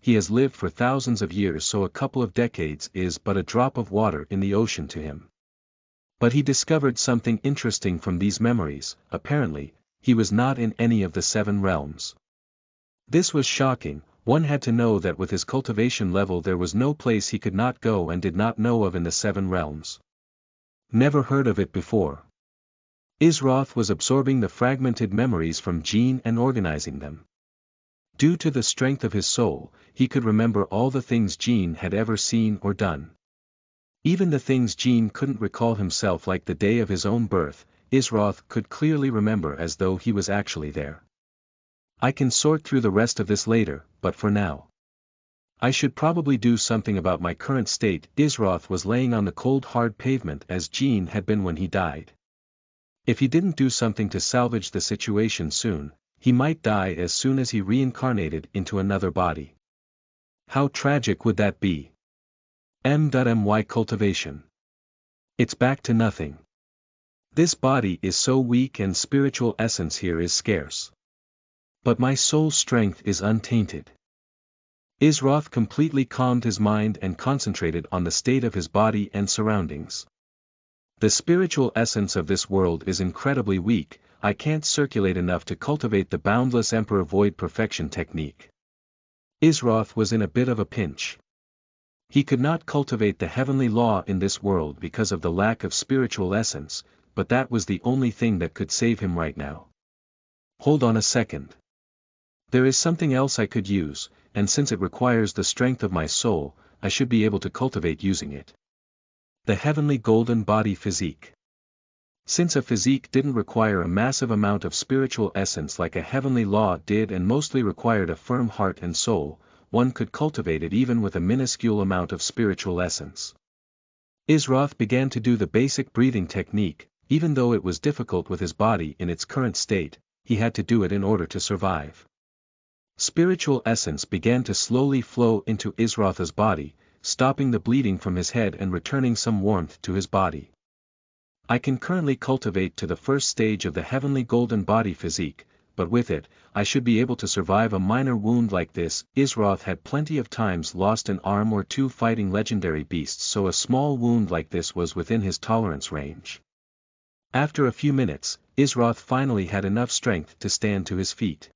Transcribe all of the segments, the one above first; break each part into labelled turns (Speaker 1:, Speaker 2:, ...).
Speaker 1: he has lived for thousands of years, so a couple of decades is but a drop of water in the ocean to him. But he discovered something interesting from these memories. Apparently, he was not in any of the 7 realms. This was shocking. One had to know that with his cultivation level there was no place he could not go and did not know of in the 7 realms. Never heard of it before. Isroth was absorbing the fragmented memories from Jean and organizing them. Due to the strength of his soul, he could remember all the things Jean had ever seen or done. Even the things Jean couldn't recall himself, like the day of his own birth, Isroth could clearly remember as though he was actually there. I can sort through the rest of this later, but for now, I should probably do something about my current state. Isroth was laying on the cold hard pavement as Jean had been when he died. If he didn't do something to salvage the situation soon, he might die as soon as he reincarnated into another body. How tragic would that be? My cultivation. It's back to nothing. This body is so weak and spiritual essence here is scarce. But my soul strength is untainted. Isroth completely calmed his mind and concentrated on the state of his body and surroundings. The spiritual essence of this world is incredibly weak. I can't circulate enough to cultivate the boundless Emperor Void perfection technique. Isroth was in a bit of a pinch. He could not cultivate the heavenly law in this world because of the lack of spiritual essence, but that was the only thing that could save him right now. Hold on a second. There is something else I could use, and since it requires the strength of my soul, I should be able to cultivate using it. The heavenly golden body physique. Since a physique didn't require a massive amount of spiritual essence like a heavenly law did and mostly required a firm heart and soul, one could cultivate it even with a minuscule amount of spiritual essence. Isroth began to do the basic breathing technique. Even though it was difficult with his body in its current state, he had to do it in order to survive. Spiritual essence began to slowly flow into Isroth's body, stopping the bleeding from his head and returning some warmth to his body. I can currently cultivate to the first stage of the heavenly golden body physique, but with it, I should be able to survive a minor wound like this. Isroth had plenty of times lost an arm or two fighting legendary beasts, so a small wound like this was within his tolerance range. After a few minutes, Isroth finally had enough strength to stand to his feet.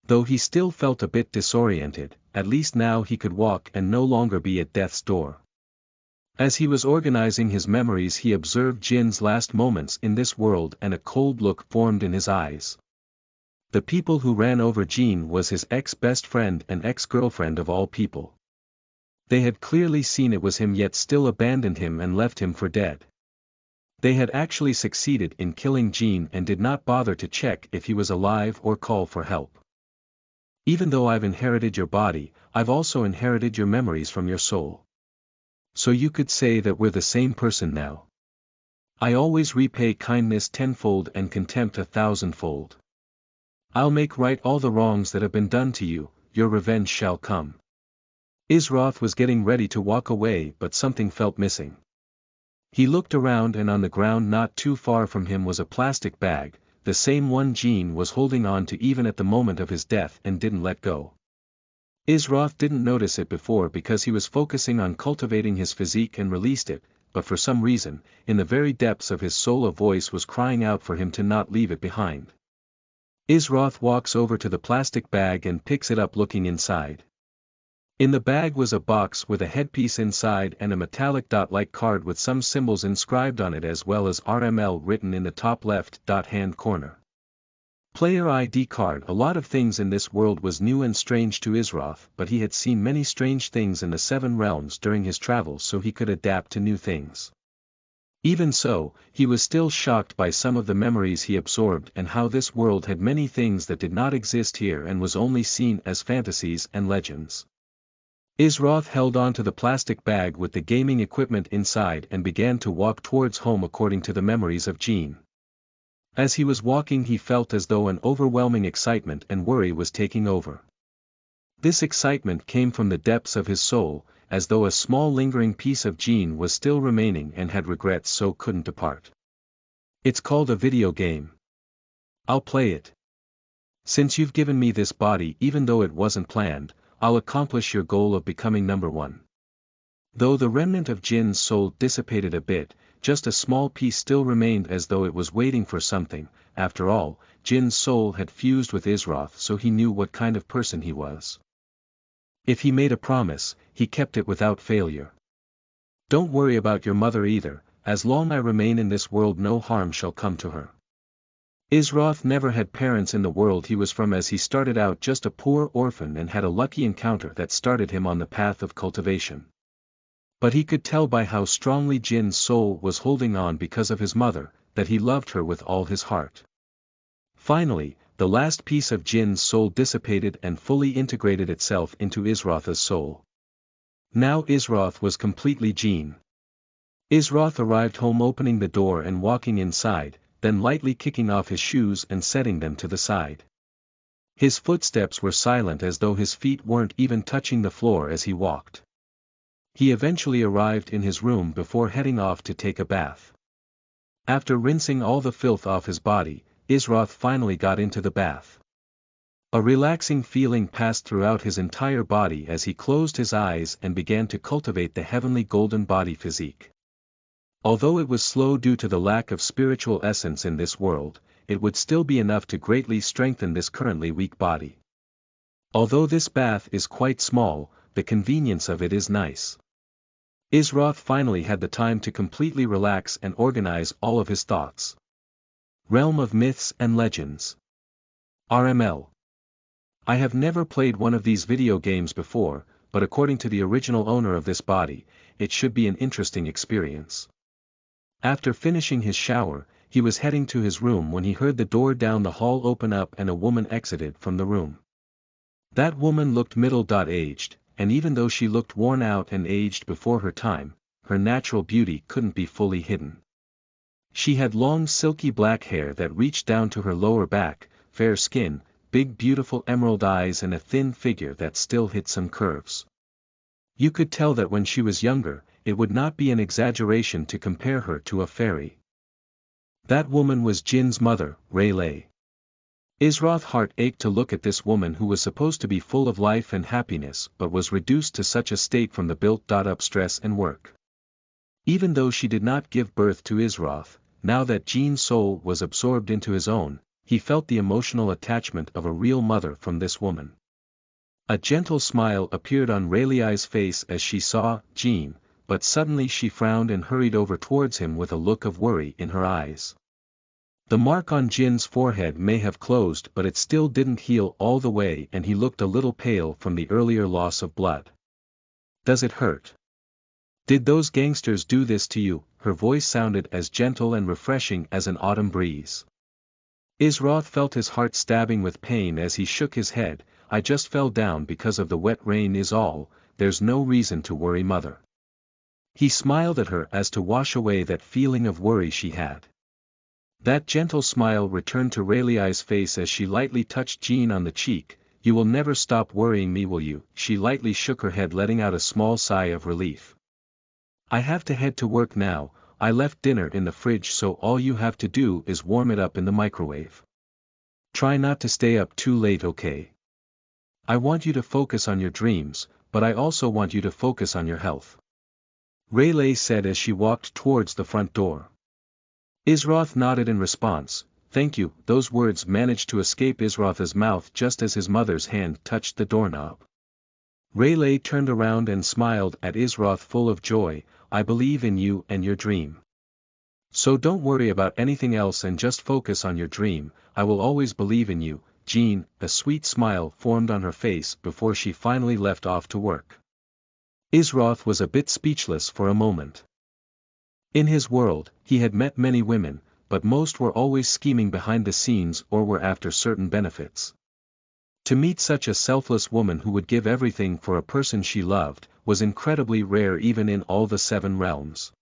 Speaker 1: Though he still felt a bit disoriented, at least now he could walk and no longer be at death's door. As he was organizing his memories, he observed Jin's last moments in this world and a cold look formed in his eyes. The people who ran over Jean was his ex-best friend and ex-girlfriend of all people. They had clearly seen it was him yet still abandoned him and left him for dead. They had actually succeeded in killing Jean and did not bother to check if he was alive or call for help. Even though I've inherited your body, I've also inherited your memories from your soul. So you could say that we're the same person now. I always repay kindness tenfold and contempt 1,000-fold. I'll make right all the wrongs that have been done to you, your revenge shall come. Isroth was getting ready to walk away, but something felt missing. He looked around and on the ground not too far from him was a plastic bag, the same one Jean was holding on to even at the moment of his death and didn't let go. Isroth didn't notice it before because he was focusing on cultivating his physique and released it, but for some reason, in the very depths of his soul a voice was crying out for him to not leave it behind. Isroth walks over to the plastic bag and picks it up, looking inside. In the bag was a box with a headpiece inside and a metallic dot-like card with some symbols inscribed on it as well as RML written in the top left hand corner. Player ID card. A lot of things in this world was new and strange to Isroth, but he had seen many strange things in the 7 realms during his travels, so he could adapt to new things. Even so, he was still shocked by some of the memories he absorbed and how this world had many things that did not exist here and was only seen as fantasies and legends. Isroth held on to the plastic bag with the gaming equipment inside and began to walk towards home according to the memories of Jean. As he was walking, he felt as though an overwhelming excitement and worry was taking over. This excitement came from the depths of his soul, as though a small lingering piece of Jean was still remaining and had regrets so couldn't depart. It's called a video game. I'll play it. Since you've given me this body, even though it wasn't planned, I'll accomplish your goal of becoming number one. Though the remnant of Jin's soul dissipated a bit, just a small piece still remained as though it was waiting for something. After all, Jin's soul had fused with Isroth, so he knew what kind of person he was. If he made a promise, he kept it without failure. Don't worry about your mother either, as long as I remain in this world no harm shall come to her. Isroth never had parents in the world he was from, as he started out just a poor orphan and had a lucky encounter that started him on the path of cultivation. But he could tell by how strongly Jin's soul was holding on because of his mother, that he loved her with all his heart. Finally, the last piece of Jin's soul dissipated and fully integrated itself into Isroth's soul. Now Isroth was completely Jin. Isroth arrived home, opening the door and walking inside, then lightly kicking off his shoes and setting them to the side. His footsteps were silent, as though his feet weren't even touching the floor as he walked. He eventually arrived in his room before heading off to take a bath. After rinsing all the filth off his body, Isroth finally got into the bath. A relaxing feeling passed throughout his entire body as he closed his eyes and began to cultivate the heavenly golden body physique. Although it was slow due to the lack of spiritual essence in this world, it would still be enough to greatly strengthen this currently weak body. Although this bath is quite small, the convenience of it is nice. Isroth finally had the time to completely relax and organize all of his thoughts. Realm of Myths and Legends. RML. I have never played one of these video games before, but according to the original owner of this body, it should be an interesting experience. After finishing his shower, he was heading to his room when he heard the door down the hall open up and a woman exited from the room. That woman looked middle-aged, and even though she looked worn out and aged before her time, her natural beauty couldn't be fully hidden. She had long silky black hair that reached down to her lower back, fair skin, big beautiful emerald eyes, and a thin figure that still hid some curves. You could tell that when she was younger, it would not be an exaggeration to compare her to a fairy. That woman was Jin's mother, Rayleigh. Isroth's heart ached to look at this woman who was supposed to be full of life and happiness but was reduced to such a state from the built-up stress and work. Even though she did not give birth to Isroth, now that Jin's soul was absorbed into his own, he felt the emotional attachment of a real mother from this woman. A gentle smile appeared on Rayleigh's face as she saw Jin, but suddenly she frowned and hurried over towards him with a look of worry in her eyes. The mark on Jin's forehead may have closed, but it still didn't heal all the way, and he looked a little pale from the earlier loss of blood. Does it hurt? Did those gangsters do this to you? Her voice sounded as gentle and refreshing as an autumn breeze. Isroth felt his heart stabbing with pain as he shook his head. I just fell down because of the wet rain is all, there's no reason to worry, mother. He smiled at her as to wash away that feeling of worry she had. That gentle smile returned to Rayleigh's face as she lightly touched Jin on the cheek. You will never stop worrying me, will you? She lightly shook her head, letting out a small sigh of relief. I have to head to work now. I left dinner in the fridge, so all you have to do is warm it up in the microwave. Try not to stay up too late, okay? I want you to focus on your dreams, but I also want you to focus on your health. Rayleigh said as she walked towards the front door. Isroth nodded in response. Thank you. Those words managed to escape Isroth's mouth just as his mother's hand touched the doorknob. Rayleigh turned around and smiled at Isroth full of joy. I believe in you and your dream. So don't worry about anything else and just focus on your dream. I will always believe in you, Jin. A sweet smile formed on her face before she finally left off to work. Isroth was a bit speechless for a moment. In his world, he had met many women, but most were always scheming behind the scenes or were after certain benefits. To meet such a selfless woman who would give everything for a person she loved, was incredibly rare even in all the 7 realms.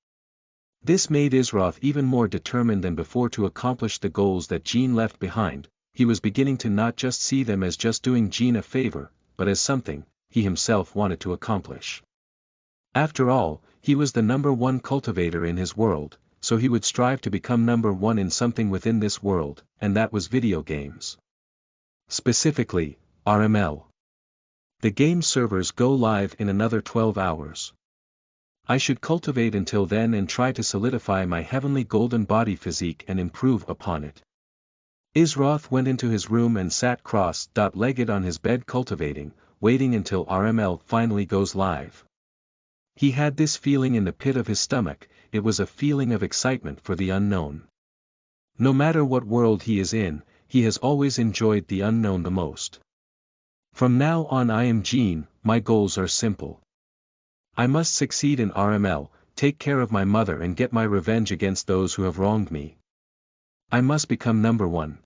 Speaker 1: This made Isroth even more determined than before to accomplish the goals that Jin left behind. He was beginning to not just see them as just doing Jin a favor, but as something he himself wanted to accomplish. After all, he was the #1 cultivator in his world, so he would strive to become #1 in something within this world, and that was video games. Specifically, RML. The game servers go live in another 12 hours. I should cultivate until then and try to solidify my heavenly golden body physique and improve upon it. Isroth went into his room and sat cross-legged on his bed cultivating, waiting until RML finally goes live. He had this feeling in the pit of his stomach, it was a feeling of excitement for the unknown. No matter what world he is in, he has always enjoyed the unknown the most. From now on I am Gene, my goals are simple. I must succeed in RML, take care of my mother and get my revenge against those who have wronged me. I must become number one.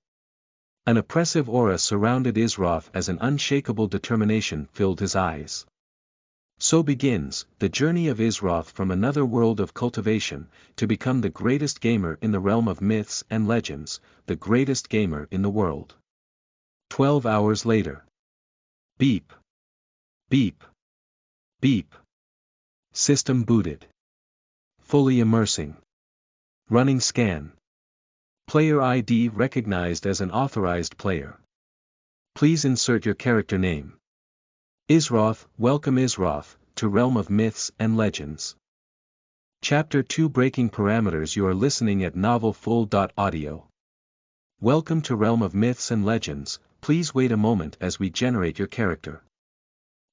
Speaker 1: An oppressive aura surrounded Isroth as an unshakable determination filled his eyes. So begins the journey of Isroth from another world of cultivation, to become the greatest gamer in the realm of myths and legends, the greatest gamer in the world. 12 hours later. Beep. Beep. Beep. System booted. Fully immersing. Running scan. Player ID recognized as an authorized player. Please insert your character name. Isroth, welcome Isroth, to Realm of Myths and Legends. Chapter 2 Breaking Parameters. You are listening at novelfull.audio. Welcome to Realm of Myths and Legends, please wait a moment as we generate your character.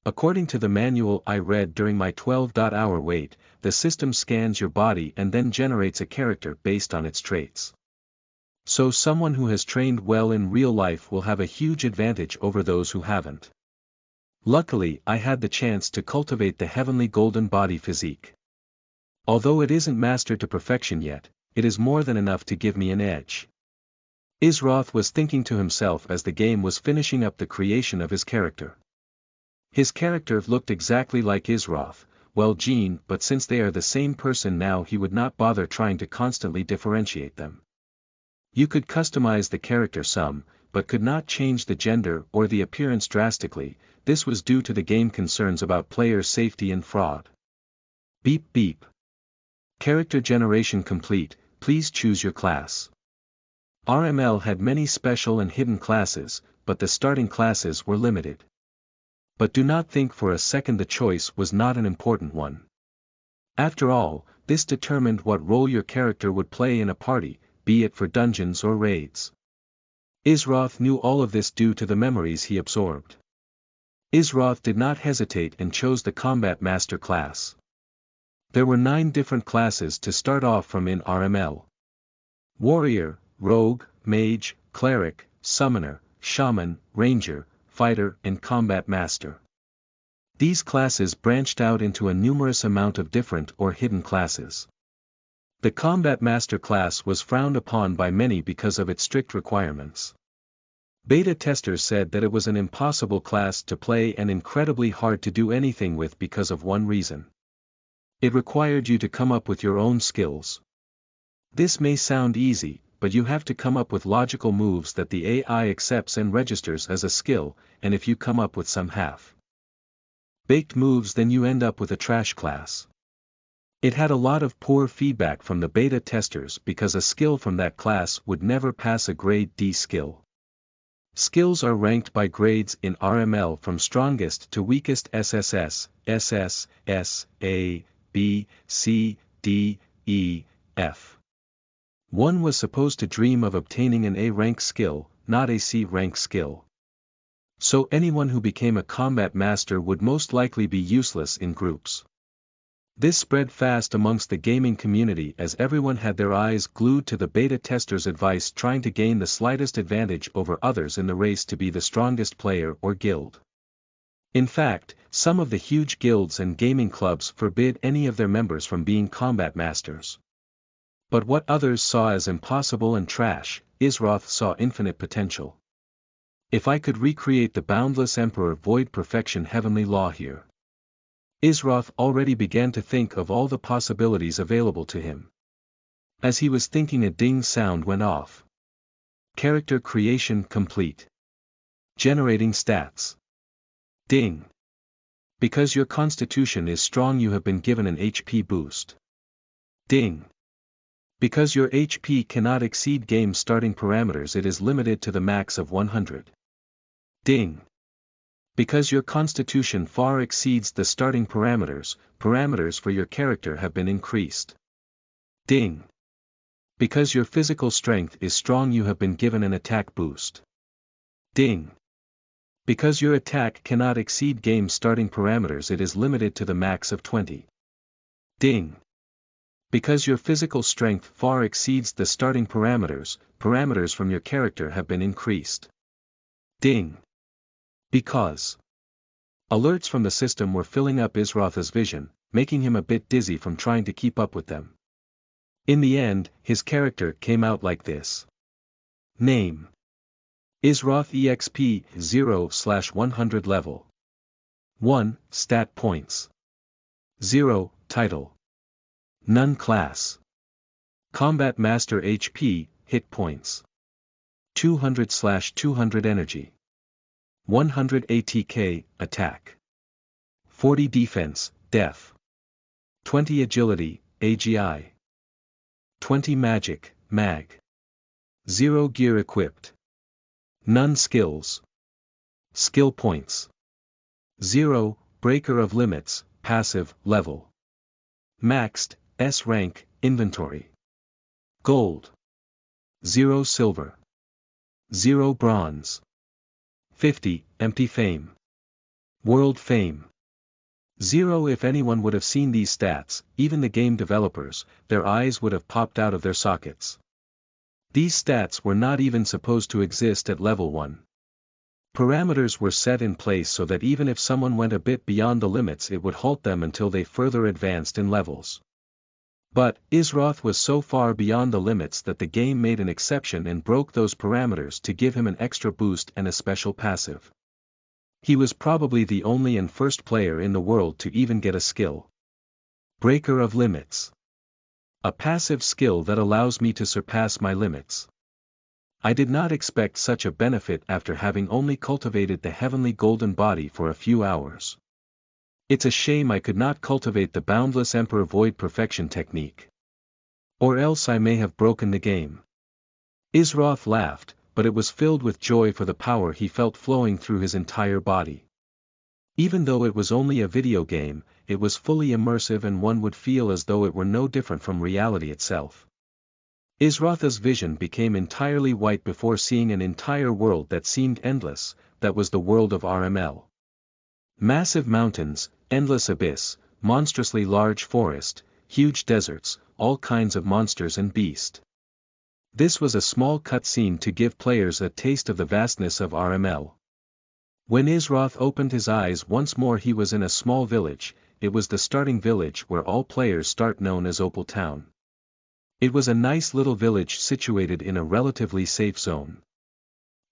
Speaker 1: According to the manual I read during my 12-hour wait, the system scans your body and then generates a character based on its traits. So someone who has trained well in real life will have a huge advantage over those who haven't. Luckily, I had the chance to cultivate the heavenly golden body physique. Although it isn't mastered to perfection yet, it is more than enough to give me an edge. Isroth was thinking to himself as the game was finishing up the creation of his character. His character looked exactly like Isroth, well Gene, but since they are the same person now he would not bother trying to constantly differentiate them. You could customize the character some, but could not change the gender or the appearance drastically. This was due to the game concerns about player safety and fraud. Beep beep. Character generation complete, please choose your class. RML had many special and hidden classes, but the starting classes were limited. But do not think for a second the choice was not an important one. After all, this determined what role your character would play in a party, be it for dungeons or raids. Isroth knew all of this due to the memories he absorbed. Isroth did not hesitate and chose the Combat Master class. There were 9 different classes to start off from in RML. Warrior, Rogue, Mage, Cleric, Summoner, Shaman, Ranger, Fighter and Combat Master. These classes branched out into a numerous amount of different or hidden classes. The Combat Master class was frowned upon by many because of its strict requirements. Beta testers said that it was an impossible class to play and incredibly hard to do anything with because of one reason. It required you to come up with your own skills. This may sound easy, but you have to come up with logical moves that the AI accepts and registers as a skill, and if you come up with some half-baked moves then you end up with a trash class. It had a lot of poor feedback from the beta testers because a skill from that class would never pass a grade D skill. Skills are ranked by grades in RML from strongest to weakest SSS, SS, S, A, B, C, D, E, F. One was supposed to dream of obtaining an A rank skill, not a C rank skill. So anyone who became a combat master would most likely be useless in groups. This spread fast amongst the gaming community as everyone had their eyes glued to the beta testers' advice trying to gain the slightest advantage over others in the race to be the strongest player or guild. In fact, some of the huge guilds and gaming clubs forbid any of their members from being combat masters. But what others saw as impossible and trash, Isroth saw infinite potential. If I could recreate the boundless Emperor Void Perfection heavenly law here. Isroth already began to think of all the possibilities available to him. As he was thinking a ding sound went off. Character creation complete. Generating stats. Ding. Because your constitution is strong you have been given an HP boost. Ding. Because your HP cannot exceed game starting parameters it is limited to the max of 100. Ding. Because your constitution far exceeds the starting parameters, parameters for your character have been increased. Ding. Because your physical strength is strong, you have been given an attack boost. Ding. Because your attack cannot exceed game starting parameters, it is limited to the max of 20. Ding. Because your physical strength far exceeds the starting parameters, parameters from your character have been increased. Ding. Because alerts from the system were filling up Isroth's vision, making him a bit dizzy from trying to keep up with them. In the end, his character came out like this. Name: Isroth EXP 0/100 level. 1. Stat points. 0. Title. None class. Combat Master HP, hit points. 200/200 energy. 100 ATK, attack. 40 defense, def. 20 agility, AGI. 20 magic, mag. 0 gear equipped. None skills. Skill points. 0, breaker of limits, passive, level. Maxed, S rank, inventory. Gold. 0 silver. 0 bronze. 50, empty fame. World fame. 0. If anyone would have seen these stats, even the game developers, their eyes would have popped out of their sockets. These stats were not even supposed to exist at level 1. Parameters were set in place so that even if someone went a bit beyond the limits, it would halt them until they further advanced in levels. But Isroth was so far beyond the limits that the game made an exception and broke those parameters to give him an extra boost and a special passive. He was probably the only and first player in the world to even get a skill. Breaker of limits. A passive skill that allows me to surpass my limits. I did not expect such a benefit after having only cultivated the heavenly golden body for a few hours. It's a shame I could not cultivate the boundless Emperor Void perfection technique. Or else I may have broken the game. Isroth laughed, but it was filled with joy for the power he felt flowing through his entire body. Even though it was only a video game, it was fully immersive and one would feel as though it were no different from reality itself. Isroth's vision became entirely white before seeing an entire world that seemed endless, that was the world of RML. Massive mountains, endless abyss, monstrously large forest, huge deserts, all kinds of monsters and beasts. This was a small cutscene to give players a taste of the vastness of RML. When Isroth opened his eyes once more, he was in a small village. It was the starting village where all players start, known as Opal Town. It was a nice little village situated in a relatively safe zone.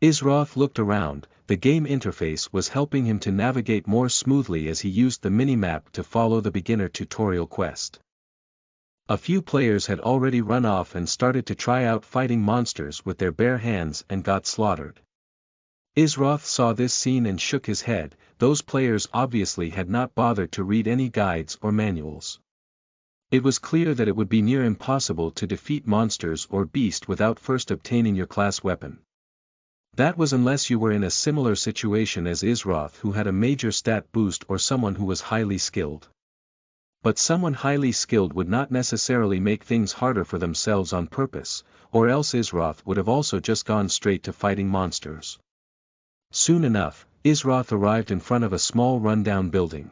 Speaker 1: Isroth looked around. The game interface was helping him to navigate more smoothly as he used the minimap to follow the beginner tutorial quest. A few players had already run off and started to try out fighting monsters with their bare hands and got slaughtered. Isroth saw this scene and shook his head. Those players obviously had not bothered to read any guides or manuals. It was clear that it would be near impossible to defeat monsters or beasts without first obtaining your class weapon. That was unless you were in a similar situation as Isroth, who had a major stat boost, or someone who was highly skilled. But someone highly skilled would not necessarily make things harder for themselves on purpose, or else Isroth would have also just gone straight to fighting monsters. Soon enough, Isroth arrived in front of a small rundown building.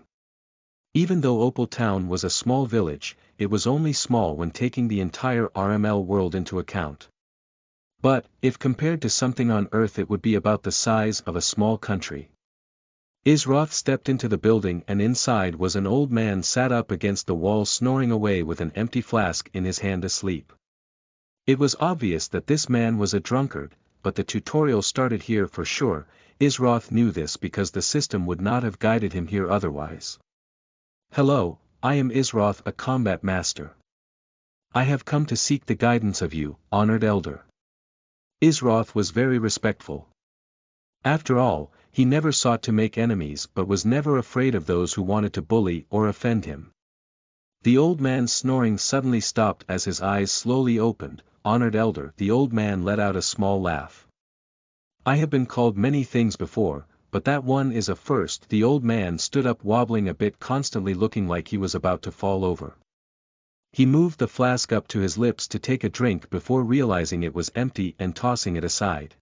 Speaker 1: Even though Opal Town was a small village, it was only small when taking the entire RML world into account. But, if compared to something on Earth, it would be about the size of a small country. Isroth stepped into the building, and inside was an old man sat up against the wall snoring away with an empty flask in his hand, asleep. It was obvious that this man was a drunkard, but the tutorial started here for sure. Isroth knew this because the system would not have guided him here otherwise. Hello, I am Isroth, a combat master. I have come to seek the guidance of you, honored elder. Isroth was very respectful. After all, he never sought to make enemies but was never afraid of those who wanted to bully or offend him. The old man's snoring suddenly stopped as his eyes slowly opened. Honored elder, the old man let out a small laugh. I have been called many things before, but that one is a first. The old man stood up wobbling a bit, constantly looking like he was about to fall over. He moved the flask up to his lips to take a drink before realizing it was empty and tossing it aside.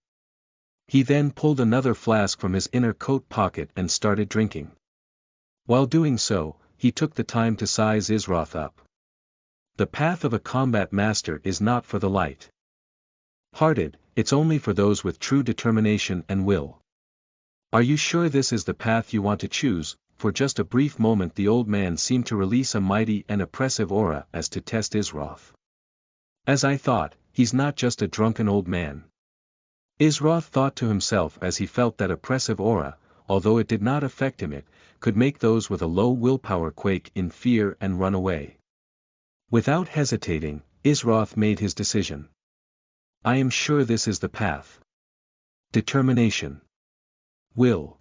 Speaker 1: He then pulled another flask from his inner coat pocket and started drinking. While doing so, he took the time to size Isroth up. The path of a combat master is not for the light-hearted, it's only for those with true determination and will. Are you sure this is the path you want to choose? For just a brief moment the old man seemed to release a mighty and oppressive aura as to test Isroth. As I thought, he's not just a drunken old man. Isroth thought to himself as he felt that oppressive aura, although it did not affect him, it could make those with a low willpower quake in fear and run away. Without hesitating, Isroth made his decision. I am sure this is the path. Determination. Will.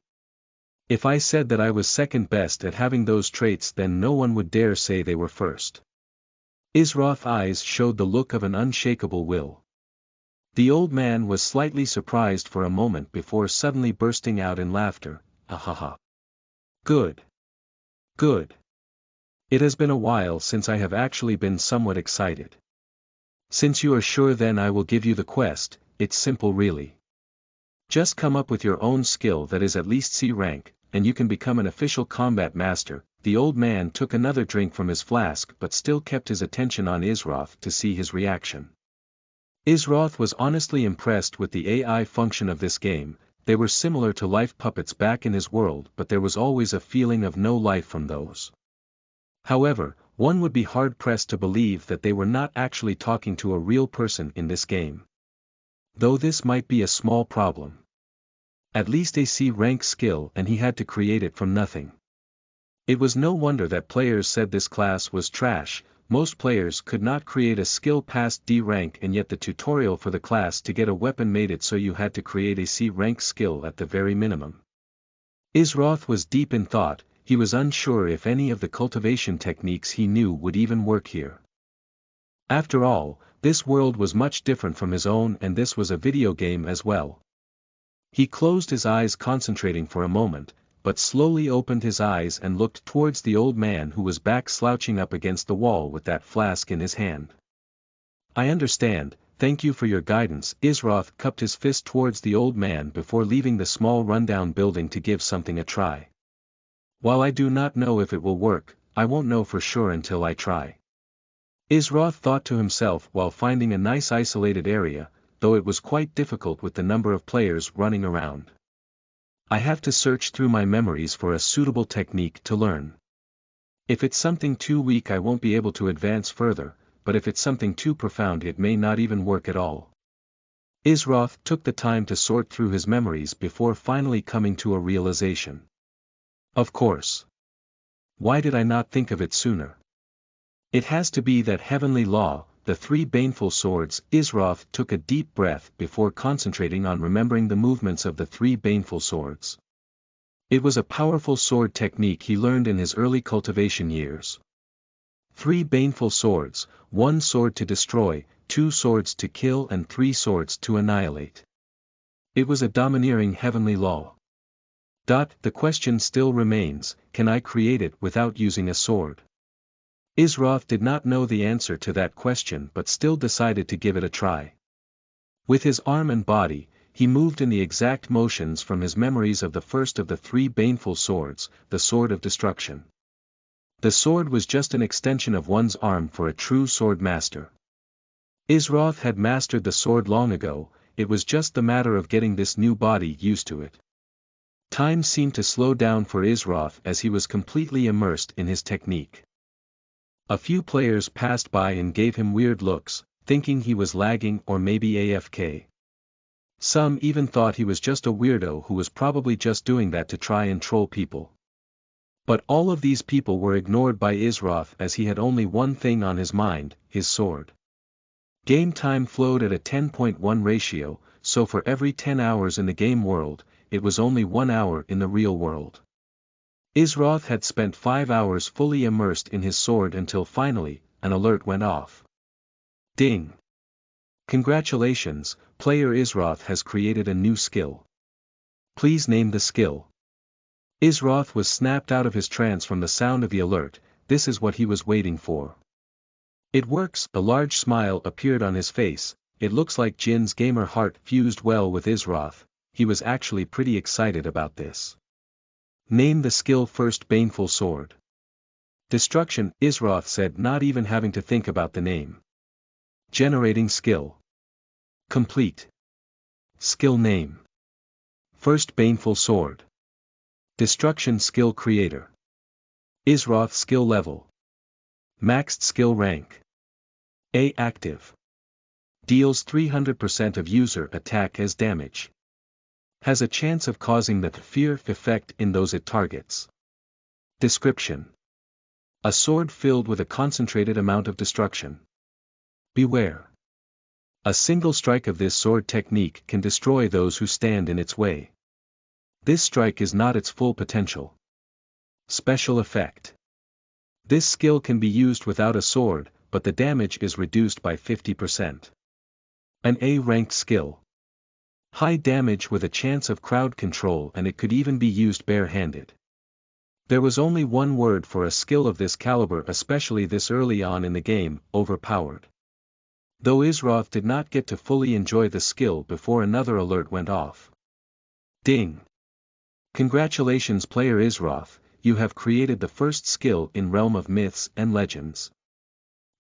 Speaker 1: If I said that I was second best at having those traits, then no one would dare say they were first. Isroth's eyes showed the look of an unshakable will. The old man was slightly surprised for a moment before suddenly bursting out in laughter. Ha ha ha. Good. Good. It has been a while since I have actually been somewhat excited. Since you are sure, then I will give you the quest. It's simple really. Just come up with your own skill that is at least C rank, and you can become an official combat master. The old man took another drink from his flask but still kept his attention on Isroth to see his reaction. Isroth was honestly impressed with the AI function of this game. They were similar to life puppets back in his world, but there was always a feeling of no life from those. However, one would be hard-pressed to believe that they were not actually talking to a real person in this game. Though this might be a small problem. At least a C-rank skill, and he had to create it from nothing. It was no wonder that players said this class was trash. Most players could not create a skill past D rank, and yet the tutorial for the class to get a weapon made it so you had to create a C-rank skill at the very minimum. Isroth was deep in thought. He was unsure if any of the cultivation techniques he knew would even work here. After all, this world was much different from his own, and this was a video game as well. He closed his eyes, concentrating for a moment, but slowly opened his eyes and looked towards the old man who was back slouching up against the wall with that flask in his hand. I understand, thank you for your guidance. Isroth cupped his fist towards the old man before leaving the small rundown building to give something a try. While I do not know if it will work, I won't know for sure until I try. Isroth thought to himself while finding a nice isolated area, though it was quite difficult with the number of players running around. I have to search through my memories for a suitable technique to learn. If it's something too weak I won't be able to advance further, but if it's something too profound it may not even work at all. Isroth took the time to sort through his memories before finally coming to a realization. Of course. Why did I not think of it sooner? It has to be that heavenly law, the three baneful swords. Isroth took a deep breath before concentrating on remembering the movements of the three baneful swords. It was a powerful sword technique he learned in his early cultivation years. 3 baneful swords, 1 sword to destroy, 2 swords to kill and 3 swords to annihilate. It was a domineering heavenly law. The question still remains, can I create it without using a sword? Isroth did not know the answer to that question but still decided to give it a try. With his arm and body, he moved in the exact motions from his memories of the first of the 3 baneful swords, the Sword of Destruction. The sword was just an extension of one's arm for a true sword master. Isroth had mastered the sword long ago, it was just the matter of getting this new body used to it. Time seemed to slow down for Isroth as he was completely immersed in his technique. A few players passed by and gave him weird looks, thinking he was lagging or maybe AFK. Some even thought he was just a weirdo who was probably just doing that to try and troll people. But all of these people were ignored by Isroth as he had only one thing on his mind, his sword. Game time flowed at a 10.1 ratio, so for every 10 hours in the game world, it was only 1 hour in the real world. Isroth had spent 5 hours fully immersed in his sword until finally, an alert went off. Ding! Congratulations, player Isroth has created a new skill. Please name the skill. Isroth was snapped out of his trance from the sound of the alert. This is what he was waiting for. It works. A large smile appeared on his face. It looks like Jin's gamer heart fused well with Isroth. He was actually pretty excited about this. Name the skill first. Baneful Sword. Destruction, Isroth said, not even having to think about the name. Generating skill. Complete. Skill name. First Baneful Sword. Destruction skill creator. Isroth skill level. Maxed skill rank. A active. Deals 300% of user attack as damage. Has a chance of causing the fear effect in those it targets. Description. A sword filled with a concentrated amount of destruction. Beware. A single strike of this sword technique can destroy those who stand in its way. This strike is not its full potential. Special effect. This skill can be used without a sword, but the damage is reduced by 50%. An A-ranked skill. High damage with a chance of crowd control, and it could even be used bare-handed. There was only one word for a skill of this caliber, especially this early on in the game: overpowered. Though Isroth did not get to fully enjoy the skill before another alert went off. Ding! Congratulations player Isroth, you have created the first skill in Realm of Myths and Legends.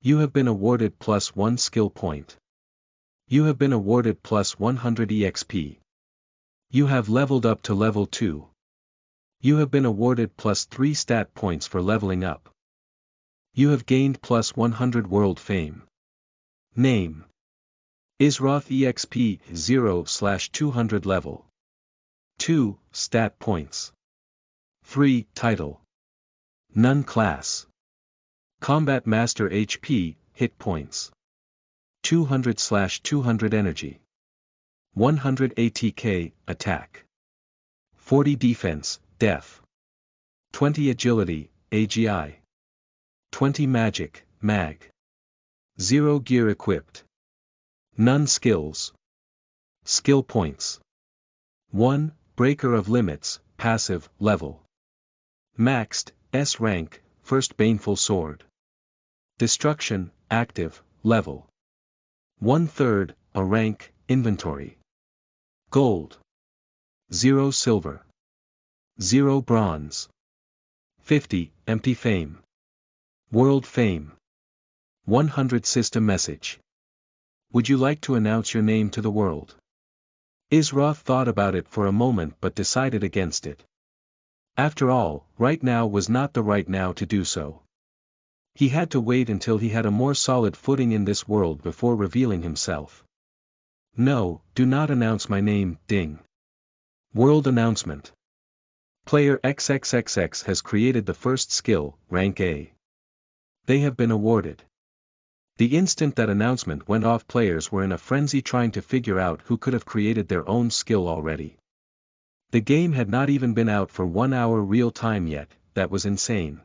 Speaker 1: You have been awarded +1 skill point. You have been awarded +100 EXP. You have leveled up to level 2. You have been awarded +3 stat points for leveling up. You have gained +100 world fame. Name. Isroth EXP 0/200 level. 2 stat points. 3 title. None class. Combat Master HP, hit points. 200/200 energy. 100 ATK, attack. 40 defense, def. 20 agility, AGI. 20 magic, mag. 0 gear equipped. None skills. Skill points. 1, breaker of limits, passive, level. Maxed, S rank, first Baneful Sword. Destruction, active, level. 1/3, a rank, inventory. Gold. 0 silver. 0 bronze. 50, empty fame. World fame. 100 system message. Would you like to announce your name to the world? Isroth thought about it for a moment but decided against it. After all, right now was not the right now to do so. He had to wait until he had a more solid footing in this world before revealing himself. No, do not announce my name, ding. World announcement. Player XXXX has created the first skill, rank A. They have been awarded. The instant that announcement went off, players were in a frenzy trying to figure out who could have created their own skill already. The game had not even been out for 1 hour real time yet. That was insane.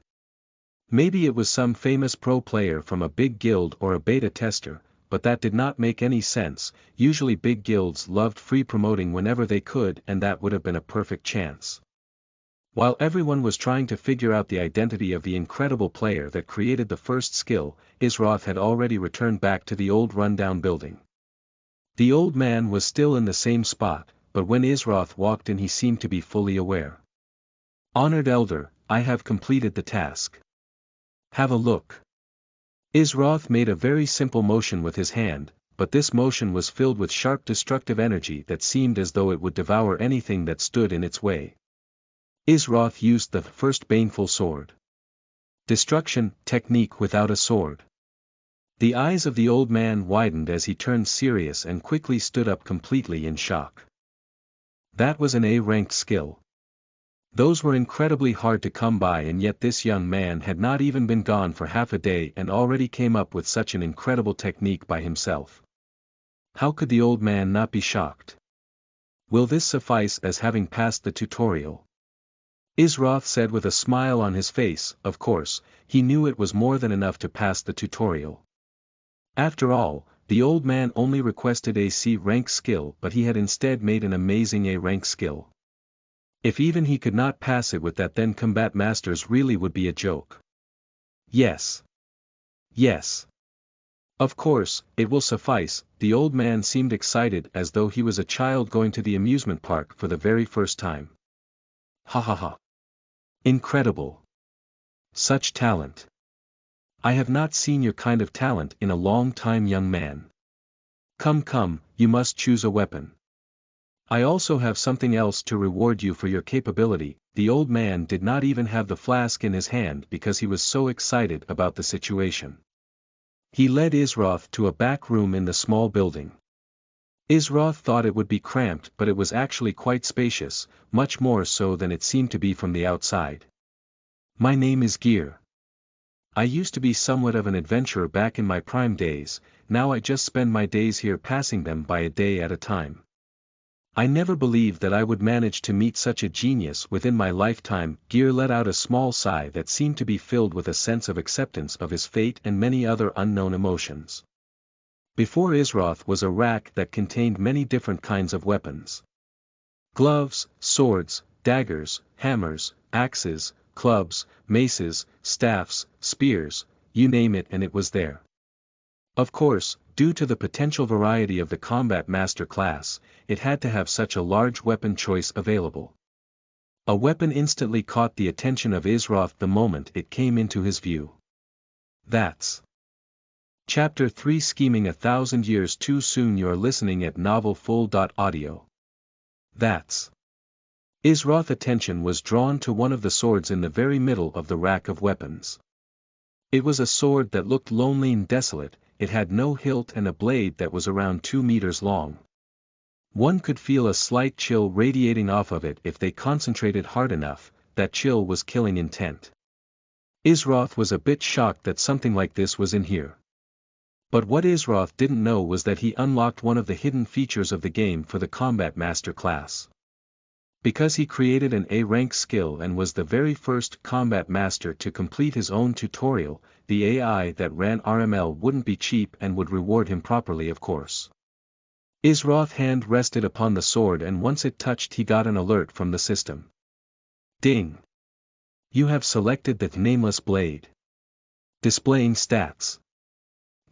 Speaker 1: Maybe it was some famous pro player from a big guild or a beta tester, but that did not make any sense. Usually big guilds loved free promoting whenever they could, and that would have been a perfect chance. While everyone was trying to figure out the identity of the incredible player that created the first skill, Isroth had already returned back to the old rundown building. The old man was still in the same spot, but when Isroth walked in he seemed to be fully aware. Honored Elder, I have completed the task. Have a look. Isroth made a very simple motion with his hand, but this motion was filled with sharp destructive energy that seemed as though it would devour anything that stood in its way. Isroth used the first Baneful Sword. Destruction technique without a sword. The eyes of the old man widened as he turned serious and quickly stood up completely in shock. That was an A-ranked skill. Those were incredibly hard to come by, and yet this young man had not even been gone for half a day and already came up with such an incredible technique by himself. How could the old man not be shocked? Will this suffice as having passed the tutorial? Isroth said with a smile on his face. Of course, he knew it was more than enough to pass the tutorial. After all, the old man only requested a C rank skill, but he had instead made an amazing A rank skill. If even he could not pass it with that, then combat masters really would be a joke. Yes. Yes. Of course, it will suffice. The old man seemed excited as though he was a child going to the amusement park for the very first time. Ha ha ha. Incredible. Such talent. I have not seen your kind of talent in a long time, young man. Come, you must choose a weapon. I also have something else to reward you for your capability. The old man did not even have the flask in his hand because he was so excited about the situation. He led Isroth to a back room in the small building. Isroth thought it would be cramped, but it was actually quite spacious, much more so than it seemed to be from the outside. My name is Gear. I used to be somewhat of an adventurer back in my prime days. Now I just spend my days here, passing them by a day at a time. I never believed that I would manage to meet such a genius within my lifetime. Gear let out a small sigh that seemed to be filled with a sense of acceptance of his fate and many other unknown emotions. Before Isroth was a rack that contained many different kinds of weapons. Gloves, swords, daggers, hammers, axes, clubs, maces, staffs, spears, you name it and it was there. Of course, due to the potential variety of the combat master class, it had to have such a large weapon choice available. A weapon instantly caught the attention of Isroth the moment it came into his view. That's Chapter 3, Scheming 1,000 Years Too Soon. You're listening at NovelFull.audio. That's Isroth's attention was drawn to one of the swords in the very middle of the rack of weapons. It was a sword that looked lonely and desolate. It had no hilt and a blade that was around 2 meters long. One could feel a slight chill radiating off of it if they concentrated hard enough. That chill was killing intent. Isroth was a bit shocked that something like this was in here. But what Isroth didn't know was that he unlocked one of the hidden features of the game for the Combat Master class. Because he created an A-rank skill and was the very first Combat Master to complete his own tutorial, the AI that ran RML wouldn't be cheap and would reward him properly, of course. Isroth's hand rested upon the sword and once it touched he got an alert from the system. Ding! You have selected the Nameless Blade. Displaying stats.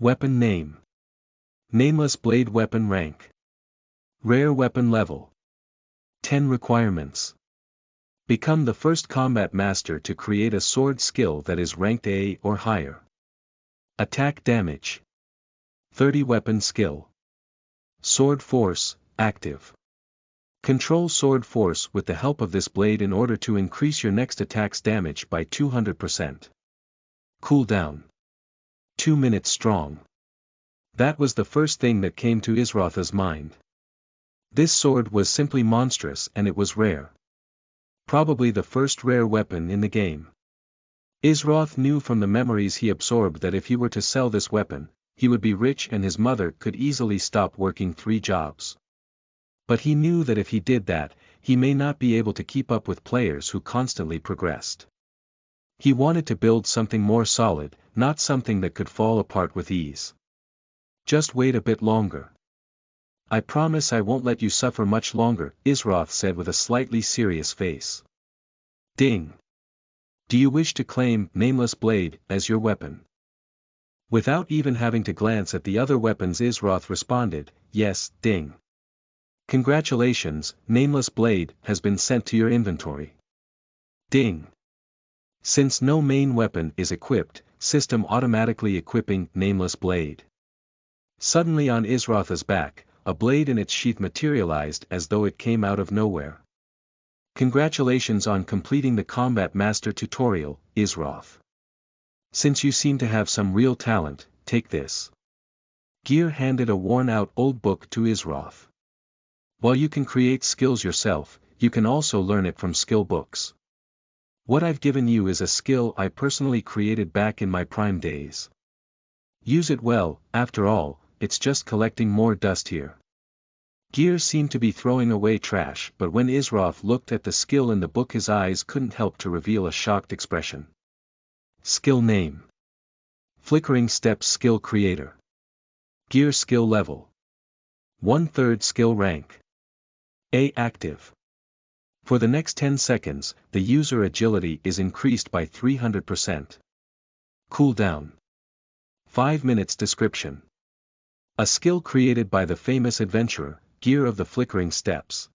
Speaker 1: Weapon name. Nameless Blade. Weapon rank. Rare weapon level. 10 requirements. Become the first combat master to create a sword skill that is ranked A or higher. Attack damage. 30 weapon skill. Sword force, active. Control sword force with the help of this blade in order to increase your next attack's damage by 200%. Cooldown. 2 minutes strong. That was the first thing that came to Isroth's mind. This sword was simply monstrous and it was rare. Probably the first rare weapon in the game. Isroth knew from the memories he absorbed that if he were to sell this weapon, he would be rich and his mother could easily stop working 3 jobs. But he knew that if he did that, he may not be able to keep up with players who constantly progressed. He wanted to build something more solid, not something that could fall apart with ease. Just wait a bit longer. I promise I won't let you suffer much longer, Isroth said with a slightly serious face. Ding! Do you wish to claim Nameless Blade as your weapon? Without even having to glance at the other weapons, Isroth responded, yes, ding. Congratulations, Nameless Blade has been sent to your inventory. Ding. Since no main weapon is equipped, system automatically equipping Nameless Blade. Suddenly on Isroth's back, a blade in its sheath materialized as though it came out of nowhere. Congratulations on completing the Combat Master tutorial, Isroth. Since you seem to have some real talent, take this. Gear handed a worn-out old book to Isroth. While you can create skills yourself, you can also learn it from skill books. What I've given you is a skill I personally created back in my prime days. Use it well, after all, it's just collecting more dust here. Gear seemed to be throwing away trash, but when Isroth looked at the skill in the book his eyes couldn't help to reveal a shocked expression. Skill name. Flickering Steps Skill Creator. Gear skill level. 1/3 skill rank. A active. For the next 10 seconds, the user agility is increased by 300%. Cooldown. 5 minutes description. A skill created by the famous adventurer, Gear of the Flickering Steps.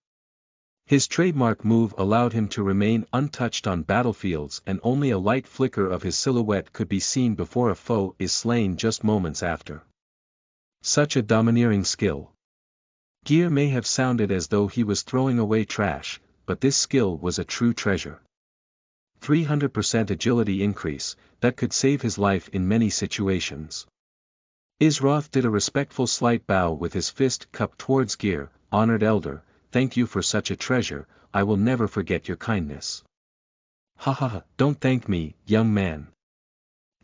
Speaker 1: His trademark move allowed him to remain untouched on battlefields, and only a light flicker of his silhouette could be seen before a foe is slain just moments after. Such a domineering skill. Gear may have sounded as though he was throwing away trash, but this skill was a true treasure. 300% agility increase, that could save his life in many situations. Isroth did a respectful slight bow with his fist cupped towards Gear. Honored elder, thank you for such a treasure, I will never forget your kindness. Ha ha ha, don't thank me, young man.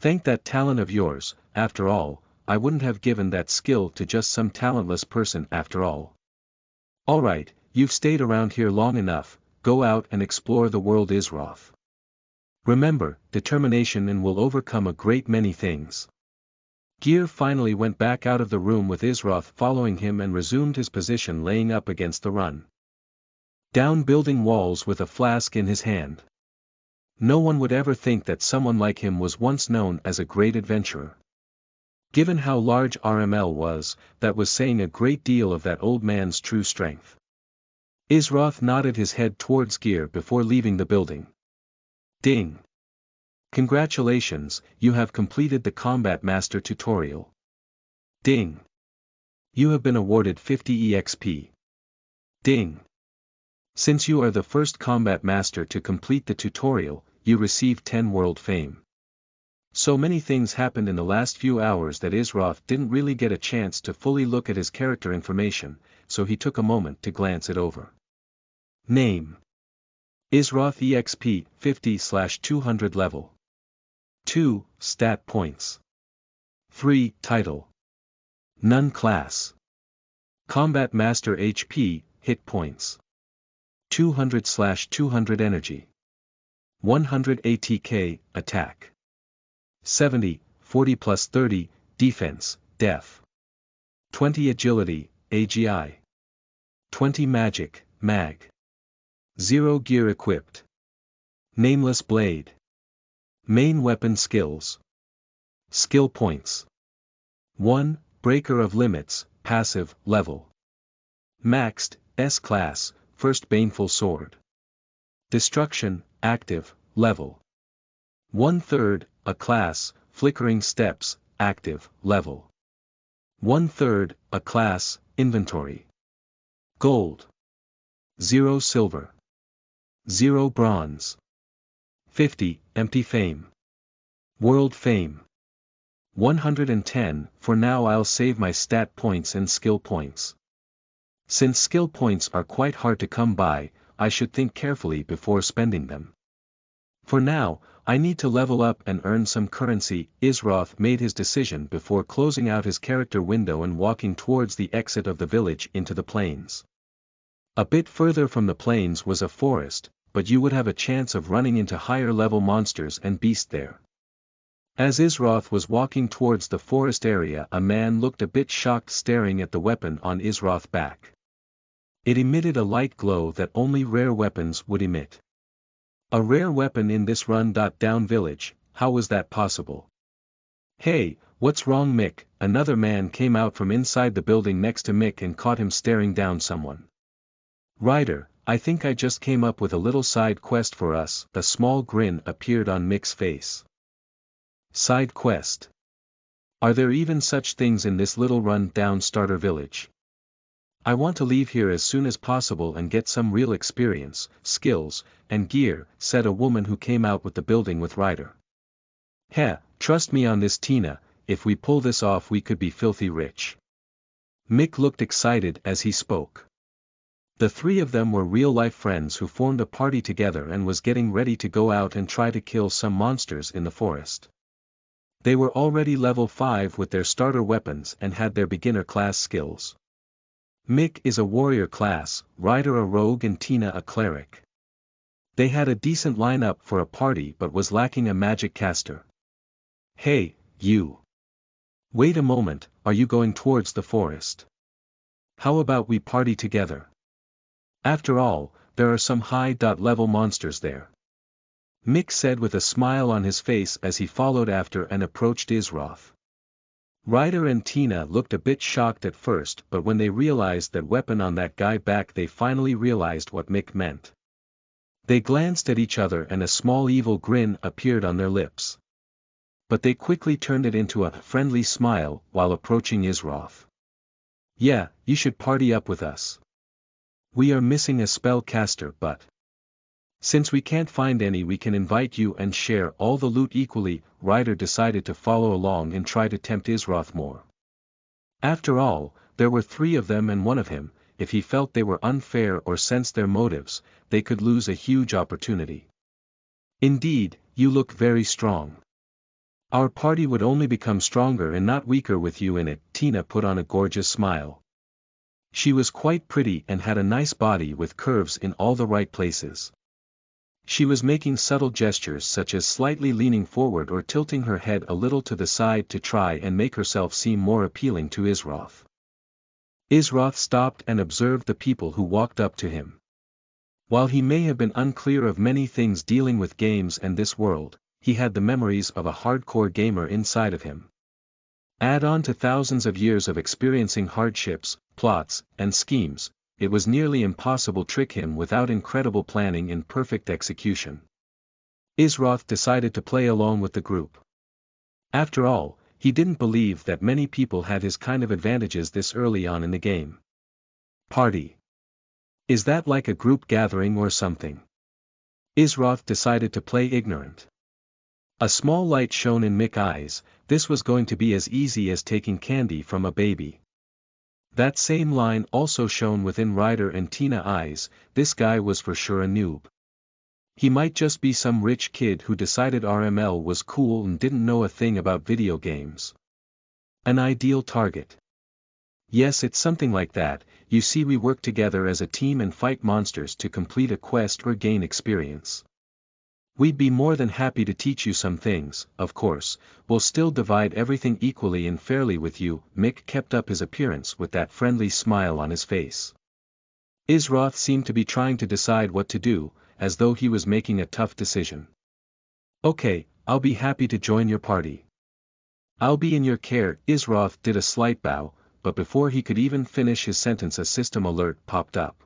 Speaker 1: Thank that talent of yours. After all, I wouldn't have given that skill to just some talentless person after all. Alright, you've stayed around here long enough, go out and explore the world Isroth. Remember, determination and will overcome a great many things. Gear finally went back out of the room with Isroth following him and resumed his position laying up against the run. Down building walls with a flask in his hand. No one would ever think that someone like him was once known as a great adventurer. Given how large RML was, that was saying a great deal of that old man's true strength. Isroth nodded his head towards Gear before leaving the building. Ding! Congratulations, you have completed the Combat Master tutorial. Ding! You have been awarded 50 EXP. Ding! Since you are the first Combat Master to complete the tutorial, you receive 10 world fame. So many things happened in the last few hours that Isroth didn't really get a chance to fully look at his character information, so he took a moment to glance it over. Name. Isroth EXP, 50/200 level. 2. Stat points. 3. Title. None class. Combat Master HP, hit points. 200/200 energy. 100 ATK, attack. 70, 40+30, defense, def. 20 agility, AGI. 20 magic, mag. 0 gear equipped. Nameless blade. Main weapon skills. Skill points. 1. Breaker of limits, passive, level. Maxed, S-class, first baneful sword. Destruction, active, level. 1/3, a class, flickering steps, active, level. 1/3, a class, inventory. Gold. 0 silver. 0 bronze. 50, empty fame. World fame. 110, for now I'll save my stat points and skill points. Since skill points are quite hard to come by, I should think carefully before spending them. For now, I need to level up and earn some currency. Isroth made his decision before closing out his character window and walking towards the exit of the village into the plains. A bit further from the plains was a forest, but you would have a chance of running into higher level monsters and beasts there. As Isroth was walking towards the forest area, a man looked a bit shocked staring at the weapon on Isroth's back. It emitted a light glow that only rare weapons would emit. A rare weapon in this run-down village, how was that possible? Hey, what's wrong Mick? Another man came out from inside the building next to Mick and caught him staring down someone. Ryder, I think I just came up with a little side quest for us. A small grin appeared on Mick's face. Side quest. Are there even such things in this little run-down starter village? I want to leave here as soon as possible and get some real experience, skills, and gear, said a woman who came out with the building with Ryder. Heh, trust me on this Tina, if we pull this off we could be filthy rich. Mick looked excited as he spoke. The three of them were real-life friends who formed a party together and was getting ready to go out and try to kill some monsters in the forest. They were already level 5 with their starter weapons and had their beginner class skills. Mick is a warrior class, Ryder a rogue and Tina a cleric. They had a decent lineup for a party but was lacking a magic caster. Hey, you. Wait a moment, are you going towards the forest? How about we party together? After all, there are some high-level monsters there. Mick said with a smile on his face as he followed after and approached Isroth. Ryder and Tina looked a bit shocked at first, but when they realized that weapon on that guy back, they finally realized what Mick meant. They glanced at each other and a small evil grin appeared on their lips. But they quickly turned it into a friendly smile while approaching Isroth. "Yeah, you should party up with us. We are missing a spellcaster, but since we can't find any, we can invite you and share all the loot equally." Ryder decided to follow along and try to tempt Isroth more. After all, there were 3 of them and 1 of him. If he felt they were unfair or sensed their motives, they could lose a huge opportunity. "Indeed, you look very strong. Our party would only become stronger and not weaker with you in it." Tina put on a gorgeous smile. She was quite pretty and had a nice body with curves in all the right places. She was making subtle gestures such as slightly leaning forward or tilting her head a little to the side to try and make herself seem more appealing to Isroth. Isroth stopped and observed the people who walked up to him. While he may have been unclear of many things dealing with games and this world, he had the memories of a hardcore gamer inside of him. Add on to thousands of years of experiencing hardships, plots, and schemes, it was nearly impossible to trick him without incredible planning and perfect execution. Isroth decided to play along with the group. After all, he didn't believe that many people had his kind of advantages this early on in the game. Party. Is that like a group gathering or something? Isroth decided to play ignorant. A small light shone in Mick's eyes. This was going to be as easy as taking candy from a baby. That same line also shone within Ryder and Tina's eyes. This guy was for sure a noob. He might just be some rich kid who decided RML was cool and didn't know a thing about video games. An ideal target. Yes, it's something like that. You see, we work together as a team and fight monsters to complete a quest or gain experience. We'd be more than happy to teach you some things. Of course, we'll still divide everything equally and fairly with you. Mick kept up his appearance with that friendly smile on his face. Isroth seemed to be trying to decide what to do, as though he was making a tough decision. "Okay, I'll be happy to join your party. I'll be in your care." Isroth did a slight bow, but before he could even finish his sentence a system alert popped up.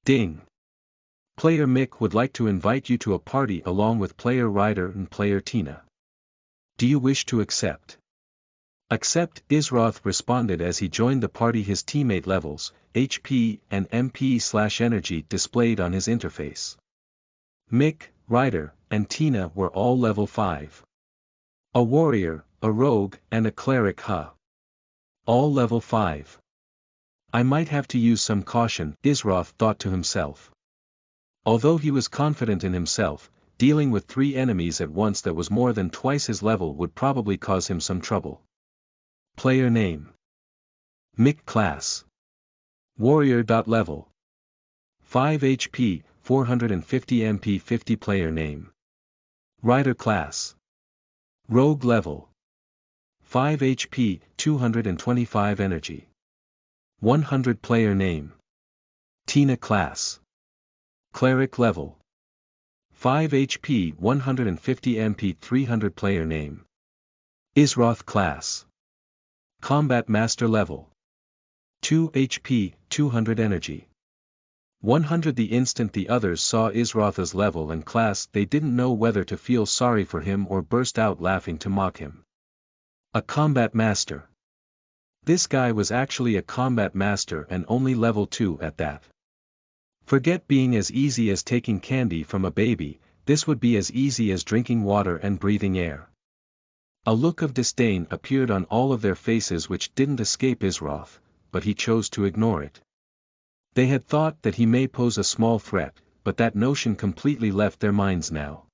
Speaker 1: Ding! Player Mick would like to invite you to a party along with player Ryder and player Tina. Do you wish to accept? Accept, Isroth responded as he joined the party. His teammate levels, HP and MP/energy displayed on his interface. Mick, Ryder, and Tina were all level 5. A warrior, a rogue, and a cleric all level 5. I might have to use some caution, Isroth thought to himself. Although he was confident in himself, dealing with 3 enemies at once that was more than twice his level would probably cause him some trouble. Player name. Mick class. Warrior. Level 5 HP, 450 MP. 50 player name. Ryder class. Rogue level 5 HP, 225 energy. 100 player name. Tina class. Cleric level 5 HP, 150 MP. 300 player name. Isroth class. Combat Master level 2 HP, 200 energy. 100. The instant the others saw Isroth's level and class, they didn't know whether to feel sorry for him or burst out laughing to mock him. A Combat Master. This guy was actually a Combat Master and only level 2 at that. Forget being as easy as taking candy from a baby, this would be as easy as drinking water and breathing air. A look of disdain appeared on all of their faces which didn't escape Isroth, but he chose to ignore it. They had thought that he may pose a small threat, but that notion completely left their minds now.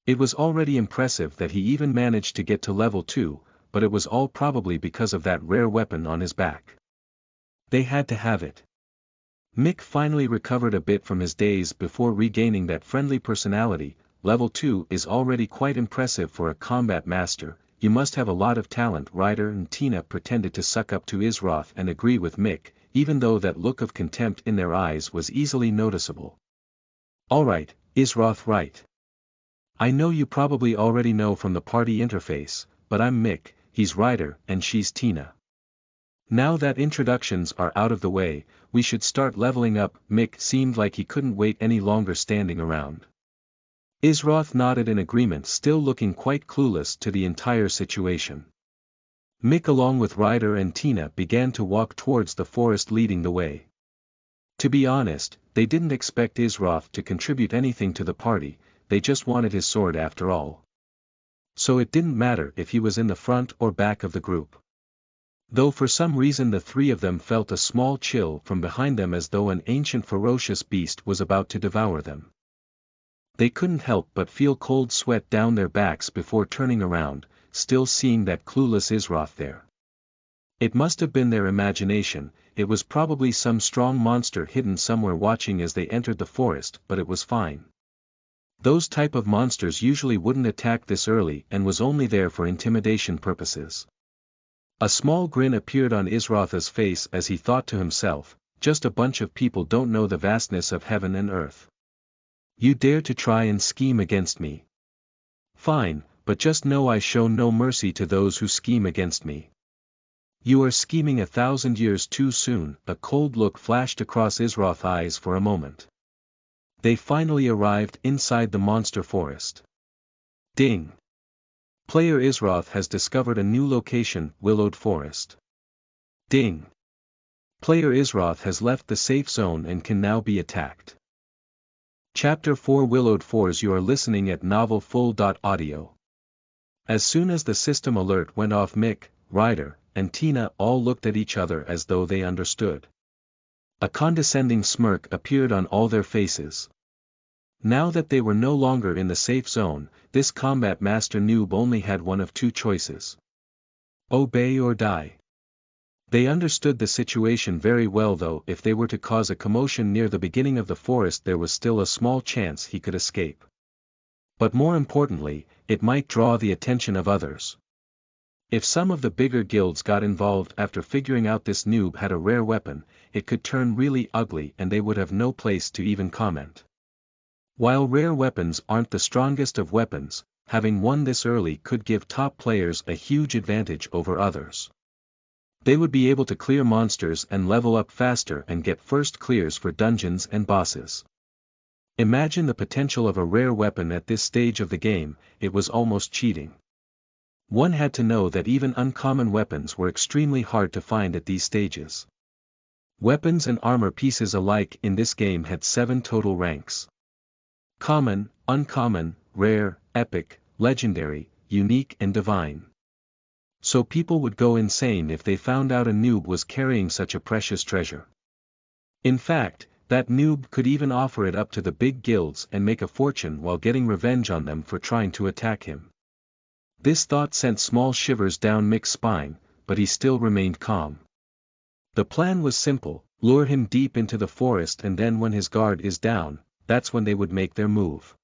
Speaker 1: It was already impressive that he even managed to get to level 2, but it was all probably because of that rare weapon on his back. They had to have it. Mick finally recovered a bit from his daze before regaining that friendly personality. Level 2 is already quite impressive for a combat master. You must have a lot of talent. Ryder and Tina pretended to suck up to Isroth and agree with Mick. even though that look of contempt in their eyes was easily noticeable. "Alright, Isroth, right. I know you probably already know from the party interface, but I'm Mick, he's Ryder, and she's Tina. Now that introductions are out of the way, we should start leveling up." Mick seemed like he couldn't wait any longer standing around. Isroth nodded in agreement, still looking quite clueless to the entire situation. Mick along with Ryder and Tina began to walk towards the forest leading the way. To be honest, they didn't expect Isroth to contribute anything to the party, they just wanted his sword after all. So it didn't matter if he was in the front or back of the group. Though for some reason the three of them felt a small chill from behind them as though an ancient ferocious beast was about to devour them. They couldn't help but feel cold sweat down their backs before turning around, still seeing that clueless Isroth there. It must have been their imagination, it was probably some strong monster hidden somewhere watching as they entered the forest, but it was fine. Those type of monsters usually wouldn't attack this early and was only there for intimidation purposes. A small grin appeared on Isroth's face as he thought to himself, just a bunch of people don't know the vastness of heaven and earth. You dare to try and scheme against me? Fine, but just know I show no mercy to those who scheme against me. You are scheming 1,000 years too soon. A cold look flashed across Isroth's eyes for a moment. They finally arrived inside the monster forest. Ding! Player Isroth has discovered a new location, Willowed Forest. Ding! Player Isroth has left the safe zone and can now be attacked. Chapter 4 Willowed Forest. You are listening at novelfull.audio. As soon as the system alert went off, Mick, Ryder, and Tina all looked at each other as though they understood. A condescending smirk appeared on all their faces. Now that they were no longer in the safe zone, this combat master noob only had one of two choices. Obey or die. They understood the situation very well, though if they were to cause a commotion near the beginning of the forest there was still a small chance he could escape. But more importantly, it might draw the attention of others. If some of the bigger guilds got involved after figuring out this noob had a rare weapon, it could turn really ugly and they would have no place to even comment. While rare weapons aren't the strongest of weapons, having one this early could give top players a huge advantage over others. They would be able to clear monsters and level up faster and get first clears for dungeons and bosses. Imagine the potential of a rare weapon at this stage of the game, it was almost cheating. One had to know that even uncommon weapons were extremely hard to find at these stages. Weapons and armor pieces alike in this game had 7 total ranks. Common, uncommon, rare, epic, legendary, unique and divine. So people would go insane if they found out a noob was carrying such a precious treasure. In fact, that noob could even offer it up to the big guilds and make a fortune while getting revenge on them for trying to attack him. This thought sent small shivers down Mick's spine, but he still remained calm. The plan was simple, lure him deep into the forest and then when his guard is down, that's when they would make their move.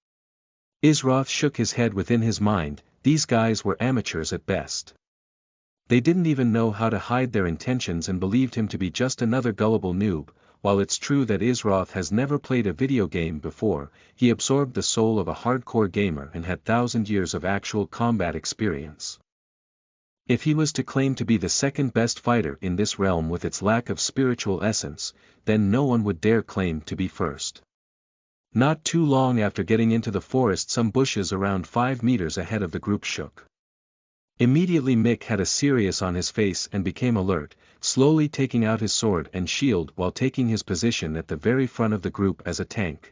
Speaker 1: Isroth shook his head within his mind, these guys were amateurs at best. They didn't even know how to hide their intentions and believed him to be just another gullible noob. While it's true that Isroth has never played a video game before, he absorbed the soul of a hardcore gamer and had 1,000 years of actual combat experience. If he was to claim to be the second best fighter in this realm with its lack of spiritual essence, then no one would dare claim to be first. Not too long after getting into the forest, some bushes around 5 meters ahead of the group shook. Immediately Mick had a serious on his face and became alert, slowly taking out his sword and shield while taking his position at the very front of the group as a tank.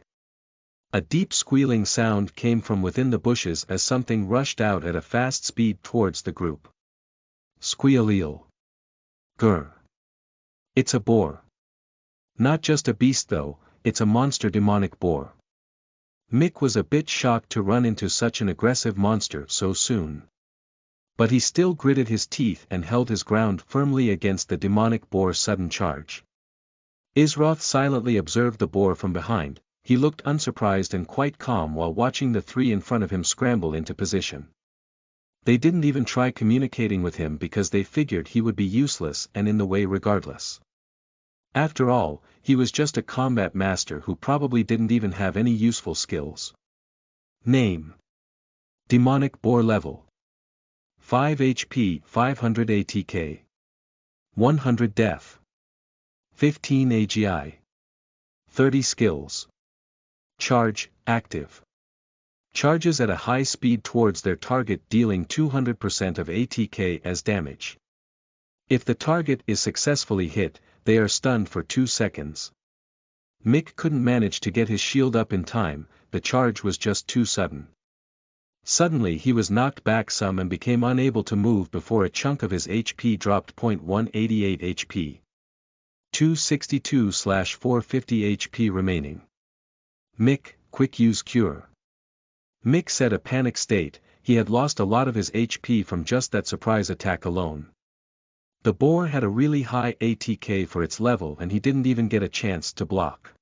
Speaker 1: A deep squealing sound came from within the bushes as something rushed out at a fast speed towards the group. Squealeel. Grr. It's a boar. Not just a beast though, it's a monster demonic boar. Mick was a bit shocked to run into such an aggressive monster so soon. But he still gritted his teeth and held his ground firmly against the demonic boar's sudden charge. Isroth silently observed the boar from behind, he looked unsurprised and quite calm while watching the 3 in front of him scramble into position. They didn't even try communicating with him because they figured he would be useless and in the way regardless. After all, he was just a combat master who probably didn't even have any useful skills. Name. Demonic Boar Level. 5 HP 500 ATK. 100 Def. 15 AGI. 30 Skills. Charge, active. Charges at a high speed towards their target, dealing 200% of ATK as damage. If the target is successfully hit, they are stunned for 2 seconds. Mick couldn't manage to get his shield up in time, the charge was just too sudden. Suddenly he was knocked back some and became unable to move before a chunk of his HP dropped. 188 HP. 262/450 HP remaining. Mick, quick use cure. Mick said a panic state, he had lost a lot of his HP from just that surprise attack alone. The boar had a really high ATK for its level and he didn't even get a chance to block.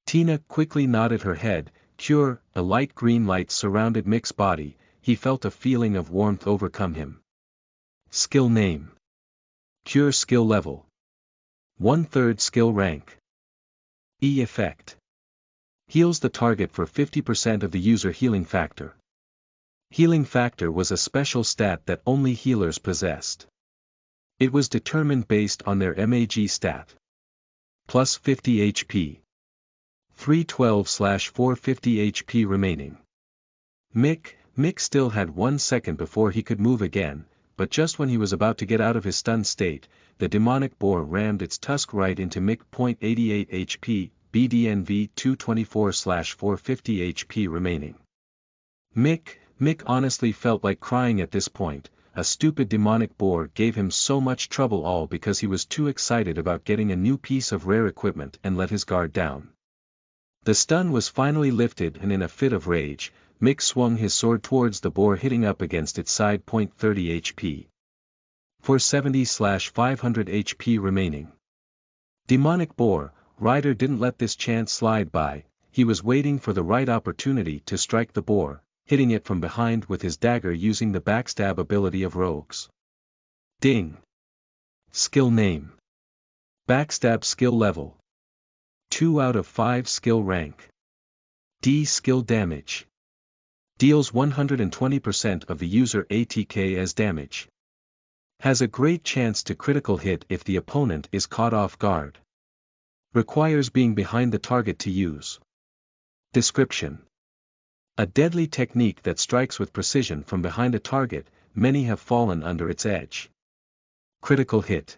Speaker 1: Tina quickly nodded her head. Cure. A light green light surrounded Mick's body, he felt a feeling of warmth overcome him. Skill name. Cure skill level. 1/3 skill rank. E effect. Heals the target for 50% of the user healing factor. Healing factor was a special stat that only healers possessed. It was determined based on their MAG stat. Plus 50 HP. 312/450 HP remaining. Mick still had 1 second before he could move again, but just when he was about to get out of his stunned state, the demonic boar rammed its tusk right into Mick. 88 HP, BDNV 224/450 HP remaining. Mick honestly felt like crying at this point. A stupid demonic boar gave him so much trouble, all because he was too excited about getting a new piece of rare equipment and let his guard down. The stun was finally lifted and in a fit of rage, Mick swung his sword towards the boar, hitting up against its side. 30 HP. 470/500 HP remaining. Demonic boar, Ryder didn't let this chance slide by, he was waiting for the right opportunity to strike the boar, hitting it from behind with his dagger using the backstab ability of rogues. Ding. Skill name. Backstab skill level. 2 out of 5 skill rank. D skill damage. Deals 120% of the user ATK as damage. Has a great chance to critical hit if the opponent is caught off guard. Requires being behind the target to use. Description. A deadly technique that strikes with precision from behind a target, many have fallen under its edge. Critical hit.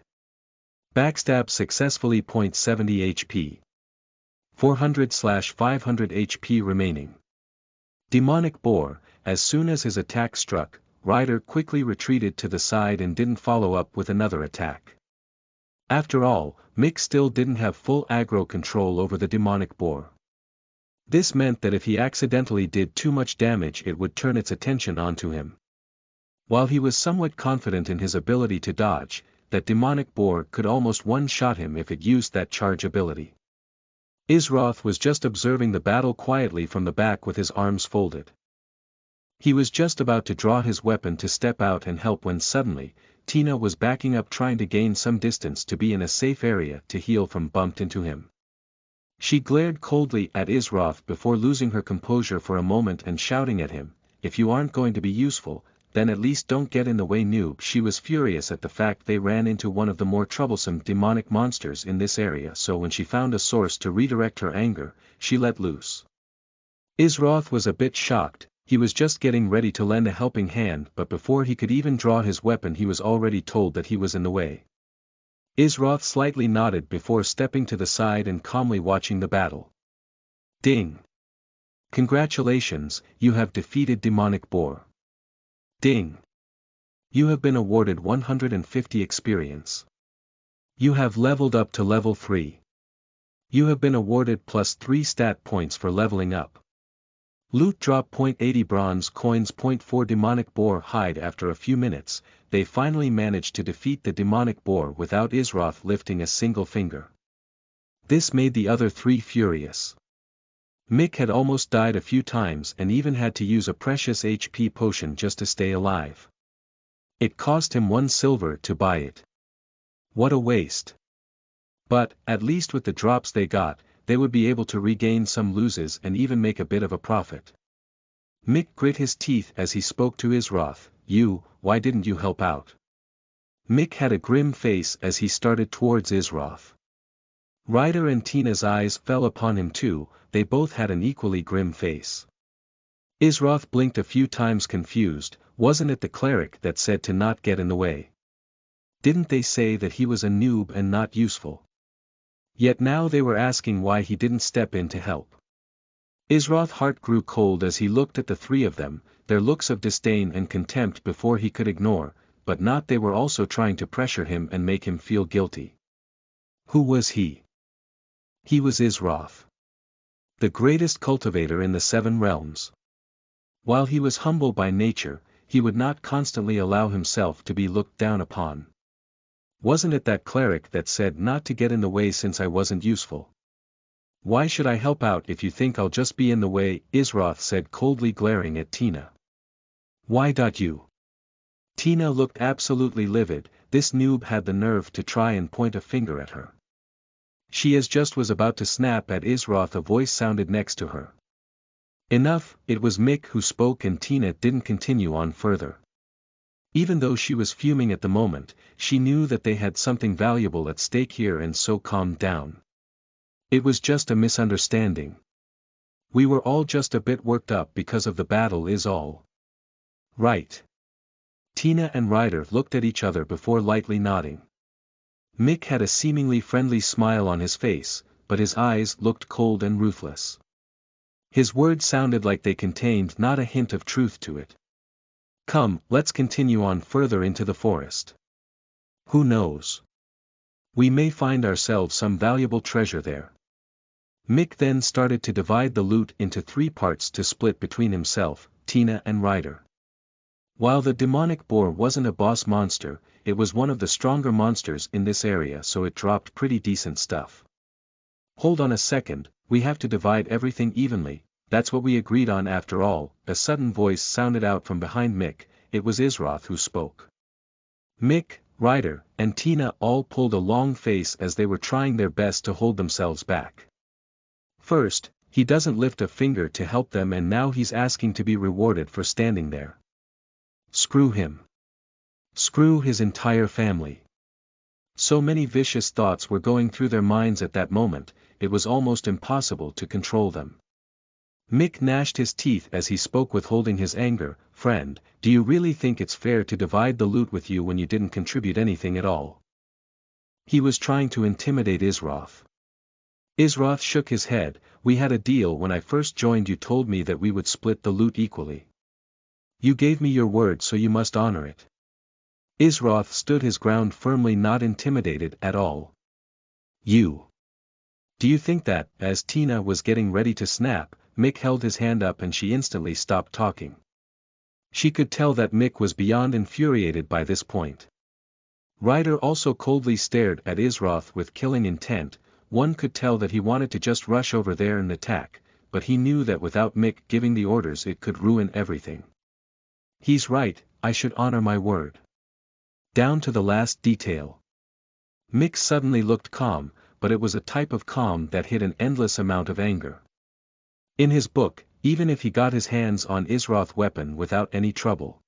Speaker 1: Backstab successfully. 70 HP. 400/500 HP remaining. Demonic boar, as soon as his attack struck, Ryder quickly retreated to the side and didn't follow up with another attack. After all, Mick still didn't have full aggro control over the demonic boar. This meant that if he accidentally did too much damage, it would turn its attention onto him. While he was somewhat confident in his ability to dodge, that demonic boar could almost one-shot him if it used that charge ability. Isroth was just observing the battle quietly from the back with his arms folded. He was just about to draw his weapon to step out and help when suddenly, Tina was backing up trying to gain some distance to be in a safe area to heal from bumped into him. She glared coldly at Isroth before losing her composure for a moment and shouting at him, "If you aren't going to be useful, then at least don't get in the way, noob." She was furious at the fact they ran into one of the more troublesome demonic monsters in this area, so when she found a source to redirect her anger, she let loose. Isroth was a bit shocked, he was just getting ready to lend a helping hand, but before he could even draw his weapon he was already told that he was in the way. Isroth slightly nodded before stepping to the side and calmly watching the battle. Ding. Congratulations, you have defeated demonic boar. Ding. You have been awarded 150 experience. You have leveled up to level 3. You have been awarded plus 3 stat points for leveling up. Loot drop. 80 bronze coins. 4 demonic boar hide. After a few minutes, they finally managed to defeat the demonic boar without Isroth lifting a single finger. This made the other 3 furious. Mick had almost died a few times and even had to use a precious HP potion just to stay alive. It cost him 1 silver to buy it. What a waste. But, at least with the drops they got, they would be able to regain some losses and even make a bit of a profit. Mick grit his teeth as he spoke to Isroth. Why didn't you help out? Mick had a grim face as he started towards Isroth. Ryder and Tina's eyes fell upon him too, they both had an equally grim face. Isroth blinked a few times confused. Wasn't it the cleric that said to not get in the way? Didn't they say that he was a noob and not useful? Yet now they were asking why he didn't step in to help. Isroth's heart grew cold as he looked at the three of them, their looks of disdain and contempt before he could ignore, but not they were also trying to pressure him and make him feel guilty. Who was he? He was Isroth, the greatest cultivator in the Seven Realms. While he was humble by nature, he would not constantly allow himself to be looked down upon. Wasn't it that cleric that said not to get in the way since I wasn't useful? Why should I help out if you think I'll just be in the way? Isroth said coldly, glaring at Tina. Why you? Tina looked absolutely livid. This noob had the nerve to try and point a finger at her. She just was about to snap at Isroth. A voice sounded next to her. Enough. It was Mick who spoke, and Tina didn't continue on further. Even though she was fuming at the moment, she knew that they had something valuable at stake here and so calmed down. It was just a misunderstanding. We were all just a bit worked up because of the battle is all. Right. Tina and Ryder looked at each other before lightly nodding. Mick had a seemingly friendly smile on his face, but his eyes looked cold and ruthless. His words sounded like they contained not a hint of truth to it. Come, let's continue on further into the forest. Who knows? We may find ourselves some valuable treasure there. Mick then started to divide the loot into 3 parts to split between himself, Tina and Ryder. While the demonic boar wasn't a boss monster, it was one of the stronger monsters in this area, so it dropped pretty decent stuff. Hold on a second, we have to divide everything evenly, that's what we agreed on after all. A sudden voice sounded out from behind Mick. It was Isroth who spoke. Mick, Ryder, and Tina all pulled a long face as they were trying their best to hold themselves back. First, he doesn't lift a finger to help them, and now he's asking to be rewarded for standing there. Screw him. Screw his entire family. So many vicious thoughts were going through their minds at that moment, it was almost impossible to control them. Mick gnashed his teeth as he spoke, withholding his anger. Friend, do you really think it's fair to divide the loot with you when you didn't contribute anything at all? He was trying to intimidate Isroth. Isroth shook his head. We had a deal when I first joined. You told me that we would split the loot equally. You gave me your word, so you must honor it. Isroth stood his ground firmly, not intimidated at all. You. Do you think that? As Tina was getting ready to snap, Mick held his hand up and she instantly stopped talking. She could tell that Mick was beyond infuriated by this point. Ryder also coldly stared at Isroth with killing intent. One could tell that he wanted to just rush over there and attack, but he knew that without Mick giving the orders it could ruin everything. He's right, I should honor my word. Down to the last detail. Mick suddenly looked calm, but it was a type of calm that hid an endless amount of anger. In his book, even if he got his hands on Isroth's weapon without any trouble,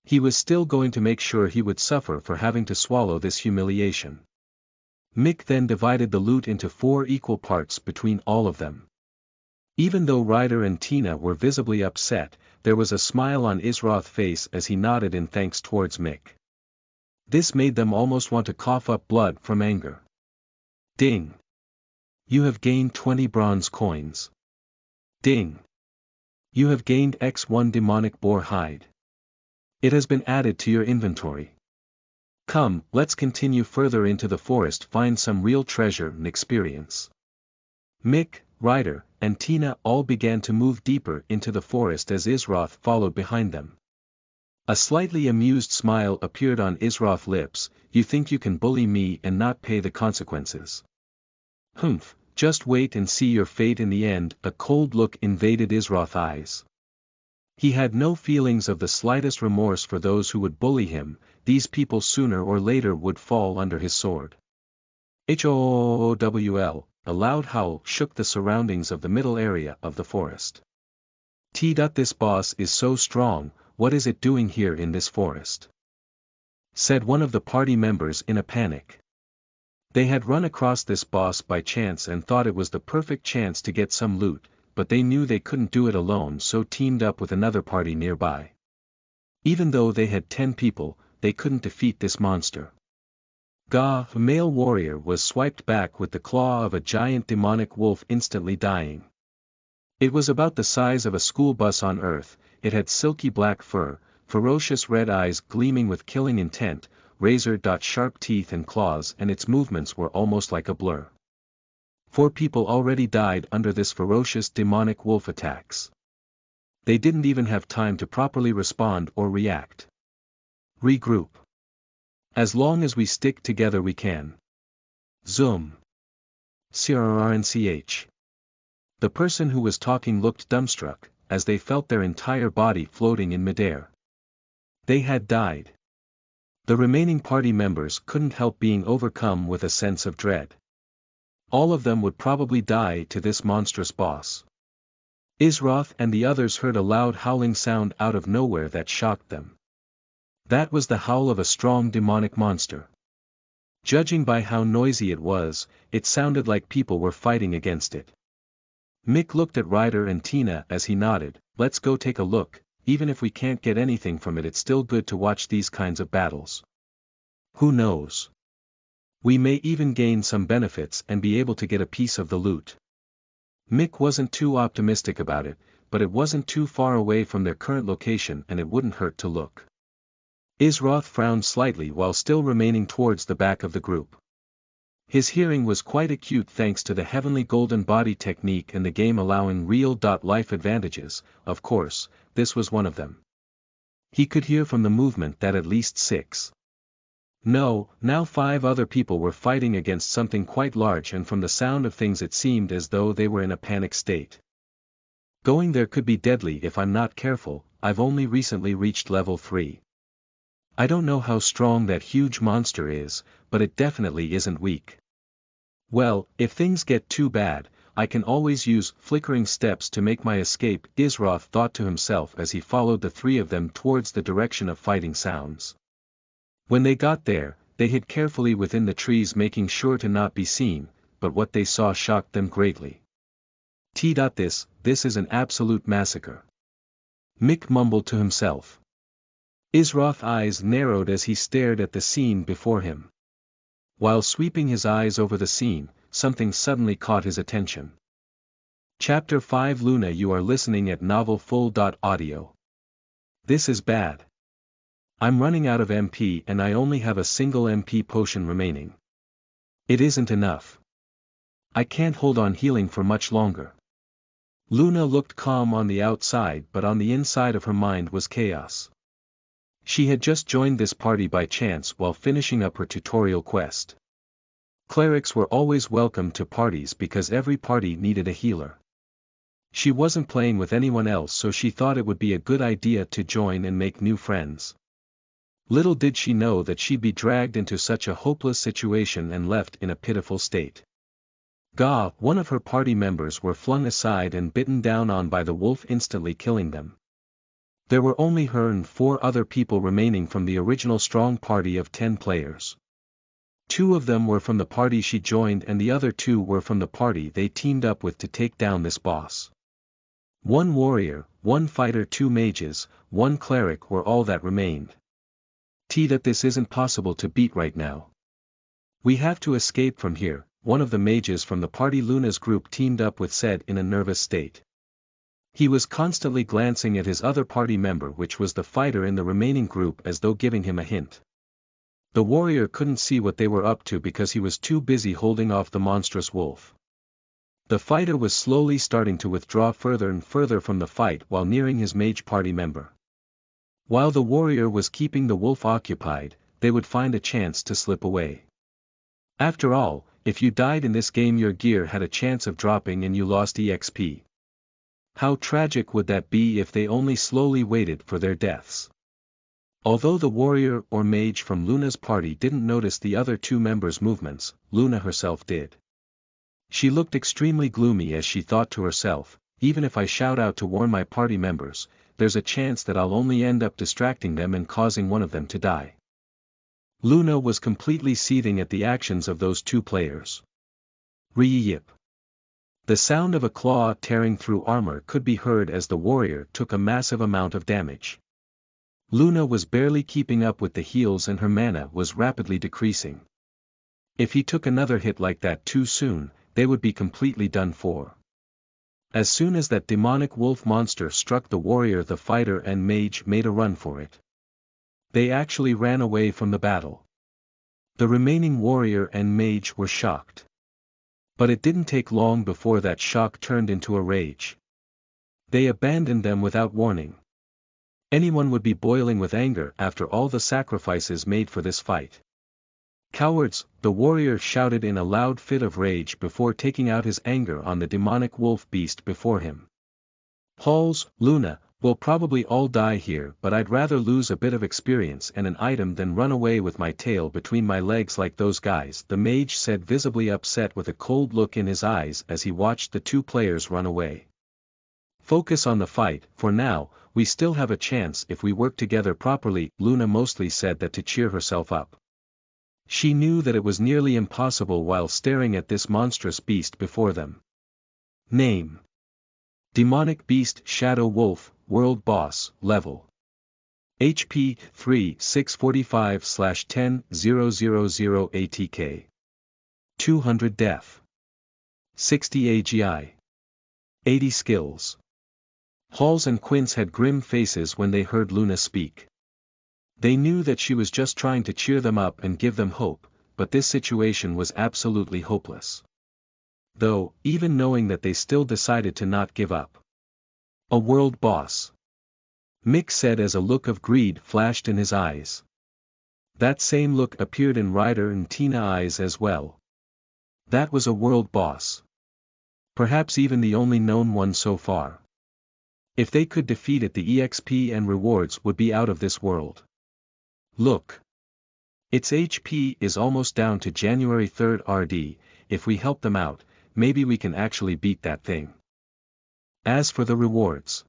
Speaker 1: he was still going to make sure he would suffer for having to swallow this humiliation. Mick then divided the loot into 4 equal parts between all of them. Even though Ryder and Tina were visibly upset, there was a smile on Isroth's face as he nodded in thanks towards Mick. This made them almost want to cough up blood from anger. Ding! You have gained 20 bronze coins. Ding! You have gained X1 demonic boar hide. It has been added to your inventory. Come, let's continue further into the forest, find some real treasure and experience. Mick, Ryder, and Tina all began to move deeper into the forest as Isroth followed behind them. A slightly amused smile appeared on Isroth's lips. You think you can bully me and not pay the consequences? Humph, just wait and see your fate in the end. A cold look invaded Isroth's eyes. He had no feelings of the slightest remorse for those who would bully him. These people sooner or later would fall under his sword. Howl, a loud howl shook the surroundings of the middle area of the forest. This boss is so strong, what is it doing here in this forest? Said one of the party members in a panic. They had run across this boss by chance and thought it was the perfect chance to get some loot, but they knew they couldn't do it alone, so teamed up with another party nearby. Even though they had 10 people, they couldn't defeat this monster. A male warrior was swiped back with the claw of a giant demonic wolf, instantly dying. It was about the size of a school bus on Earth. It had silky black fur, ferocious red eyes gleaming with killing intent, razor-sharp teeth and claws, and its movements were almost like a blur. 4 people already died under this ferocious demonic wolf attacks. They didn't even have time to properly respond or react. Regroup. As long as we stick together we can. Zoom. CRRNCH. The person who was talking looked dumbstruck, as they felt their entire body floating in midair. They had died. The remaining party members couldn't help being overcome with a sense of dread. All of them would probably die to this monstrous boss. Isroth and the others heard a loud howling sound out of nowhere that shocked them. That was the howl of a strong demonic monster. Judging by how noisy it was, it sounded like people were fighting against it. Mick looked at Ryder and Tina as he nodded. Let's go take a look. Even if we can't get anything from it, it's still good to watch these kinds of battles. Who knows? We may even gain some benefits and be able to get a piece of the loot. Mick wasn't too optimistic about it, but it wasn't too far away from their current location and it wouldn't hurt to look. Isroth frowned slightly while still remaining towards the back of the group. His hearing was quite acute thanks to the heavenly golden body technique and the game allowing real-life advantages. Of course, this was one of them. He could hear from the movement that at least 6. No, now 5 other people were fighting against something quite large, and from the sound of things it seemed as though they were in a panic state. Going there could be deadly if I'm not careful. I've only recently reached level 3. I don't know how strong that huge monster is, but it definitely isn't weak. Well, if things get too bad, I can always use flickering steps to make my escape, Isroth thought to himself as he followed the 3 of them towards the direction of fighting sounds. When they got there, they hid carefully within the trees, making sure to not be seen, but what they saw shocked them greatly. This is an absolute massacre. Mick mumbled to himself. Isroth's eyes narrowed as he stared at the scene before him. While sweeping his eyes over the scene, something suddenly caught his attention. Chapter 5 Luna, you are listening at novelfull.audio. This is bad. I'm running out of MP and I only have a single MP potion remaining. It isn't enough. I can't hold on healing for much longer. Luna looked calm on the outside, but on the inside of her mind was chaos. She had just joined this party by chance while finishing up her tutorial quest. Clerics were always welcome to parties because every party needed a healer. She wasn't playing with anyone else, so she thought it would be a good idea to join and make new friends. Little did she know that she'd be dragged into such a hopeless situation and left in a pitiful state. One of her party members were flung aside and bitten down on by the wolf, instantly killing them. There were only her and 4 other people remaining from the original strong party of 10 players. 2 of them were from the party she joined and the other 2 were from the party they teamed up with to take down this boss. 1 warrior, 1 fighter, 2 mages, 1 cleric were all that remained. This isn't possible to beat right now. We have to escape from here, one of the mages from the party Luna's group teamed up with said in a nervous state. He was constantly glancing at his other party member, which was the fighter in the remaining group, as though giving him a hint. The warrior couldn't see what they were up to because he was too busy holding off the monstrous wolf. The fighter was slowly starting to withdraw further and further from the fight while nearing his mage party member. While the warrior was keeping the wolf occupied, they would find a chance to slip away. After all, if you died in this game, your gear had a chance of dropping and you lost EXP. How tragic would that be if they only slowly waited for their deaths? Although the warrior or mage from Luna's party didn't notice the other two members' movements, Luna herself did. She looked extremely gloomy as she thought to herself, even if I shout out to warn my party members, there's a chance that I'll only end up distracting them and causing one of them to die. Luna was completely seething at the actions of those two players. Re-yip. The sound of a claw tearing through armor could be heard as the warrior took a massive amount of damage. Luna was barely keeping up with the heals and her mana was rapidly decreasing. If he took another hit like that too soon, they would be completely done for. As soon as that demonic wolf monster struck the warrior, the fighter and mage made a run for it. They actually ran away from the battle. The remaining warrior and mage were shocked. But it didn't take long before that shock turned into a rage. They abandoned them without warning. Anyone would be boiling with anger after all the sacrifices made for this fight. Cowards, the warrior shouted in a loud fit of rage before taking out his anger on the demonic wolf beast before him. Halls, Luna, we'll probably all die here, but I'd rather lose a bit of experience and an item than run away with my tail between my legs like those guys, the mage said, visibly upset with a cold look in his eyes as he watched the two players run away. Focus on the fight, for now, we still have a chance if we work together properly, Luna mostly said that to cheer herself up. She knew that it was nearly impossible while staring at this monstrous beast before them. Name: Demonic Beast Shadow Wolf, World Boss, Level. HP 3 645/10,000 ATK. 200 Def. 60 AGI. 80 Skills. Halls and Quince had grim faces when they heard Luna speak. They knew that she was just trying to cheer them up and give them hope, but this situation was absolutely hopeless. Though, even knowing that, they still decided to not give up. A world boss. Mick said as a look of greed flashed in his eyes. That same look appeared in Ryder and Tina eyes as well. That was a world boss. Perhaps even the only known one so far. If they could defeat it, the EXP and rewards would be out of this world. Look. Its HP is almost down to January 3rd RD, if we help them out, maybe we can actually beat that thing. As for the rewards.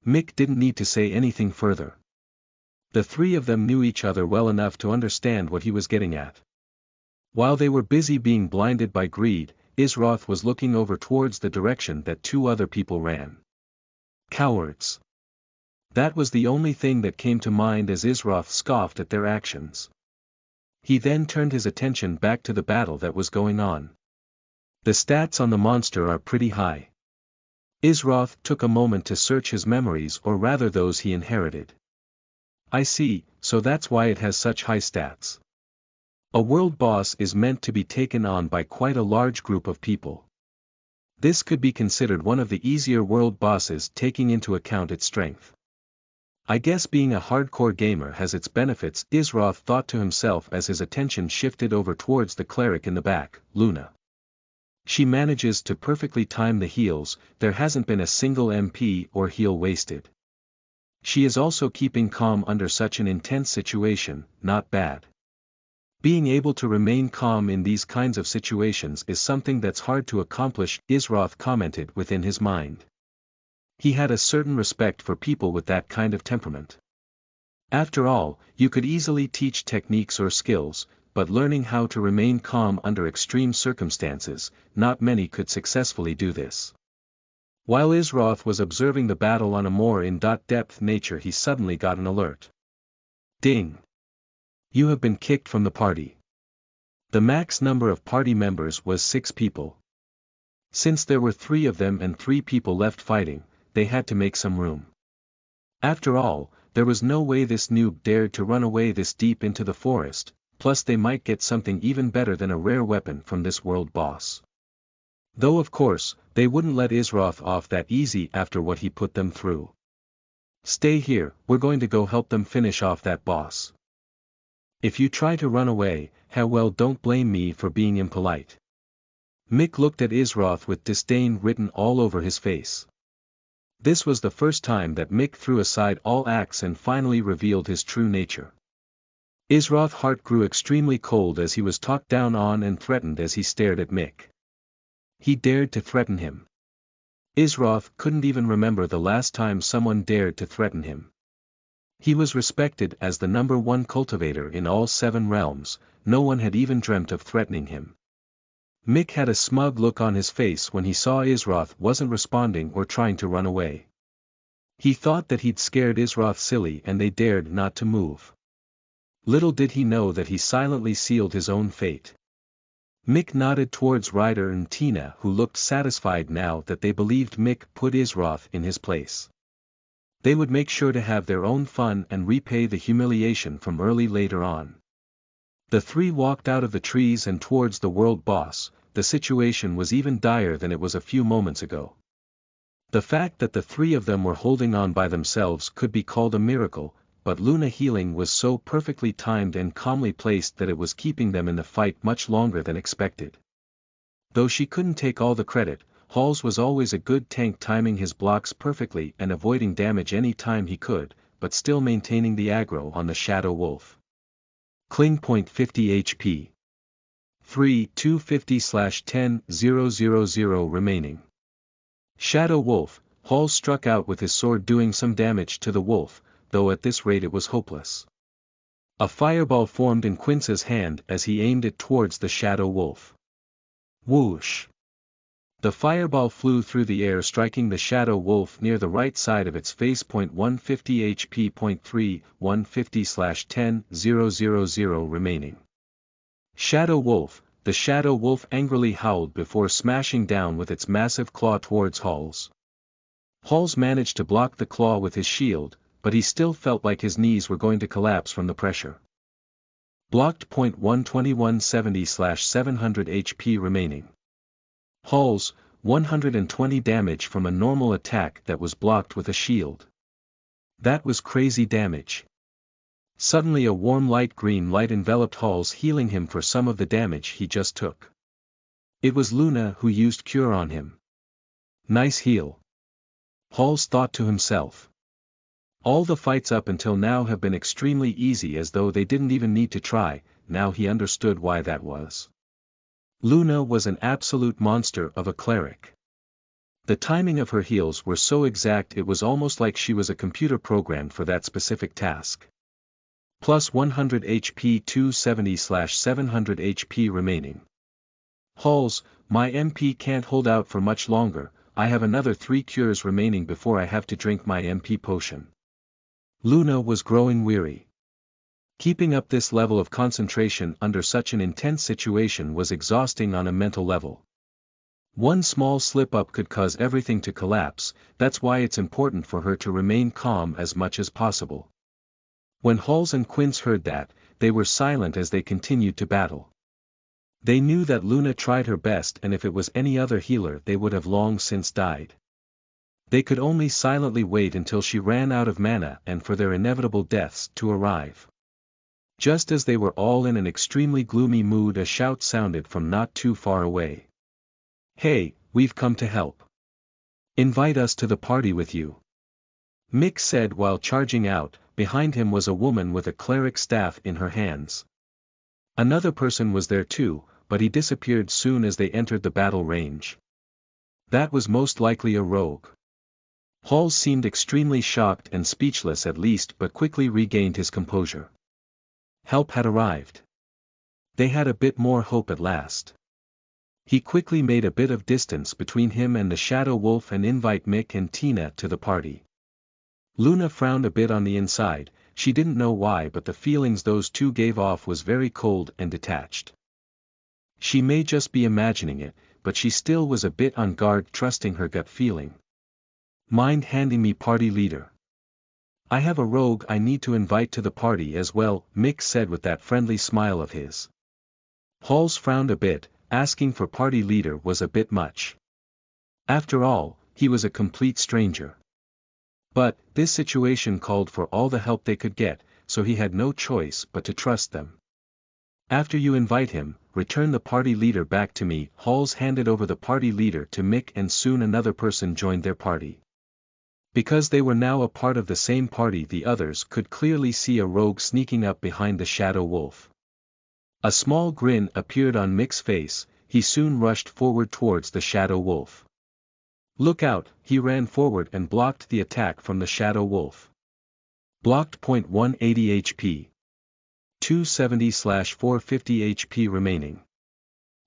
Speaker 1: Mick didn't need to say anything further. The three of them knew each other well enough to understand what he was getting at. While they were busy being blinded by greed, Isroth was looking over towards the direction that two other people ran. Cowards. That was the only thing that came to mind as Isroth scoffed at their actions. He then turned his attention back to the battle that was going on. The stats on the monster are pretty high. Isroth took a moment to search his memories, or rather those he inherited. I see, so that's why it has such high stats. A world boss is meant to be taken on by quite a large group of people. This could be considered one of the easier world bosses, taking into account its strength. I guess being a hardcore gamer has its benefits, Isroth thought to himself as his attention shifted over towards the cleric in the back, Luna. She manages to perfectly time the heals, there hasn't been a single MP or heal wasted. She is also keeping calm under such an intense situation, not bad. Being able to remain calm in these kinds of situations is something that's hard to accomplish, Isroth commented within his mind. He had a certain respect for people with that kind of temperament. After all, you could easily teach techniques or skills, but learning how to remain calm under extreme circumstances, not many could successfully do this. While Isroth was observing the battle on a more in-depth nature, he suddenly got an alert. Ding! You have been kicked from the party. The max number of party members was 6 people. Since there were 3 of them and 3 people left fighting, they had to make some room. After all, there was no way this noob dared to run away this deep into the forest, plus they might get something even better than a rare weapon from this world boss. Though of course, they wouldn't let Isroth off that easy after what he put them through. Stay here, we're going to go help them finish off that boss. If you try to run away, well, don't blame me for being impolite. Mick looked at Isroth with disdain written all over his face. This was the first time that Mick threw aside all acts and finally revealed his true nature. Isroth's heart grew extremely cold as he was talked down on and threatened as he stared at Mick. He dared to threaten him. Isroth couldn't even remember the last time someone dared to threaten him. He was respected as the #1 cultivator in all 7 realms, no one had even dreamt of threatening him. Mick had a smug look on his face when he saw Isroth wasn't responding or trying to run away. He thought that he'd scared Isroth silly and they dared not to move. Little did he know that he silently sealed his own fate. Mick nodded towards Ryder and Tina, who looked satisfied now that they believed Mick put Isroth in his place. They would make sure to have their own fun and repay the humiliation from early later on. The 3 walked out of the trees and towards the world boss. The situation was even dire than it was a few moments ago. The fact that the 3 of them were holding on by themselves could be called a miracle, but Luna healing was so perfectly timed and calmly placed that it was keeping them in the fight much longer than expected. Though she couldn't take all the credit, Halls was always a good tank, timing his blocks perfectly and avoiding damage any time he could, but still maintaining the aggro on the Shadow Wolf. Cling point 50 HP. 3-250/10-000 remaining. Shadow Wolf. Halls struck out with his sword, doing some damage to the wolf, though at this rate it was hopeless. A fireball formed in Quince's hand as he aimed it towards the Shadow Wolf. Whoosh! The fireball flew through the air, striking the Shadow Wolf near the right side of its face. 150 HP. 3-150/10-000 remaining. Shadow Wolf. The Shadow Wolf angrily howled before smashing down with its massive claw towards Halls. Halls managed to block the claw with his shield, but he still felt like his knees were going to collapse from the pressure. Blocked. 12170/700 HP remaining. Halls, 120 damage from a normal attack that was blocked with a shield. That was crazy damage. Suddenly a warm light green light enveloped Halls, healing him for some of the damage he just took. It was Luna who used Cure on him. Nice heal. Halls thought to himself. All the fights up until now have been extremely easy, as though they didn't even need to try. Now he understood why that was. Luna was an absolute monster of a cleric. The timing of her heals were so exact it was almost like she was a computer programmed for that specific task. Plus 100 HP. 270/700 HP remaining. Halls, my MP can't hold out for much longer. I have another 3 cures remaining before I have to drink my MP potion. Luna was growing weary. Keeping up this level of concentration under such an intense situation was exhausting on a mental level. One small slip-up could cause everything to collapse. That's why it's important for her to remain calm as much as possible. When Halls and Quince heard that, they were silent as they continued to battle. They knew that Luna tried her best, and if it was any other healer they would have long since died. They could only silently wait until she ran out of mana and for their inevitable deaths to arrive. Just as they were all in an extremely gloomy mood, a shout sounded from not too far away. "Hey, we've come to help. Invite us to the party with you," Mick said while charging out. Behind him was a woman with a cleric staff in her hands. Another person was there too, but he disappeared soon as they entered the battle range. That was most likely a rogue. Halls seemed extremely shocked and speechless at least, but quickly regained his composure. Help had arrived. They had a bit more hope at last. He quickly made a bit of distance between him and the Shadow Wolf and invite Mick and Tina to the party. Luna frowned a bit on the inside. She didn't know why, but the feelings those two gave off was very cold and detached. She may just be imagining it, but she still was a bit on guard, trusting her gut feeling. Mind handing me party leader? I have a rogue I need to invite to the party as well, Mick said with that friendly smile of his. Halls frowned a bit. Asking for party leader was a bit much. After all, he was a complete stranger. But, this situation called for all the help they could get, so he had no choice but to trust them. After you invite him, return the party leader back to me. Halls handed over the party leader to Mick, and soon another person joined their party. Because they were now a part of the same party, the others could clearly see a rogue sneaking up behind the Shadow Wolf. A small grin appeared on Mick's face. He soon rushed forward towards the Shadow Wolf. "Look out!" He ran forward and blocked the attack from the Shadow Wolf. Blocked. 180 HP. 270/450 HP remaining.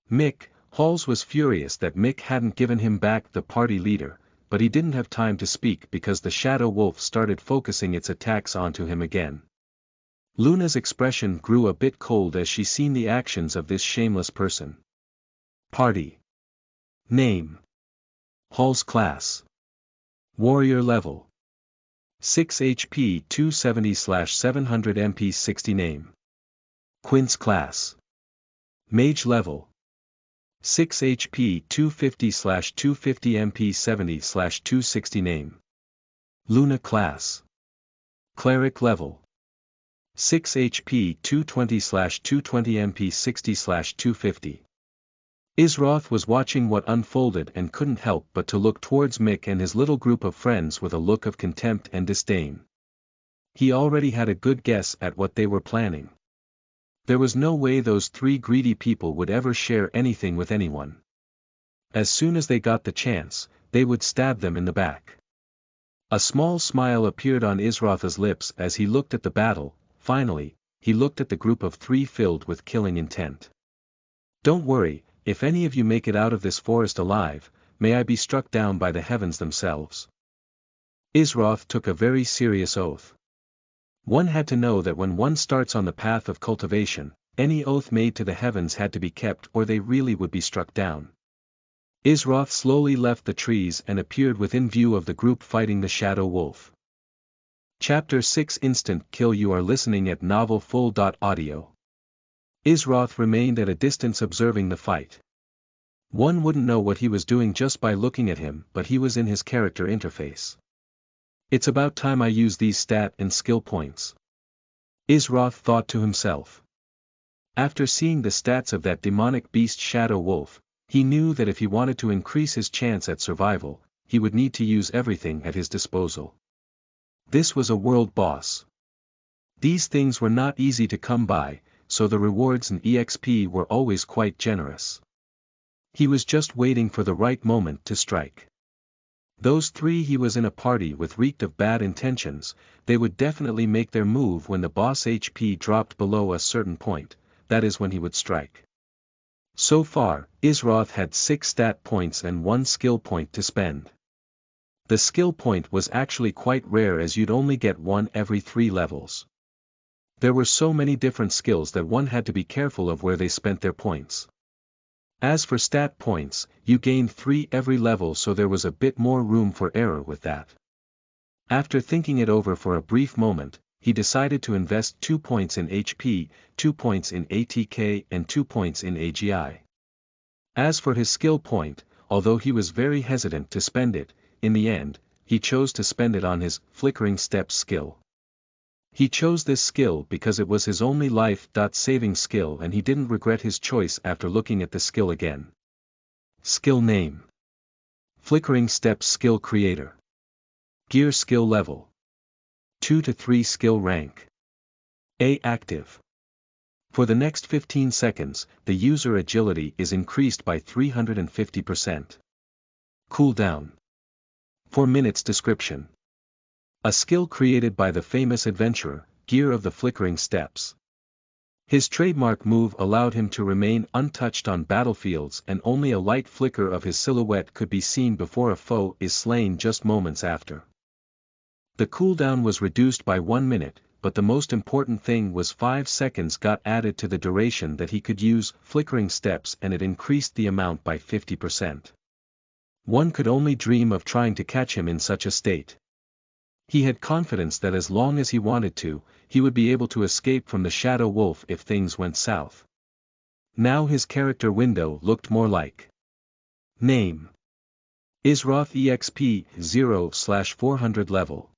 Speaker 1: Mick. Halls was furious that Mick hadn't given him back the party leader, but he didn't have time to speak because the Shadow Wolf started focusing its attacks onto him again. Luna's expression grew a bit cold as she seen the actions of this shameless person. Party name. Hall's class. Warrior level. 6 HP 270/700 MP 60 name. Quint's class. Mage level. 6 HP 250/250 MP 70/260 name. Luna class. Cleric level. 6 HP 220/220 MP 60/250. Isroth was watching what unfolded and couldn't help but to look towards Mick and his little group of friends with a look of contempt and disdain. He already had a good guess at what they were planning. There was no way those three greedy people would ever share anything with anyone. As soon as they got the chance, they would stab them in the back. A small smile appeared on Isroth's lips as he looked at the battle. Finally, he looked at the group of three filled with killing intent. "Don't worry, if any of you make it out of this forest alive, may I be struck down by the heavens themselves." Isroth took a very serious oath. One had to know that when one starts on the path of cultivation, any oath made to the heavens had to be kept or they really would be struck down. Isroth slowly left the trees and appeared within view of the group fighting the Shadow Wolf. Chapter 6 Instant Kill. You are listening at NovelFull.audio. Isroth remained at a distance observing the fight. One wouldn't know what he was doing just by looking at him, but he was in his character interface. "It's about time I use these stat and skill points," Isroth thought to himself. After seeing the stats of that demonic beast Shadow Wolf, he knew that if he wanted to increase his chance at survival, he would need to use everything at his disposal. This was a world boss. These things were not easy to come by, so the rewards and EXP were always quite generous. He was just waiting for the right moment to strike. Those three he was in a party with reeked of bad intentions. They would definitely make their move when the boss HP dropped below a certain point, that is when he would strike. So far, Isroth had 6 stat points and 1 skill point to spend. The skill point was actually quite rare as you'd only get one every 3 levels. There were so many different skills that one had to be careful of where they spent their points. As for stat points, you gained 3 every level, so there was a bit more room for error with that. After thinking it over for a brief moment, he decided to invest 2 points in HP, 2 points in ATK and 2 points in AGI. As for his skill point, although he was very hesitant to spend it, in the end, he chose to spend it on his Flickering Steps skill. He chose this skill because it was his only life-saving skill and he didn't regret his choice after looking at the skill again. Skill name. Flickering Steps Skill Creator. Gear Skill Level. 2 to 3 Skill Rank. A active. For the next 15 seconds, the user agility is increased by 350%. Cooldown. 4 minutes. Description. A skill created by the famous adventurer, Gear of the Flickering Steps. His trademark move allowed him to remain untouched on battlefields and only a light flicker of his silhouette could be seen before a foe is slain just moments after. The cooldown was reduced by 1 minute, but the most important thing was 5 seconds got added to the duration that he could use Flickering Steps and it increased the amount by 50%. One could only dream of trying to catch him in such a state. He had confidence that as long as he wanted to, he would be able to escape from the Shadow Wolf if things went south. Now his character window looked more like. Name. Isroth EXP 0/400 level.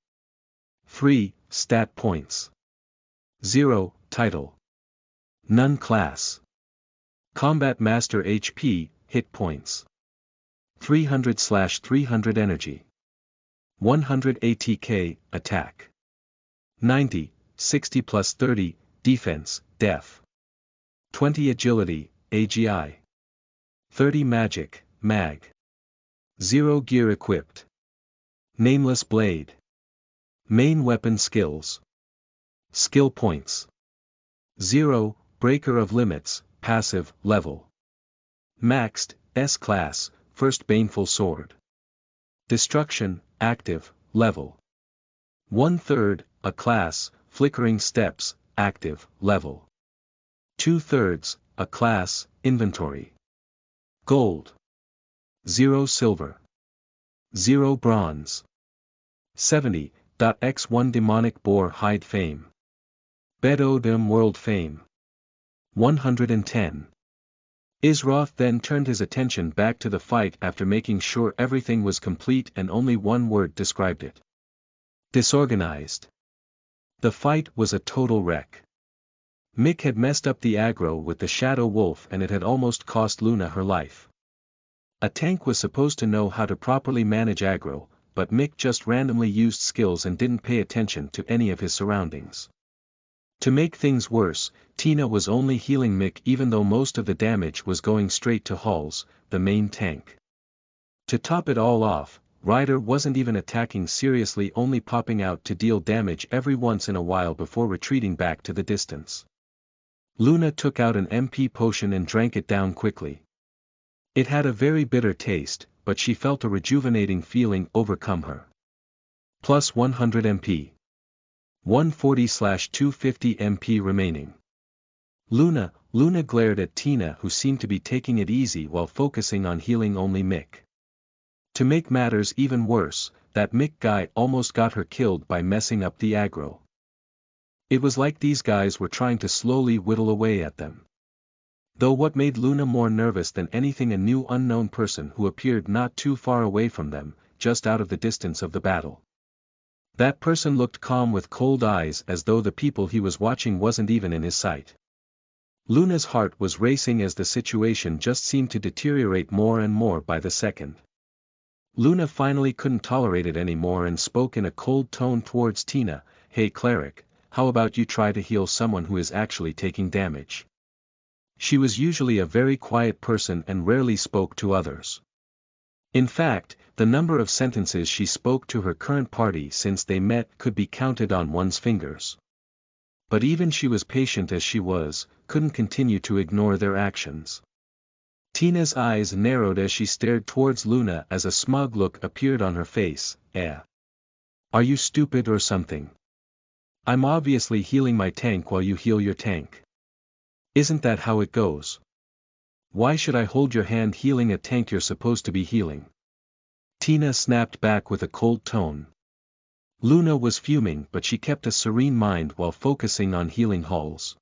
Speaker 1: 3 stat points. 0 title. None class. Combat Master HP, hit points. 300/300 energy. 100 ATK, attack. 90, 60 plus 30, defense, def. 20 agility, AGI. 30 magic, mag. 0 gear equipped. Nameless blade. Main weapon skills. Skill points. 0, breaker of limits, passive, level. Maxed, S-class, first baneful sword. Destruction, active, level. 1/3, a class, flickering steps, active, level. 2/3, a class, inventory. Gold. 0 silver. 0 bronze. 70.x1 demonic boar hide fame. Bedouin world fame. 110. Izroth then turned his attention back to the fight after making sure everything was complete and only one word described it. Disorganized. The fight was a total wreck. Mick had messed up the aggro with the Shadow Wolf and it had almost cost Luna her life. A tank was supposed to know how to properly manage aggro, but Mick just randomly used skills and didn't pay attention to any of his surroundings. To make things worse, Tina was only healing Mick even though most of the damage was going straight to Halls, the main tank. To top it all off, Ryder wasn't even attacking seriously, only popping out to deal damage every once in a while before retreating back to the distance. Luna took out an MP potion and drank it down quickly. It had a very bitter taste, but she felt a rejuvenating feeling overcome her. Plus 100 MP. 140/250 MP remaining. Luna glared at Tina, who seemed to be taking it easy while focusing on healing only Mick. To make matters even worse, that Mick guy almost got her killed by messing up the aggro. It was like these guys were trying to slowly whittle away at them. Though what made Luna more nervous than anything, a new unknown person who appeared not too far away from them, just out of the distance of the battle. That person looked calm with cold eyes, as though the people he was watching wasn't even in his sight. Luna's heart was racing as the situation just seemed to deteriorate more and more by the second. Luna finally couldn't tolerate it anymore and spoke in a cold tone towards Tina, "Hey cleric, how about you try to heal someone who is actually taking damage?" She was usually a very quiet person and rarely spoke to others. In fact, the number of sentences she spoke to her current party since they met could be counted on one's fingers. But even she was patient as she was, couldn't continue to ignore their actions. Tina's eyes narrowed as she stared towards Luna as a smug look appeared on her face. Are you stupid or something? I'm obviously healing my tank while you heal your tank. Isn't that how it goes? Why should I hold your hand healing a tank you're supposed to be healing?" Tina snapped back with a cold tone. Luna was fuming, but she kept a serene mind while focusing on healing Halls.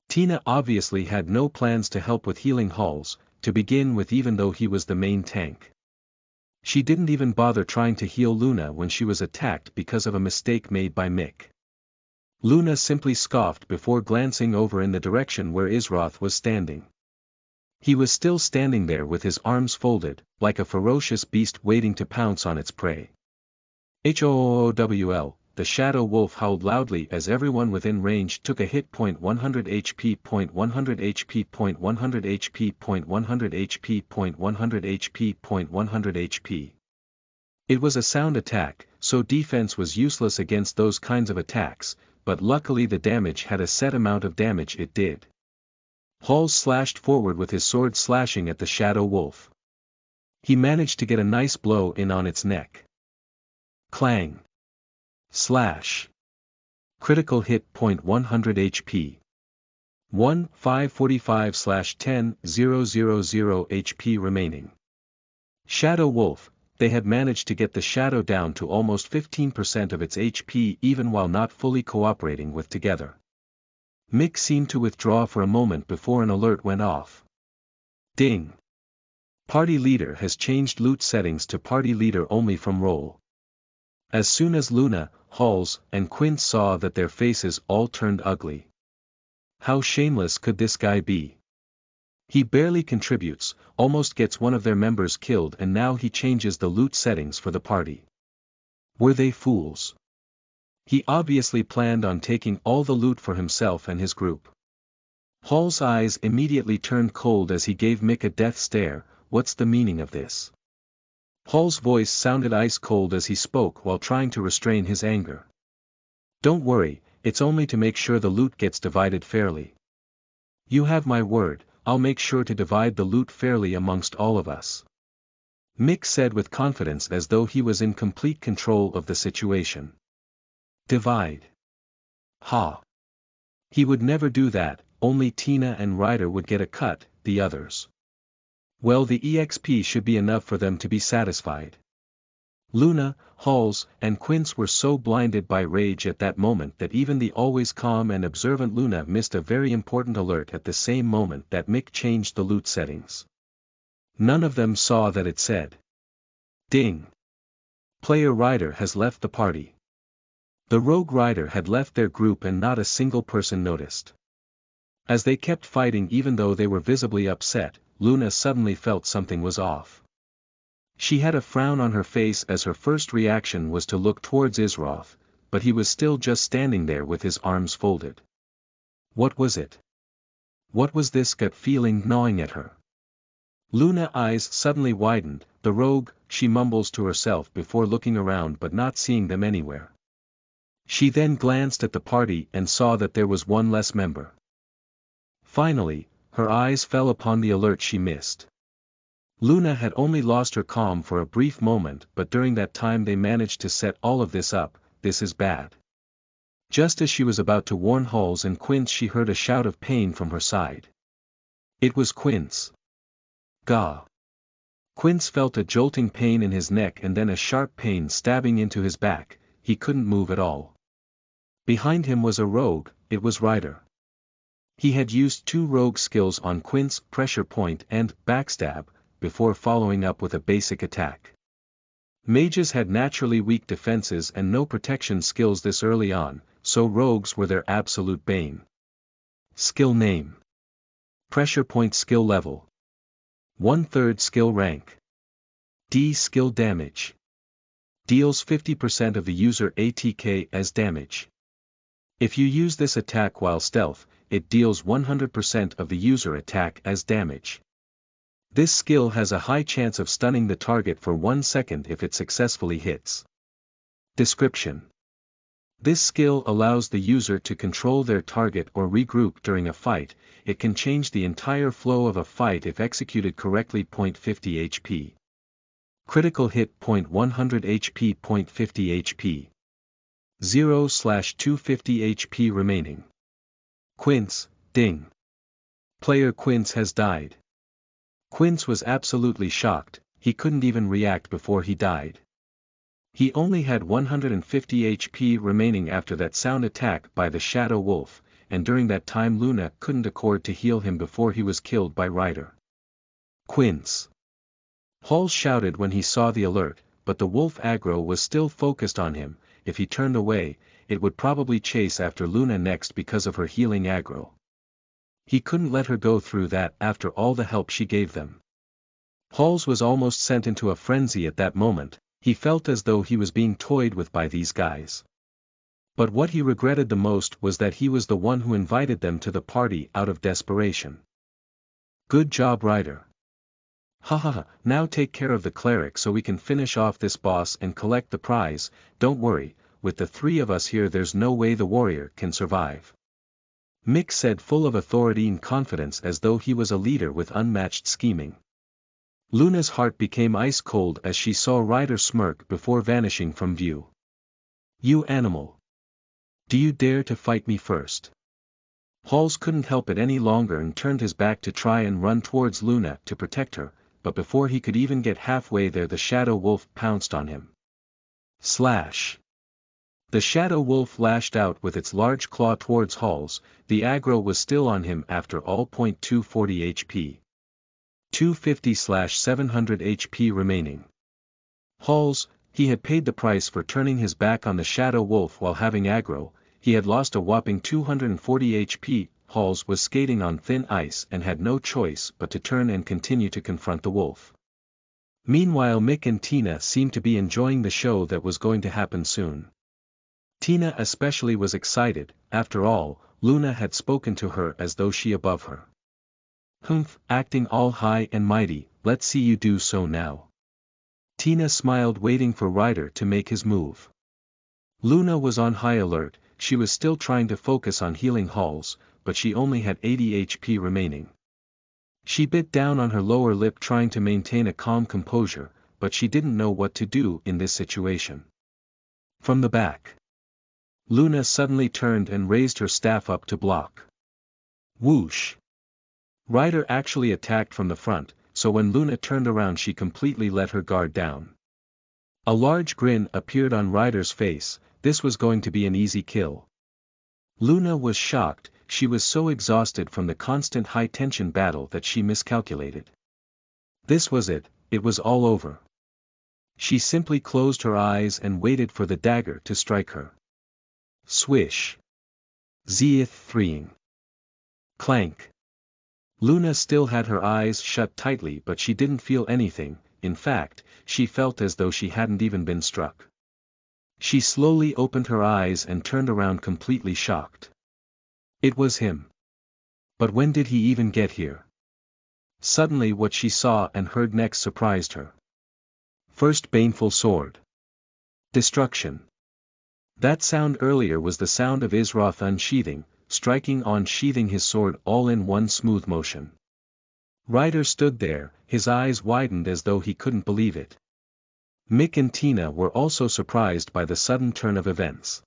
Speaker 1: Tina obviously had no plans to help with healing Halls, to begin with, even though he was the main tank. She didn't even bother trying to heal Luna when she was attacked because of a mistake made by Mick. Luna simply scoffed before glancing over in the direction where Izroth was standing. He was still standing there with his arms folded, like a ferocious beast waiting to pounce on its prey. HOOOWL, the Shadow Wolf howled loudly as everyone within range took a hit. 100 HP, 100 HP, 100 HP, 100 HP, 100 HP, 100 HP. It was a sound attack, so defense was useless against those kinds of attacks, but luckily the damage had a set amount of damage it did. Halls slashed forward with his sword, slashing at the Shadow Wolf. He managed to get a nice blow in on its neck. Clang. Slash. Critical hit. 100 HP. 545/10,000 HP remaining. Shadow Wolf, they had managed to get the shadow down to almost 15% of its HP even while not fully cooperating with together. Mick seemed to withdraw for a moment before an alert went off. Ding. Party leader has changed loot settings to party leader only from role. As soon as Luna, Halls, and Quint saw that, their faces all turned ugly. How shameless could this guy be? He barely contributes, almost gets one of their members killed, and now he changes the loot settings for the party. Were they fools? He obviously planned on taking all the loot for himself and his group. Hall's eyes immediately turned cold as he gave Mick a death stare. What's the meaning of this? Hall's voice sounded ice cold as he spoke while trying to restrain his anger. Don't worry, it's only to make sure the loot gets divided fairly. You have my word, I'll make sure to divide the loot fairly amongst all of us. Mick said with confidence as though he was in complete control of the situation. Divide. Ha. He would never do that, only Tina and Ryder would get a cut, the others. Well, the EXP should be enough for them to be satisfied. Luna, Halls, and Quince were so blinded by rage at that moment that even the always calm and observant Luna missed a very important alert at the same moment that Mick changed the loot settings. None of them saw that it said, "Ding! Player Ryder has left the party." The rogue Ryder had left their group and not a single person noticed. As they kept fighting even though they were visibly upset, Luna suddenly felt something was off. She had a frown on her face as her first reaction was to look towards Isroth, but he was still just standing there with his arms folded. What was it? What was this gut feeling gnawing at her? Luna's eyes suddenly widened. The rogue, she mumbles to herself before looking around but not seeing them anywhere. She then glanced at the party and saw that there was one less member. Finally, her eyes fell upon the alert she missed. Luna had only lost her calm for a brief moment, but during that time they managed to set all of this up. This is bad. Just as she was about to warn Halls and Quince, she heard a shout of pain from her side. It was Quince. Gah! Quince felt a jolting pain in his neck and then a sharp pain stabbing into his back. He couldn't move at all. Behind him was a rogue. It was Ryder. He had used 2 rogue skills on Quince, Pressure Point and Backstab, before following up with a basic attack. Mages had naturally weak defenses and no protection skills this early on, so rogues were their absolute bane. Skill name. Pressure Point skill level. 1/3 skill rank. D skill damage. Deals 50% of the user ATK as damage. If you use this attack while stealth, it deals 100% of the user attack as damage. This skill has a high chance of stunning the target for 1 second if it successfully hits. Description. This skill allows the user to control their target or regroup during a fight. It can change the entire flow of a fight if executed correctly. 50 HP. Critical hit. 100 HP. 50 HP. 0/250 HP remaining. Quince, ding. Player Quince has died. Quince was absolutely shocked. He couldn't even react before he died. He only had 150 HP remaining after that sound attack by the Shadow Wolf, and during that time Luna couldn't afford to heal him before he was killed by Ryder. Quince. Halls shouted when he saw the alert, but the wolf aggro was still focused on him. If he turned away, it would probably chase after Luna next because of her healing aggro. He couldn't let her go through that after all the help she gave them. Halls was almost sent into a frenzy at that moment. He felt as though he was being toyed with by these guys. But what he regretted the most was that he was the one who invited them to the party out of desperation. Good job, Ryder. Hahaha, now take care of the cleric so we can finish off this boss and collect the prize. Don't worry, with the 3 of us here there's no way the warrior can survive. Mick said, full of authority and confidence as though he was a leader with unmatched scheming. Luna's heart became ice cold as she saw Ryder smirk before vanishing from view. You animal! Do you dare to fight me first? Halls couldn't help it any longer and turned his back to try and run towards Luna to protect her, but before he could even get halfway there the Shadow Wolf pounced on him. Slash! The Shadow Wolf lashed out with its large claw towards Halls. The aggro was still on him after all. 240 HP. 250/700 HP remaining. Halls, he had paid the price for turning his back on the Shadow Wolf while having aggro. He had lost a whopping 240 HP. Halls was skating on thin ice and had no choice but to turn and continue to confront the wolf. Meanwhile Mick and Tina seemed to be enjoying the show that was going to happen soon. Tina especially was excited, after all, Luna had spoken to her as though she above her. Humph, acting all high and mighty, let's see you do so now. Tina smiled, waiting for Ryder to make his move. Luna was on high alert, she was still trying to focus on healing Halls, but she only had 80 HP remaining. She bit down on her lower lip trying to maintain a calm composure, but she didn't know what to do in this situation. From the back, Luna suddenly turned and raised her staff up to block. Whoosh! Ryder actually attacked from the front, so when Luna turned around she completely let her guard down. A large grin appeared on Ryder's face, this was going to be an easy kill. Luna was shocked, she was so exhausted from the constant high-tension battle that she miscalculated. This was it was all over. She simply closed her eyes and waited for the dagger to strike her. Swish! Zeeth freeing. Clank! Luna still had her eyes shut tightly, but she didn't feel anything, in fact, she felt as though she hadn't even been struck. She slowly opened her eyes and turned around completely shocked. It was him. But when did he even get here? Suddenly what she saw and heard next surprised her. First baneful sword. Destruction. That sound earlier was the sound of Isroth unsheathing, striking on sheathing his sword all in one smooth motion. Ryder stood there, his eyes widened as though he couldn't believe it. Mick and Tina were also surprised by the sudden turn of events.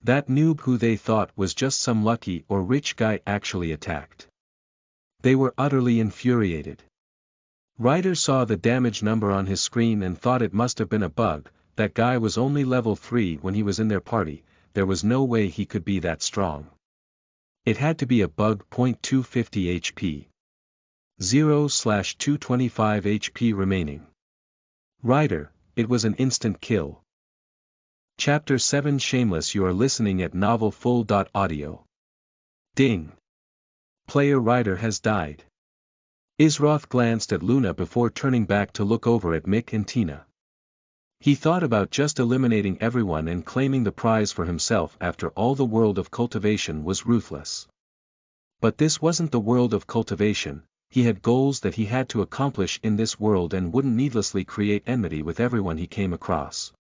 Speaker 1: That noob who they thought was just some lucky or rich guy actually attacked. They were utterly infuriated. Ryder saw the damage number on his screen and thought it must have been a bug, that guy was only level 3 when he was in their party, there was no way he could be that strong. It had to be a bug. 250 HP. 0/225 HP remaining. Ryder, it was an instant kill. Chapter 7 Shameless. You are listening at novelfull.audio. Ding. Player Ryder has died. Isroth glanced at Luna before turning back to look over at Mick and Tina. He thought about just eliminating everyone and claiming the prize for himself. After all, the world of cultivation was ruthless. But this wasn't the world of cultivation, he had goals that he had to accomplish in this world and wouldn't needlessly create enmity with everyone he came across.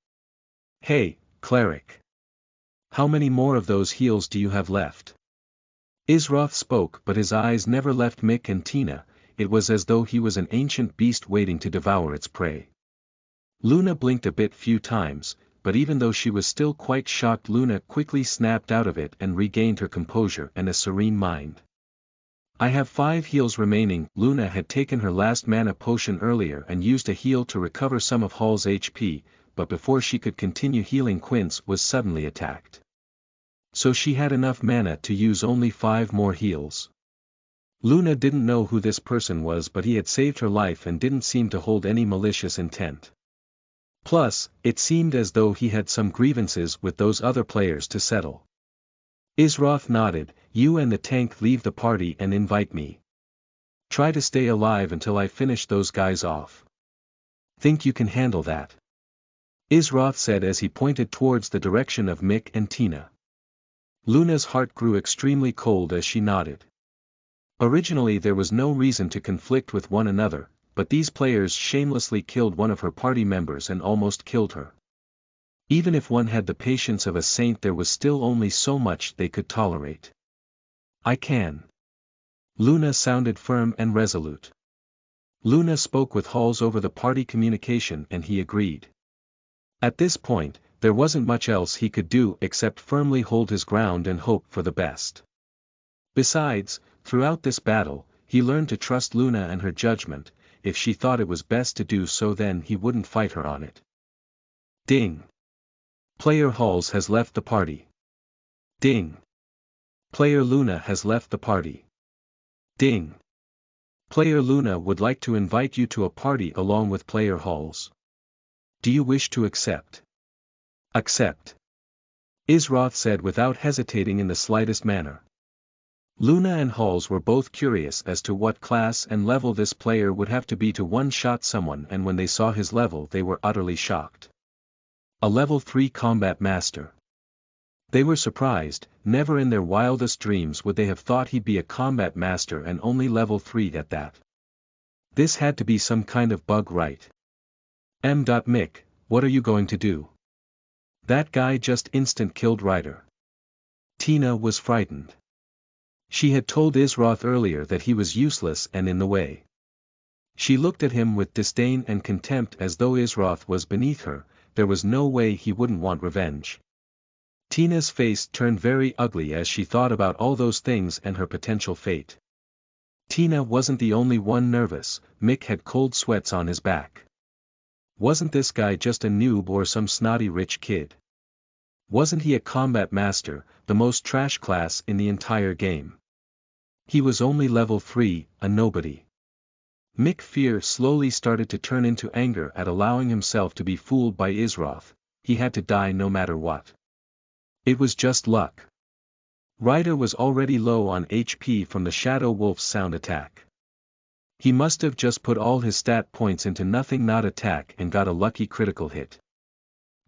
Speaker 1: Hey, cleric. How many more of those heals do you have left? Isroth spoke, but his eyes never left Mick and Tina, it was as though he was an ancient beast waiting to devour its prey. Luna blinked a few times, but even though she was still quite shocked, Luna quickly snapped out of it and regained her composure and a serene mind. I have 5 heals remaining. Luna had taken her last mana potion earlier and used a heal to recover some of Hall's HP, but before she could continue healing, Quince was suddenly attacked. So she had enough mana to use only 5 more heals. Luna didn't know who this person was, but he had saved her life and didn't seem to hold any malicious intent. Plus, it seemed as though he had some grievances with those other players to settle. Isroth nodded, you and the tank leave the party and invite me. Try to stay alive until I finish those guys off. Think you can handle that? Isroth said as he pointed towards the direction of Mick and Tina. Luna's heart grew extremely cold as she nodded. Originally there was no reason to conflict with one another, but these players shamelessly killed one of her party members and almost killed her. Even if one had the patience of a saint, there was still only so much they could tolerate. I can. Luna sounded firm and resolute. Luna spoke with Halls over the party communication and he agreed. At this point, there wasn't much else he could do except firmly hold his ground and hope for the best. Besides, throughout this battle, he learned to trust Luna and her judgment. If she thought it was best to do so, then he wouldn't fight her on it. Ding. Player Halls has left the party. Ding. Player Luna has left the party. Ding. Player Luna would like to invite you to a party along with Player Halls. Do you wish to accept? Accept. Isroth said without hesitating in the slightest manner. Luna and Halls were both curious as to what class and level this player would have to be to one-shot someone, and when they saw his level they were utterly shocked. A level 3 combat master. They were surprised. Never in their wildest dreams would they have thought he'd be a combat master, and only level 3 at that. This had to be some kind of bug, right? Mick, what are you going to do? That guy just instant killed Ryder. Tina was frightened. She had told Isroth earlier that he was useless and in the way. She looked at him with disdain and contempt, as though Isroth was beneath her. There was no way he wouldn't want revenge. Tina's face turned very ugly as she thought about all those things and her potential fate. Tina wasn't the only one nervous. Mick had cold sweats on his back. Wasn't this guy just a noob or some snotty rich kid? Wasn't he a combat master, the most trash class in the entire game? He was only level 3, a nobody. Mick's fear slowly started to turn into anger at allowing himself to be fooled by Isroth. He had to die no matter what. It was just luck. Ryder was already low on HP from the Shadow Wolf's sound attack. He must have just put all his stat points into nothing not attack and got a lucky critical hit.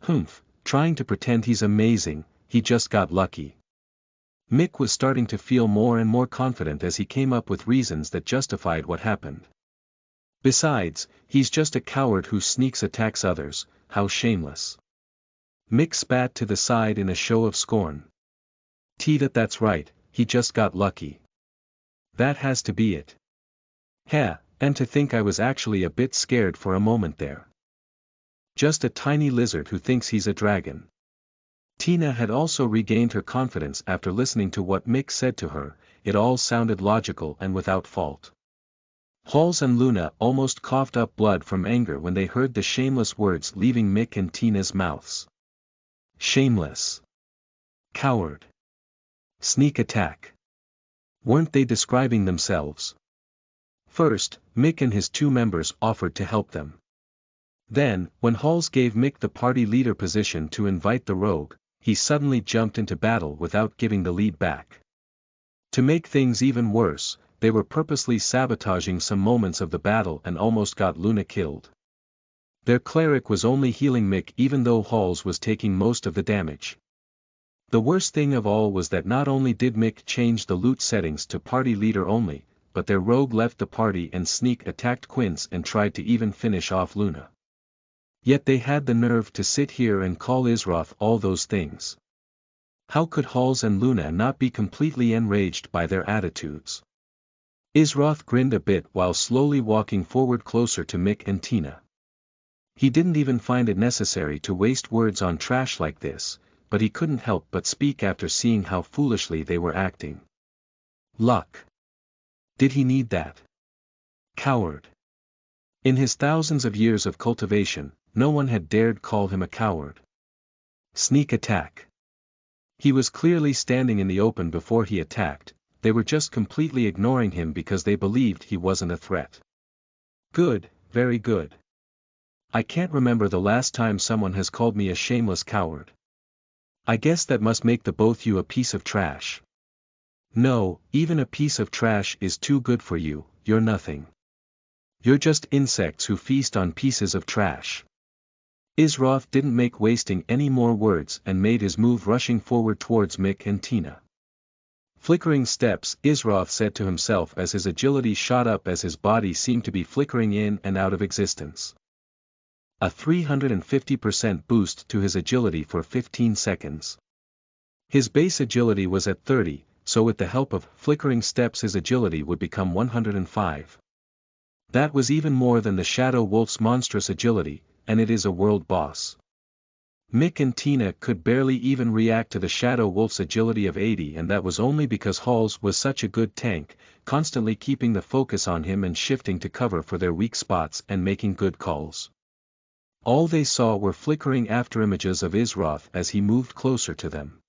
Speaker 1: Humph, trying to pretend he's amazing, he just got lucky. Mick was starting to feel more and more confident as he came up with reasons that justified what happened. Besides, he's just a coward who sneaks attacks others. How shameless. Mick spat to the side in a show of scorn. That's right, he just got lucky. That has to be it. And to think I was actually a bit scared for a moment there. Just a tiny lizard who thinks he's a dragon. Tina had also regained her confidence after listening to what Mick said to her. It all sounded logical and without fault. Halls and Luna almost coughed up blood from anger when they heard the shameless words leaving Mick and Tina's mouths. Shameless. Coward. Sneak attack. Weren't they describing themselves? First, Mick and his 2 members offered to help them. Then, when Halls gave Mick the party leader position to invite the rogue, he suddenly jumped into battle without giving the lead back. To make things even worse, they were purposely sabotaging some moments of the battle and almost got Luna killed. Their cleric was only healing Mick even though Halls was taking most of the damage. The worst thing of all was that not only did Mick change the loot settings to party leader only, but their rogue left the party and sneak attacked Quince and tried to even finish off Luna. Yet they had the nerve to sit here and call Isroth all those things. How could Halls and Luna not be completely enraged by their attitudes? Isroth grinned a bit while slowly walking forward closer to Mick and Tina. He didn't even find it necessary to waste words on trash like this, but he couldn't help but speak after seeing how foolishly they were acting. Luck. Did he need that? Coward. In his thousands of years of cultivation, no one had dared call him a coward. Sneak attack. He was clearly standing in the open before he attacked. They were just completely ignoring him because they believed he wasn't a threat. Good, very good. I can't remember the last time someone has called me a shameless coward. I guess that must make the both you a piece of trash. No, even a piece of trash is too good for you. You're nothing. You're just insects who feast on pieces of trash. Isroth didn't make wasting any more words and made his move, rushing forward towards Mick and Tina. Flickering steps, Isroth said to himself as his agility shot up as his body seemed to be flickering in and out of existence. A 350% boost to his agility for 15 seconds. His base agility was at 30, so with the help of flickering steps his agility would become 105. That was even more than the Shadow Wolf's monstrous agility, and it is a world boss. Mick and Tina could barely even react to the Shadow Wolf's agility of 80, and that was only because Halls was such a good tank, constantly keeping the focus on him and shifting to cover for their weak spots and making good calls. All they saw were flickering afterimages of Isroth as he moved closer to them.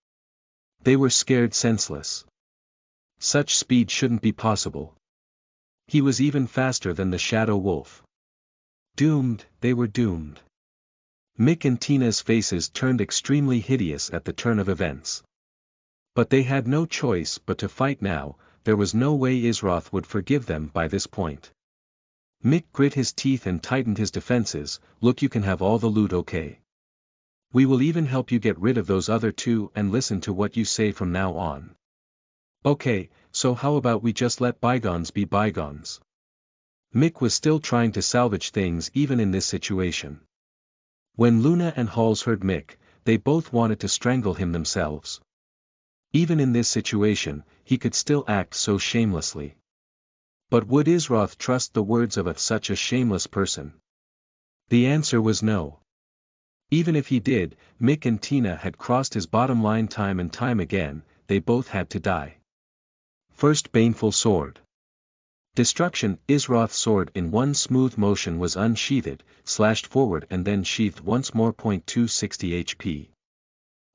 Speaker 1: They were scared senseless. Such speed shouldn't be possible. He was even faster than the Shadow Wolf. Doomed, they were doomed. Mick and Tina's faces turned extremely hideous at the turn of events. But they had no choice but to fight now. there was no way Isroth would forgive them by this point. Mick grit his teeth and tightened his defenses. Look, you can have all the loot, okay? We will even help you get rid of those other two and listen to what you say from now on. Okay, so how about we just let bygones be bygones? Mick was still trying to salvage things even in this situation. When Luna and Halls heard Mick, they both wanted to strangle him themselves. Even in this situation, he could still act so shamelessly. But would Isroth trust the words of such a shameless person? The answer was no. Even if he did, Mick and Tina had crossed his bottom line time and time again. They both had to die. First, baneful sword. Destruction. Isroth's sword in one smooth motion was unsheathed, slashed forward and then sheathed once more. 260 HP.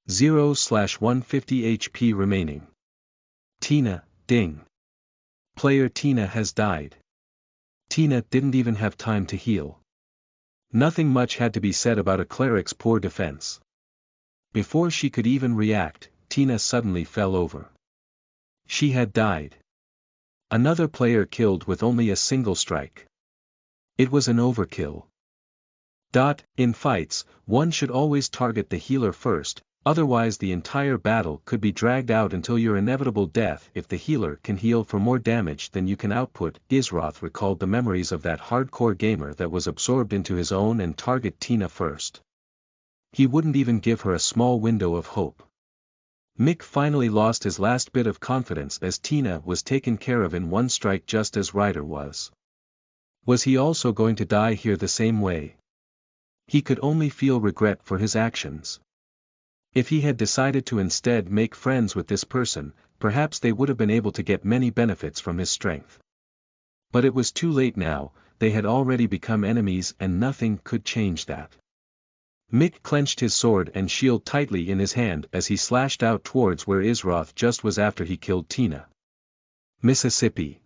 Speaker 1: 0/150 HP remaining. Tina, ding. Player Tina has died. Tina didn't even have time to heal. Nothing much had to be said about a cleric's poor defense. Before she could even react, Tina suddenly fell over. She had died. Another player killed with only a single strike. It was an overkill. In fights, one should always target the healer first, otherwise the entire battle could be dragged out until your inevitable death if the healer can heal for more damage than you can output. Isroth recalled the memories of that hardcore gamer that was absorbed into his own and target Tina first. He wouldn't even give her a small window of hope. Mick finally lost his last bit of confidence as Tina was taken care of in one strike just as Ryder was. Was he also going to die here the same way? He could only feel regret for his actions. If he had decided to instead make friends with this person, perhaps they would have been able to get many benefits from his strength. But it was too late now, they had already become enemies and nothing could change that. Mick clenched his sword and shield tightly in his hand as he slashed out towards where Isroth just was after he killed Tina. Mississippi.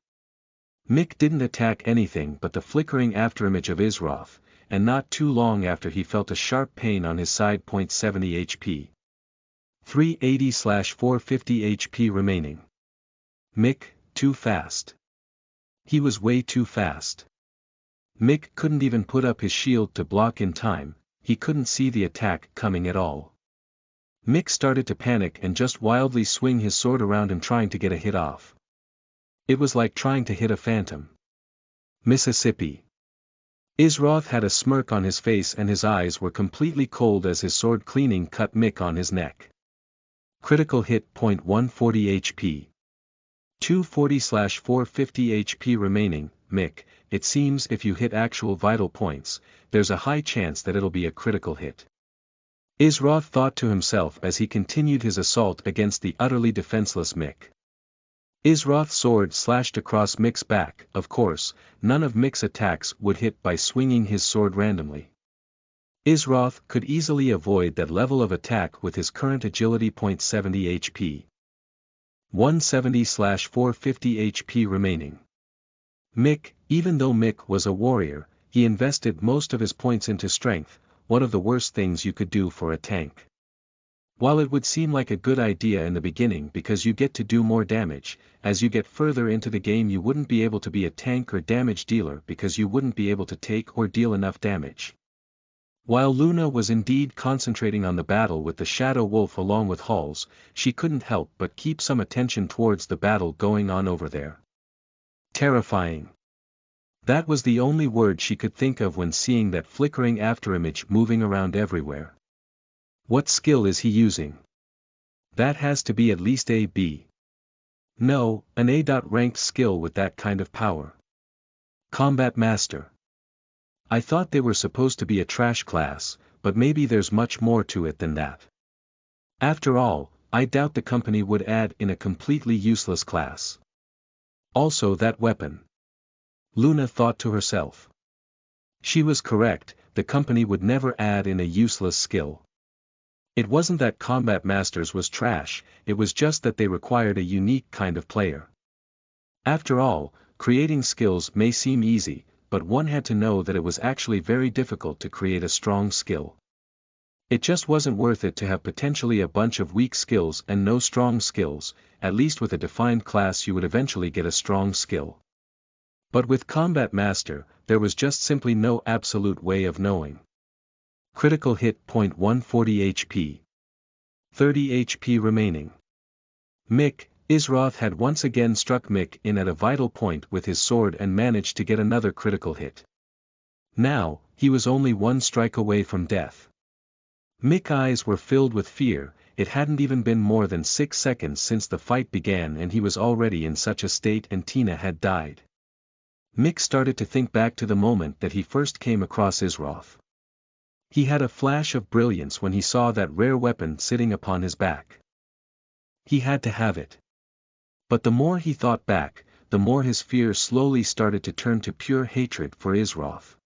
Speaker 1: Mick didn't attack anything but the flickering afterimage of Isroth, and not too long after he felt a sharp pain on his side. 70 HP. 380/450 HP remaining. Mick, too fast. He was way too fast. Mick couldn't even put up his shield to block in time, he couldn't see the attack coming at all. Mick started to panic and just wildly swing his sword around him trying to get a hit off. It was like trying to hit a phantom. Mississippi. Isroth had a smirk on his face and his eyes were completely cold as his sword cleaning cut Mick on his neck. Critical hit. 140 HP. 240/450 HP remaining. Mick, it seems if you hit actual vital points, there's a high chance that it'll be a critical hit. Isroth thought to himself as he continued his assault against the utterly defenseless Mick. Isroth's sword slashed across Mick's back. Of course, none of Mick's attacks would hit by swinging his sword randomly. Isroth could easily avoid that level of attack with his current agility. 70 HP. 170/450 HP remaining. Mick, even though Mick was a warrior, he invested most of his points into strength, one of the worst things you could do for a tank. While it would seem like a good idea in the beginning because you get to do more damage, as you get further into the game you wouldn't be able to be a tank or damage dealer because you wouldn't be able to take or deal enough damage. While Luna was indeed concentrating on the battle with the Shadow Wolf along with Halls, she couldn't help but keep some attention towards the battle going on over there. Terrifying. That was the only word she could think of when seeing that flickering afterimage moving around everywhere. What skill is he using? That has to be at least a B. No, an A.-ranked skill with that kind of power. Combat Master. I thought they were supposed to be a trash class, but maybe there's much more to it than that. After all, I doubt the company would add in a completely useless class. Also that weapon. Luna thought to herself. She was correct, the company would never add in a useless skill. It wasn't that Combat Masters was trash, it was just that they required a unique kind of player. After all, creating skills may seem easy, but one had to know that it was actually very difficult to create a strong skill. It just wasn't worth it to have potentially a bunch of weak skills and no strong skills. At least with a defined class you would eventually get a strong skill. But with Combat Master, there was just simply no absolute way of knowing. Critical hit. 140 HP. 30 HP remaining. Mick, Isroth had once again struck Mick in at a vital point with his sword and managed to get another critical hit. Now, he was only one strike away from death. Mick's eyes were filled with fear. It hadn't even been more than 6 seconds since the fight began and he was already in such a state and Tina had died. Mick started to think back to the moment that he first came across Isroth. He had a flash of brilliance when he saw that rare weapon sitting upon his back. He had to have it. But the more he thought back, the more his fear slowly started to turn to pure hatred for Isroth.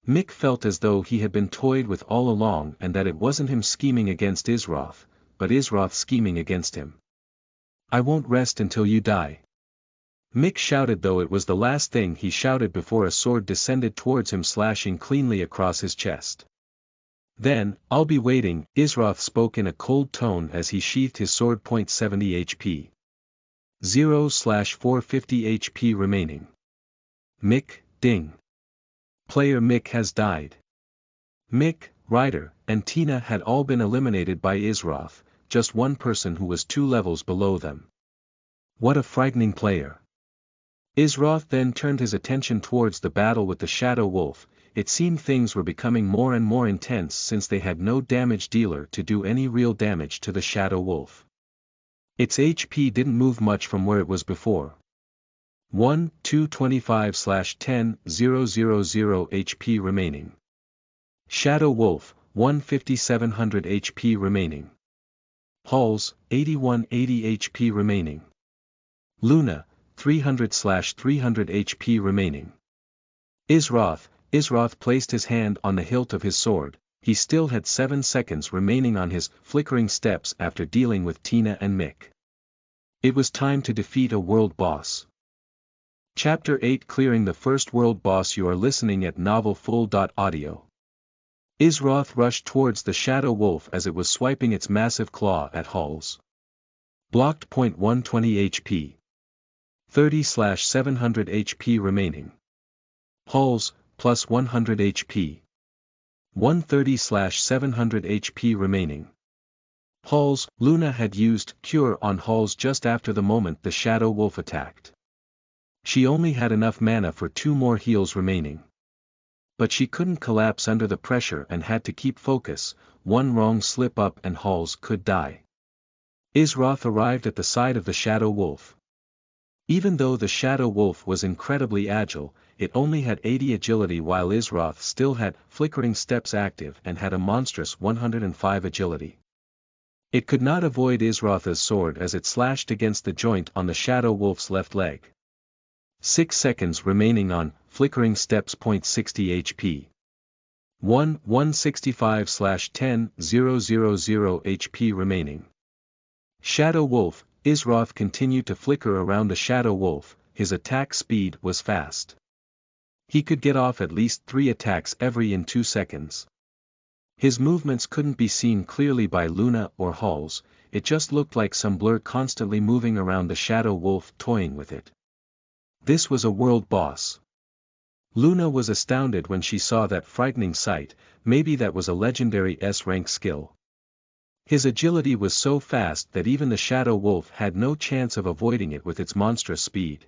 Speaker 1: Mick felt as though he had been toyed with all along and that it wasn't him scheming against Isroth, but Isroth scheming against him. "I won't rest until you die." Mick shouted, though it was the last thing he shouted before a sword descended towards him, slashing cleanly across his chest. "Then, I'll be waiting," Isroth spoke in a cold tone as he sheathed his sword. 70 HP. 0/450 HP remaining. Mick, ding. Player Mick has died. Mick, Ryder, and Tina had all been eliminated by Isroth, just one person who was 2 levels below them. What a frightening player. Isroth then turned his attention towards the battle with the Shadow Wolf. It seemed things were becoming more and more intense since they had no damage dealer to do any real damage to the Shadow Wolf. Its HP didn't move much from where it was before. 225/10 000 HP remaining. Shadow Wolf, 5700 HP remaining. Halls, 8180 HP remaining. Luna, 300/300 HP remaining. Isroth placed his hand on the hilt of his sword. He still had 7 seconds remaining on his flickering steps after dealing with Tina and Mick. It was time to defeat a world boss. Chapter 8, Clearing the First World Boss. You are listening at NovelFull.audio. Isroth rushed towards the Shadow Wolf as it was swiping its massive claw at Halls. Blocked. 120 HP. 30/700 HP remaining. Halls, plus 100 HP. 130/700 HP remaining. Halls, Luna had used Cure on Halls just after the moment the Shadow Wolf attacked. She only had enough mana for 2 more heals remaining. But she couldn't collapse under the pressure and had to keep focus. One wrong slip up and Halls could die. Isroth arrived at the side of the Shadow Wolf. Even though the Shadow Wolf was incredibly agile, it only had 80 agility while Isroth still had flickering steps active and had a monstrous 105 agility. It could not avoid Isroth's sword as it slashed against the joint on the Shadow Wolf's left leg. 6 seconds remaining on flickering steps. 60 HP. 165/10 000 HP remaining. Shadow Wolf, Isroth continued to flicker around the Shadow Wolf. His attack speed was fast. He could get off at least 3 attacks every 2 seconds. His movements couldn't be seen clearly by Luna or Halls, it just looked like some blur constantly moving around the Shadow Wolf, toying with it. This was a world boss. Luna was astounded when she saw that frightening sight. Maybe that was a legendary S-rank skill. His agility was so fast that even the Shadow Wolf had no chance of avoiding it with its monstrous speed.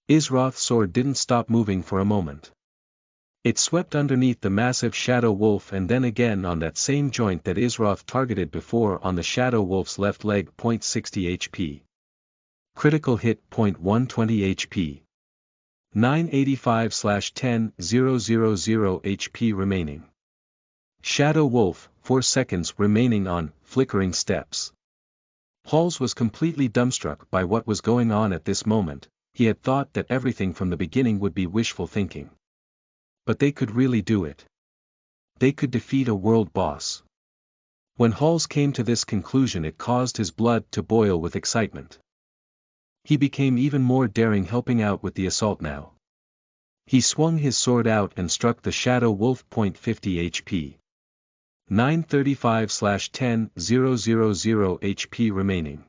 Speaker 1: Isroth's sword didn't stop moving for a moment. It swept underneath the massive Shadow Wolf and then again on that same joint that Isroth targeted before on the Shadow Wolf's left leg. 60 HP. Critical hit. 120 HP. 985/10 000 HP remaining. Shadow Wolf, 4 seconds remaining on flickering steps. Halls was completely dumbstruck by what was going on at this moment. He had thought that everything from the beginning would be wishful thinking. But they could really do it. They could defeat a world boss. When Halls came to this conclusion, it caused his blood to boil with excitement. He became even more daring, helping out with the assault now. He swung his sword out and struck the Shadow Wolf. 50 HP. 935/10,000 HP remaining.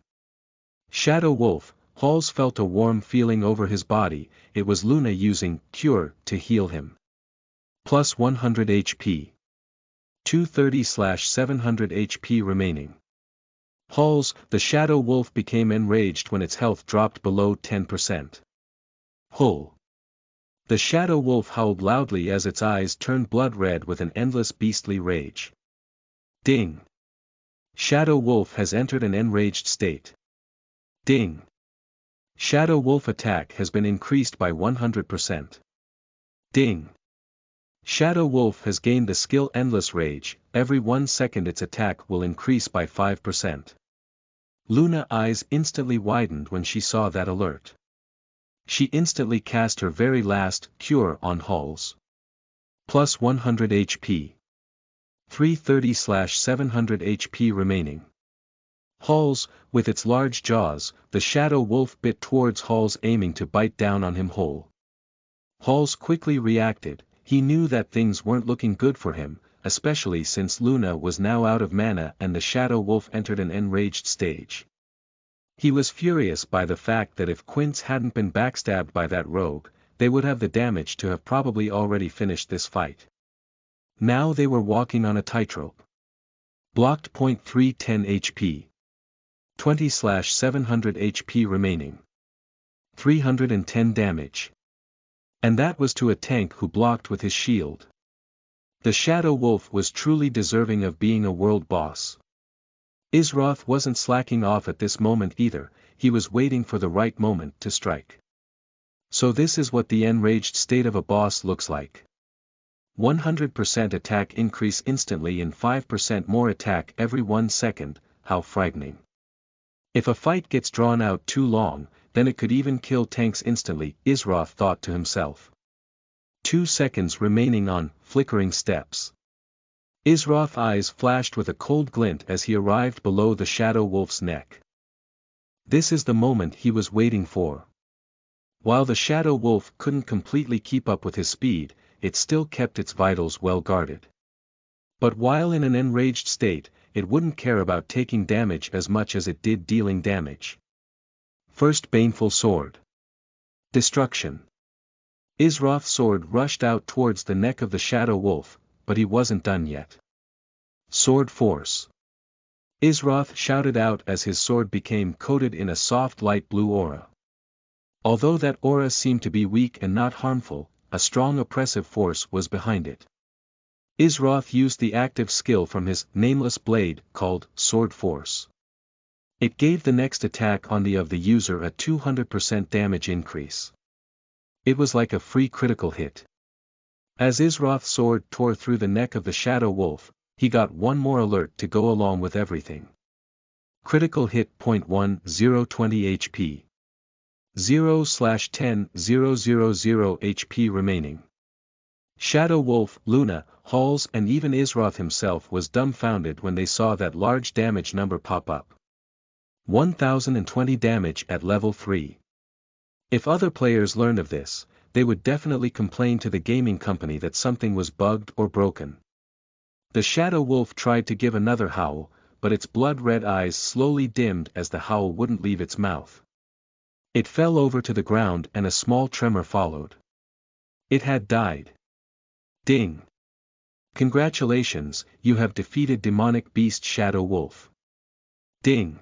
Speaker 1: Shadow Wolf. Halls felt a warm feeling over his body. It was Luna using Cure to heal him. Plus 100 HP. 230/700 HP remaining. Halls. The Shadow Wolf became enraged when its health dropped below 10%. Hull. The Shadow Wolf howled loudly as its eyes turned blood red with an endless beastly rage. Ding. Shadow Wolf has entered an enraged state. Ding. Shadow Wolf attack has been increased by 100%. Ding. Shadow Wolf has gained the skill Endless Rage. Every 1 second its attack will increase by 5%. Luna's eyes instantly widened when she saw that alert. She instantly cast her very last Cure on Halls. Plus 100 HP. 330/700 HP remaining. Halls. With its large jaws, the Shadow Wolf bit towards Halls, aiming to bite down on him whole. Halls quickly reacted. He knew that things weren't looking good for him, especially since Luna was now out of mana and the Shadow Wolf entered an enraged stage. He was furious by the fact that if Quince hadn't been backstabbed by that rogue, they would have the damage to have probably already finished this fight. Now they were walking on a tightrope. Blocked. 310 HP. 20/700 HP remaining. 310 damage. And that was to a tank who blocked with his shield. The Shadow Wolf was truly deserving of being a world boss. Isroth wasn't slacking off at this moment either, he was waiting for the right moment to strike. So this is what the enraged state of a boss looks like. 100% attack increase instantly and 5% more attack every 1 second, how frightening. If a fight gets drawn out too long, then it could even kill tanks instantly, Isroth thought to himself. 2 seconds remaining on flickering steps. Isroth's eyes flashed with a cold glint as he arrived below the Shadow Wolf's neck. This is the moment he was waiting for. While the Shadow Wolf couldn't completely keep up with his speed, it still kept its vitals well guarded. But while in an enraged state, it wouldn't care about taking damage as much as it did dealing damage. First Baneful Sword. Destruction. Isroth's sword rushed out towards the neck of the Shadow Wolf, but he wasn't done yet. Sword Force. Isroth shouted out as his sword became coated in a soft light blue aura. Although that aura seemed to be weak and not harmful, a strong oppressive force was behind it. Isroth used the active skill from his nameless blade, called Sword Force. It gave the next attack on the user a 200% damage increase. It was like a free critical hit. As Isroth's sword tore through the neck of the Shadow Wolf, he got one more alert to go along with everything. Critical hit. 1020 HP. 0/10,000 HP remaining. Shadow Wolf, Luna, Halls and even Isroth himself was dumbfounded when they saw that large damage number pop up. 1020 damage at level 3. If other players learned of this, they would definitely complain to the gaming company that something was bugged or broken. The Shadow Wolf tried to give another howl, but its blood-red eyes slowly dimmed as the howl wouldn't leave its mouth. It fell over to the ground and a small tremor followed. It had died. Ding. Congratulations, you have defeated demonic beast Shadow Wolf. Ding.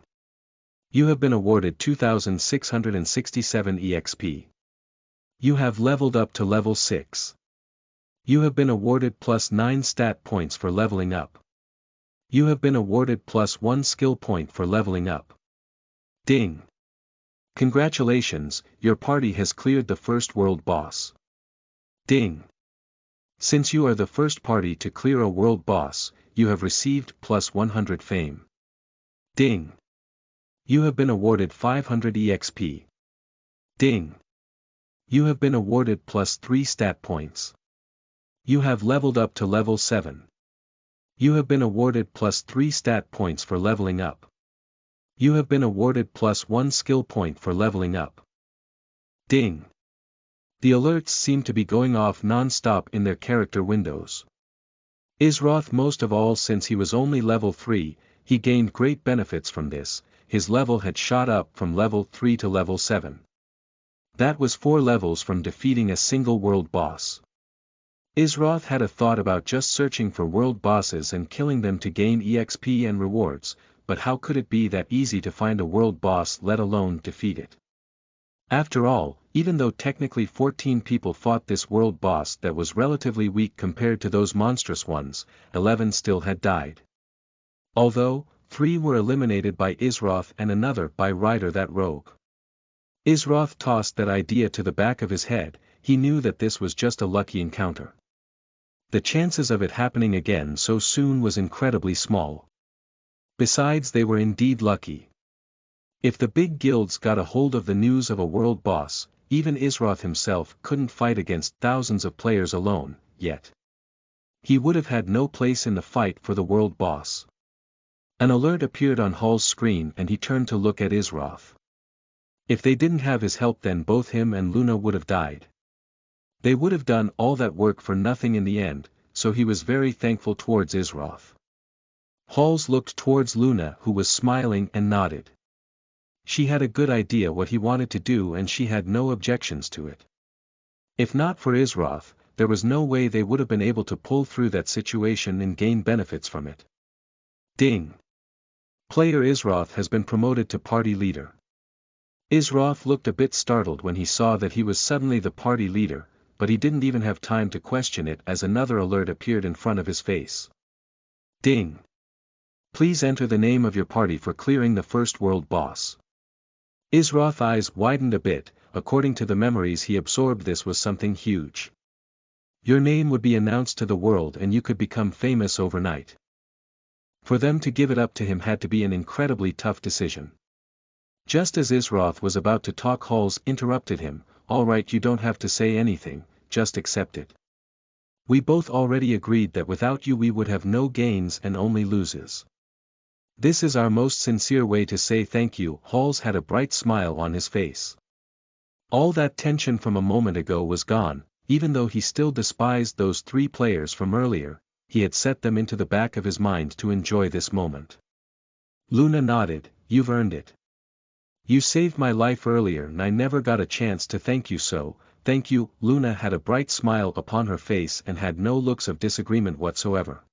Speaker 1: You have been awarded 2667 EXP. You have leveled up to level 6. You have been awarded +9 stat points for leveling up. You have been awarded +1 skill point for leveling up. Ding. Congratulations, your party has cleared the first world boss. Ding. Since you are the first party to clear a world boss, you have received +100 fame. Ding. You have been awarded 500 EXP. Ding. You have been awarded +3 stat points. You have leveled up to level 7. You have been awarded +3 stat points for leveling up. You have been awarded +1 skill point for leveling up. Ding. The alerts seem to be going off non-stop in their character windows. Isroth most of all since he was only level 3, he gained great benefits from this, his level had shot up from level 3 to level 7. That was 4 levels from defeating a single world boss. Isroth had a thought about just searching for world bosses and killing them to gain EXP and rewards, but how could it be that easy to find a world boss let alone defeat it? After all, even though technically 14 people fought this world boss that was relatively weak compared to those monstrous ones, 11 still had died. Although, 3 were eliminated by Isroth and another by Ryder that rogue. Isroth tossed that idea to the back of his head, he knew that this was just a lucky encounter. The chances of it happening again so soon was incredibly small. Besides, they were indeed lucky. If the big guilds got a hold of the news of a world boss, even Isroth himself couldn't fight against thousands of players alone, yet. He would have had no place in the fight for the world boss. An alert appeared on Hall's screen and he turned to look at Isroth. If they didn't have his help, then both him and Luna would have died. They would have done all that work for nothing in the end, so he was very thankful towards Isroth. Halls looked towards Luna, who was smiling and nodded. She had a good idea what he wanted to do and she had no objections to it. If not for Isroth, there was no way they would have been able to pull through that situation and gain benefits from it. Ding! Player Isroth has been promoted to party leader. Isroth looked a bit startled when he saw that he was suddenly the party leader, but he didn't even have time to question it as another alert appeared in front of his face. Ding! Please enter the name of your party for clearing the first world boss. Isroth's eyes widened a bit. According to the memories he absorbed, this was something huge. Your name would be announced to the world and you could become famous overnight. For them to give it up to him had to be an incredibly tough decision. Just as Isroth was about to talk, Halls interrupted him. Alright, you don't have to say anything, just accept it. We both already agreed that without you we would have no gains and only loses. This is our most sincere way to say thank you. Halls had a bright smile on his face. All that tension from a moment ago was gone, even though he still despised those 3 players from earlier, he had set them into the back of his mind to enjoy this moment. Luna nodded, you've earned it. You saved my life earlier and I never got a chance to thank you, so, thank you. Luna had a bright smile upon her face and had no looks of disagreement whatsoever.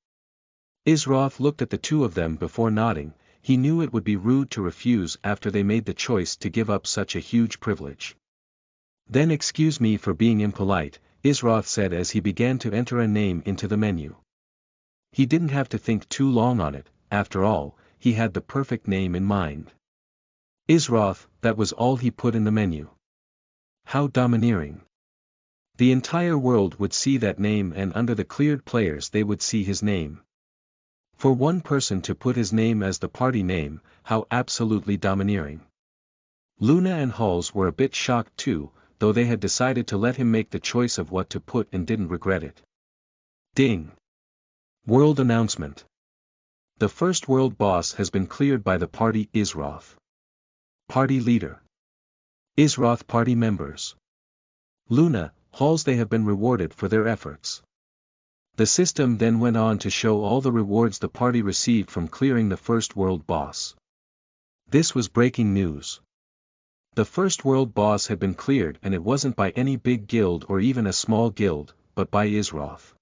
Speaker 1: Isroth looked at the two of them before nodding. He knew it would be rude to refuse after they made the choice to give up such a huge privilege. Then excuse me for being impolite, Isroth said as he began to enter a name into the menu. He didn't have to think too long on it, after all, he had the perfect name in mind. Isroth, that was all he put in the menu. How domineering. The entire world would see that name and under the cleared players they would see his name. For one person to put his name as the party name, how absolutely domineering. Luna and Halls were a bit shocked too, though they had decided to let him make the choice of what to put and didn't regret it. Ding! World announcement. The first world boss has been cleared by the party Isroth. Party leader. Isroth party members. Luna, Halls, they have been rewarded for their efforts. The system then went on to show all the rewards the party received from clearing the first world boss. This was breaking news. The first world boss had been cleared and it wasn't by any big guild or even a small guild, but by Isroth.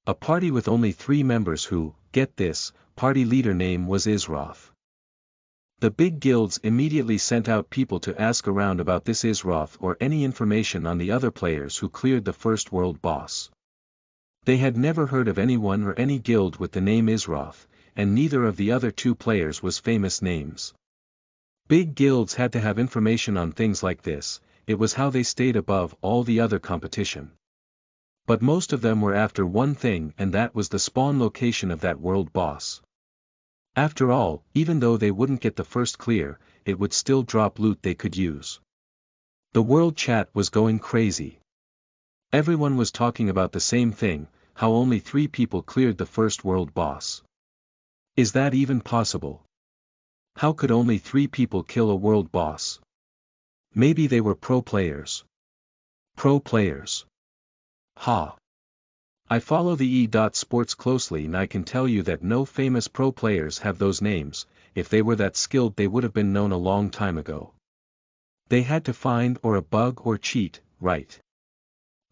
Speaker 1: A party with only 3 members who, get this, party leader name was Isroth. The big guilds immediately sent out people to ask around about this Isroth or any information on the other players who cleared the first world boss. They had never heard of anyone or any guild with the name Isroth, and neither of the other 2 players was famous names. Big guilds had to have information on things like this, it was how they stayed above all the other competition. But most of them were after one thing, and that was the spawn location of that world boss. After all, even though they wouldn't get the first clear, it would still drop loot they could use. The world chat was going crazy. Everyone was talking about the same thing, how only 3 people cleared the first world boss. Is that even possible? How could only 3 people kill a world boss? Maybe they were pro players. Pro players. Ha! I follow the E.Sports closely and I can tell you that no famous pro players have those names. If they were that skilled they would have been known a long time ago. They had to find or a bug or cheat, right?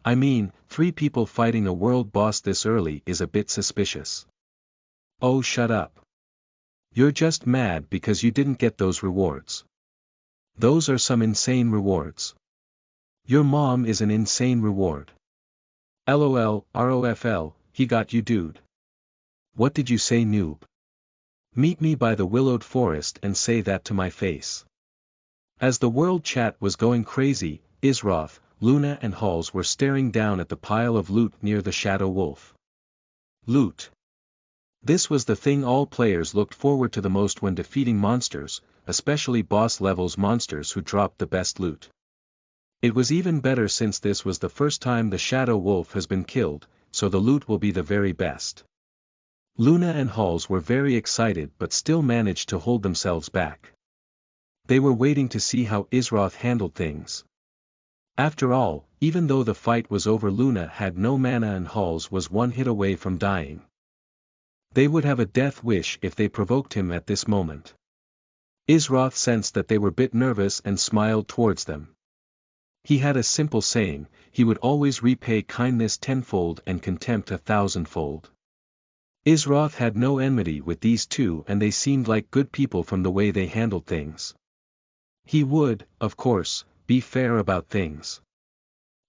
Speaker 1: I mean, 3 people fighting a world boss this early is a bit suspicious. Oh, shut up. You're just mad because you didn't get those rewards. Those are some insane rewards. Your mom is an insane reward. LOL, ROFL, he got you, dude. What did you say, noob? Meet me by the willowed forest and say that to my face. As the world chat was going crazy, Isroth, Luna and Halls were staring down at the pile of loot near the Shadow Wolf. Loot. This was the thing all players looked forward to the most when defeating monsters, especially boss levels monsters who dropped the best loot. It was even better since this was the first time the Shadow Wolf has been killed, so the loot will be the very best. Luna and Halls were very excited but still managed to hold themselves back. They were waiting to see how Isroth handled things. After all, even though the fight was over, Luna had no mana and Halls was 1 hit away from dying. They would have a death wish if they provoked him at this moment. Isroth sensed that they were a bit nervous and smiled towards them. He had a simple saying, he would always repay kindness tenfold and contempt 1,000-fold. Isroth had no enmity with these two and they seemed like good people from the way they handled things. He would, of course, be fair about things.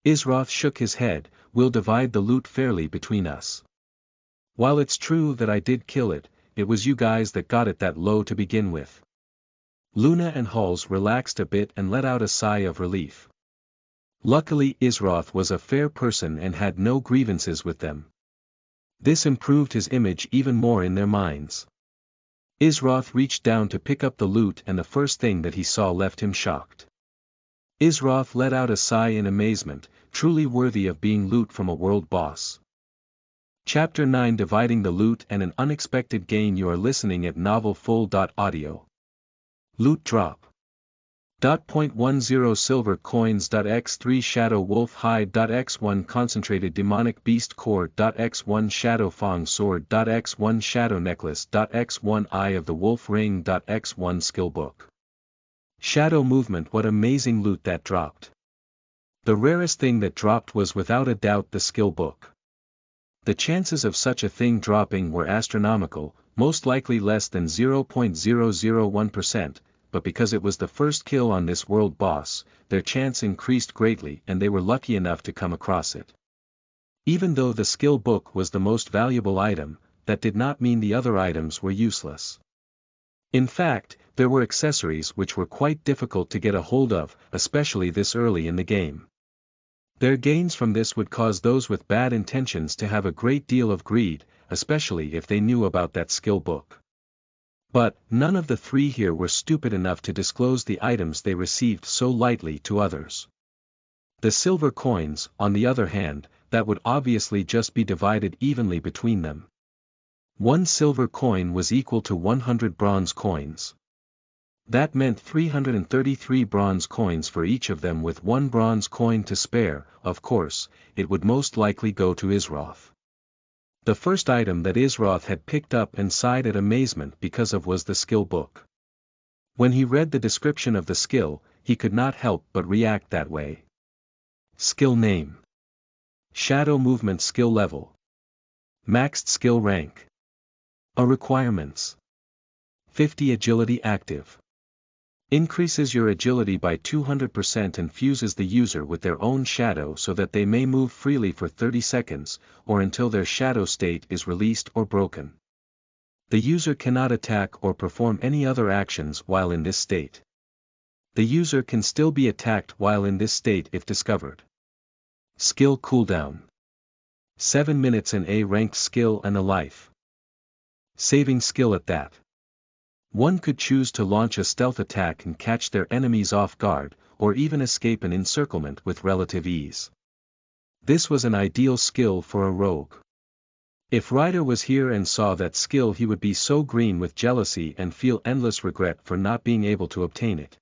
Speaker 1: Isroth shook his head, we'll divide the loot fairly between us. While it's true that I did kill it, it was you guys that got it that low to begin with. Luna and Halls relaxed a bit and let out a sigh of relief. Luckily Isroth was a fair person and had no grievances with them. This improved his image even more in their minds. Isroth reached down to pick up the loot and the first thing that he saw left him shocked. Isroth let out a sigh in amazement, truly worthy of being loot from a world boss. Chapter 9, Dividing the Loot and an Unexpected Gain. You are listening at novelfull.audio. Loot drop. .10 silver coins. X3 shadow wolf hide. X1 concentrated demonic beast core. X1 shadow fang sword. X1 shadow necklace. X1 eye of the wolf ring. X1 skill book. Shadow movement. What amazing loot that dropped. The rarest thing that dropped was without a doubt the skill book. The chances of such a thing dropping were astronomical, most likely less than 0.001%. But because it was the first kill on this world boss, their chance increased greatly and they were lucky enough to come across it. Even though the skill book was the most valuable item, that did not mean the other items were useless. In fact, there were accessories which were quite difficult to get a hold of, especially this early in the game. Their gains from this would cause those with bad intentions to have a great deal of greed, especially if they knew about that skill book. But, none of the 3 here were stupid enough to disclose the items they received so lightly to others. The silver coins, on the other hand, that would obviously just be divided evenly between them. 1 silver coin was equal to 100 bronze coins. That meant 333 bronze coins for each of them with 1 bronze coin to spare. Of course, it would most likely go to Isroth. The first item that Isroth had picked up and sighed at amazement because of was the skill book. When he read the description of the skill, he could not help but react that way. Skill name. Shadow movement skill level. Maxed skill rank. Requirements. 50 agility active. Increases your agility by 200% and fuses the user with their own shadow so that they may move freely for 30 seconds, or until their shadow state is released or broken. The user cannot attack or perform any other actions while in this state. The user can still be attacked while in this state if discovered. Skill cooldown. 7 minutes. An A-ranked skill and a life saving skill at that. One could choose to launch a stealth attack and catch their enemies off guard, or even escape an encirclement with relative ease. This was an ideal skill for a rogue. If Ryder was here and saw that skill, he would be so green with jealousy and feel endless regret for not being able to obtain it.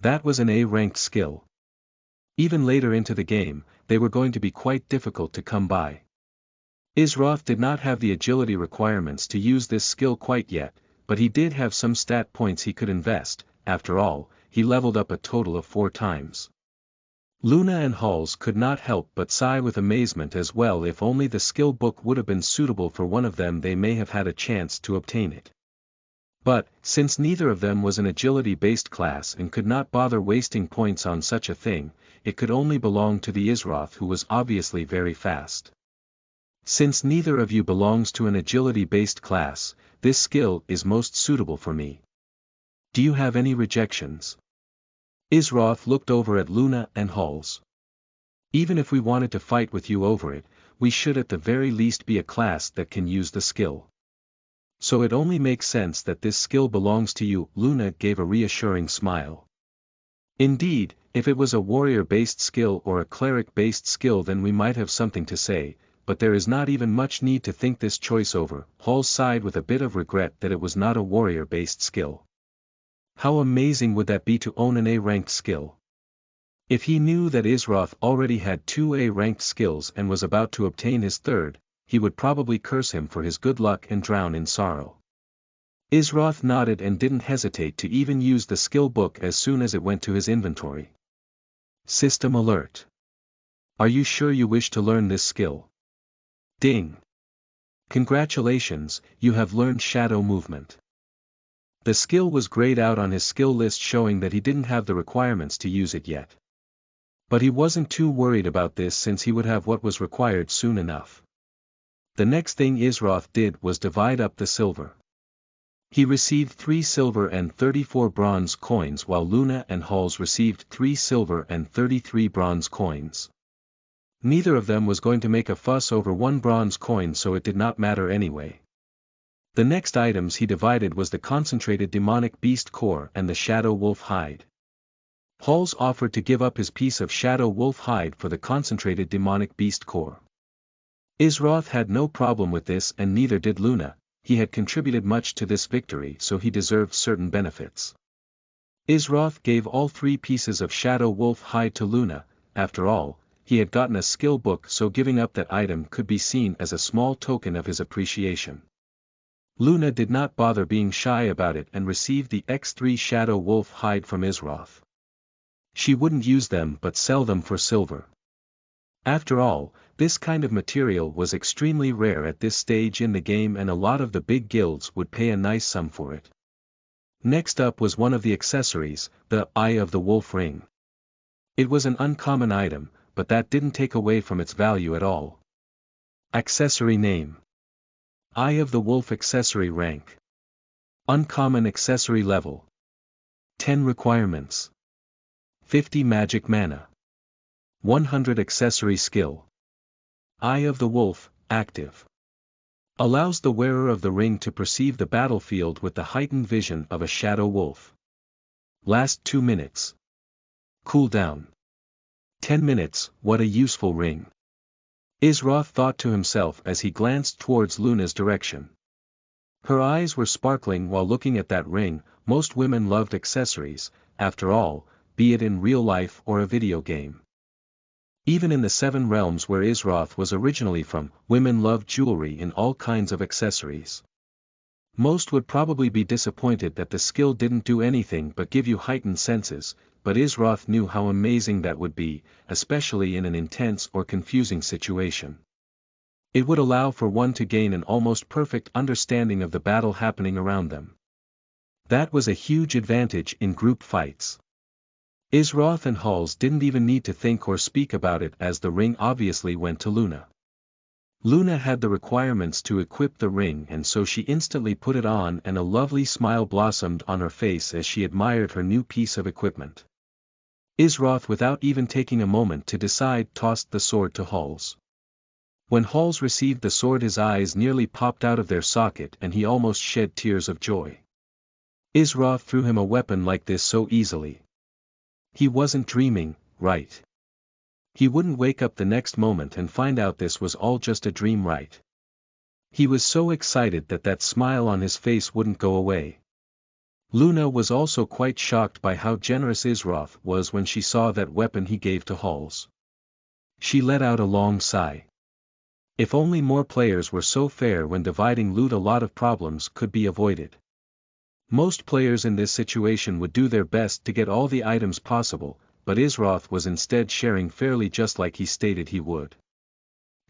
Speaker 1: That was an A-ranked skill. Even later into the game, they were going to be quite difficult to come by. Isroth did not have the agility requirements to use this skill quite yet, but he did have some stat points he could invest. After all, he leveled up a total of 4 times. Luna and Halls could not help but sigh with amazement as well. If only the skill book would have been suitable for one of them, they may have had a chance to obtain it. But, since neither of them was an agility-based class and could not bother wasting points on such a thing, it could only belong to the Isroth, who was obviously very fast. Since neither of you belongs to an agility-based class, this skill is most suitable for me. Do you have any rejections? Isroth looked over at Luna and Halls. Even if we wanted to fight with you over it, we should at the very least be a class that can use the skill. So it only makes sense that this skill belongs to you. Luna gave a reassuring smile. Indeed, if it was a warrior-based skill or a cleric-based skill, then we might have something to say, but there is not even much need to think this choice over. Halls sighed with a bit of regret that it was not a warrior-based skill. How amazing would that be to own an A-ranked skill? If he knew that Isroth already had 2 A-ranked skills and was about to obtain his 3rd, he would probably curse him for his good luck and drown in sorrow. Isroth nodded and didn't hesitate to even use the skill book as soon as it went to his inventory. System alert. Are you sure you wish to learn this skill? Ding. Congratulations, you have learned Shadow Movement. The skill was grayed out on his skill list, showing that he didn't have the requirements to use it yet. But he wasn't too worried about this since he would have what was required soon enough. The next thing Isroth did was divide up the silver. He received 3 silver and 34 bronze coins, while Luna and Halls received 3 silver and 33 bronze coins. Neither of them was going to make a fuss over 1 bronze coin, so it did not matter anyway. The next items he divided was the concentrated demonic beast core and the shadow wolf hide. Halls offered to give up his piece of shadow wolf hide for the concentrated demonic beast core. Isroth had no problem with this, and neither did Luna. He had contributed much to this victory, so he deserved certain benefits. Isroth gave all 3 pieces of shadow wolf hide to Luna. After all, he had gotten a skill book, so giving up that item could be seen as a small token of his appreciation. Luna did not bother being shy about it and received the X3 shadow wolf hide from Isroth. She wouldn't use them but sell them for silver. After all, this kind of material was extremely rare at this stage in the game, and a lot of the big guilds would pay a nice sum for it. Next up was one of the accessories, the Eye of the Wolf ring. It was an uncommon item, but that didn't take away from its value at all. Accessory name: Eye of the Wolf. Accessory rank: Uncommon. Accessory level: 10. Requirements: 50 magic mana. 100 accessory skill. Eye of the Wolf, active. Allows the wearer of the ring to perceive the battlefield with the heightened vision of a shadow wolf. Last 2 minutes. Cooldown: 10 minutes. What a useful ring. Isroth thought to himself as he glanced towards Luna's direction. Her eyes were sparkling while looking at that ring. Most women loved accessories, after all, be it in real life or a video game. Even in the 7 realms where Isroth was originally from, women loved jewelry in all kinds of accessories. Most would probably be disappointed that the skill didn't do anything but give you heightened senses, but Isroth knew how amazing that would be, especially in an intense or confusing situation. It would allow for one to gain an almost perfect understanding of the battle happening around them. That was a huge advantage in group fights. Isroth and Halls didn't even need to think or speak about it, as the ring obviously went to Luna. Luna had the requirements to equip the ring, and so she instantly put it on, and a lovely smile blossomed on her face as she admired her new piece of equipment. Isroth, without even taking a moment to decide, tossed the sword to Halls. When Halls received the sword, his eyes nearly popped out of their socket and he almost shed tears of joy. Isroth threw him a weapon like this so easily. He wasn't dreaming, right? He wouldn't wake up the next moment and find out this was all just a dream, right? He was so excited that that smile on his face wouldn't go away. Luna was also quite shocked by how generous Isroth was when she saw that weapon he gave to Halls. She let out a long sigh. If only more players were so fair when dividing loot, a lot of problems could be avoided. Most players in this situation would do their best to get all the items possible, but Isroth was instead sharing fairly, just like he stated he would.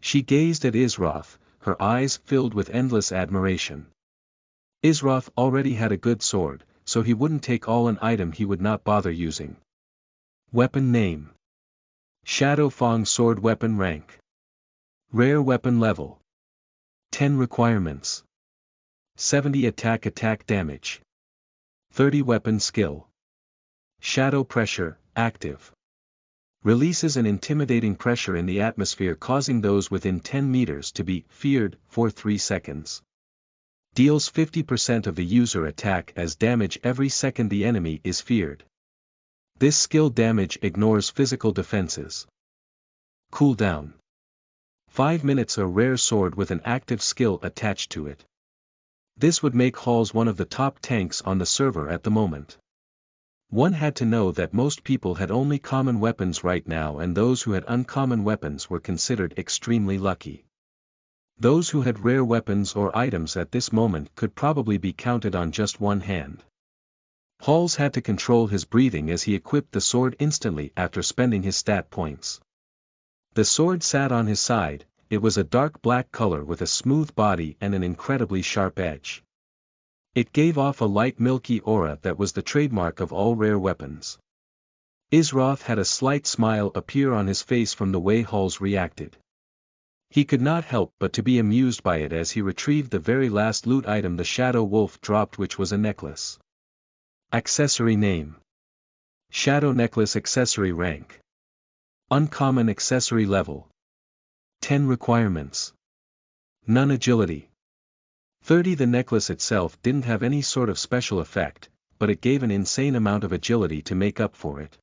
Speaker 1: She gazed at Isroth, her eyes filled with endless admiration. Isroth already had a good sword, so he wouldn't take all an item he would not bother using. Weapon name: Shadow Fang Sword. Weapon rank: Rare. Weapon level: 10. Requirements: 70 attack damage, 30 weapon skill. Shadow Pressure, active. Releases an intimidating pressure in the atmosphere, causing those within 10 meters to be feared for 3 seconds. Deals 50% of the user attack as damage every second the enemy is feared. This skill damage ignores physical defenses. Cooldown: 5 minutes. A rare sword with an active skill attached to it. This would make Halls one of the top tanks on the server at the moment. One had to know that most people had only common weapons right now, and those who had uncommon weapons were considered extremely lucky. Those who had rare weapons or items at this moment could probably be counted on just one hand. Halls had to control his breathing as he equipped the sword instantly after spending his stat points. The sword sat on his side. It was a dark black color with a smooth body and an incredibly sharp edge. It gave off a light milky aura that was the trademark of all rare weapons. Isroth had a slight smile appear on his face from the way Halls reacted. He could not help but to be amused by it as he retrieved the very last loot item the Shadow Wolf dropped, which was a necklace. Accessory name: Shadow Necklace. Accessory rank: Uncommon. Accessory level: 10. Requirements: None. Agility: 30. The necklace itself didn't have any sort of special effect, but it gave an insane amount of agility to make up for it.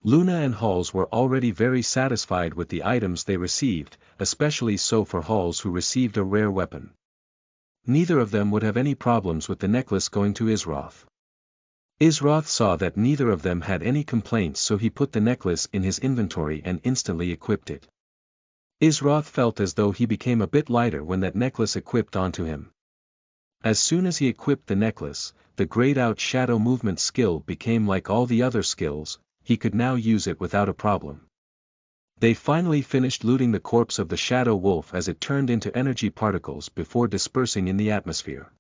Speaker 1: Luna and Halls were already very satisfied with the items they received, especially so for Halls, who received a rare weapon. Neither of them would have any problems with the necklace going to Isroth. Isroth saw that neither of them had any complaints, so he put the necklace in his inventory and instantly equipped it. Isroth felt as though he became a bit lighter when that necklace equipped onto him. As soon as he equipped the necklace, the grayed out shadow movement skill became like all the other skills. He could now use it without a problem. They finally finished looting the corpse of the Shadow Wolf as it turned into energy particles before dispersing in the atmosphere.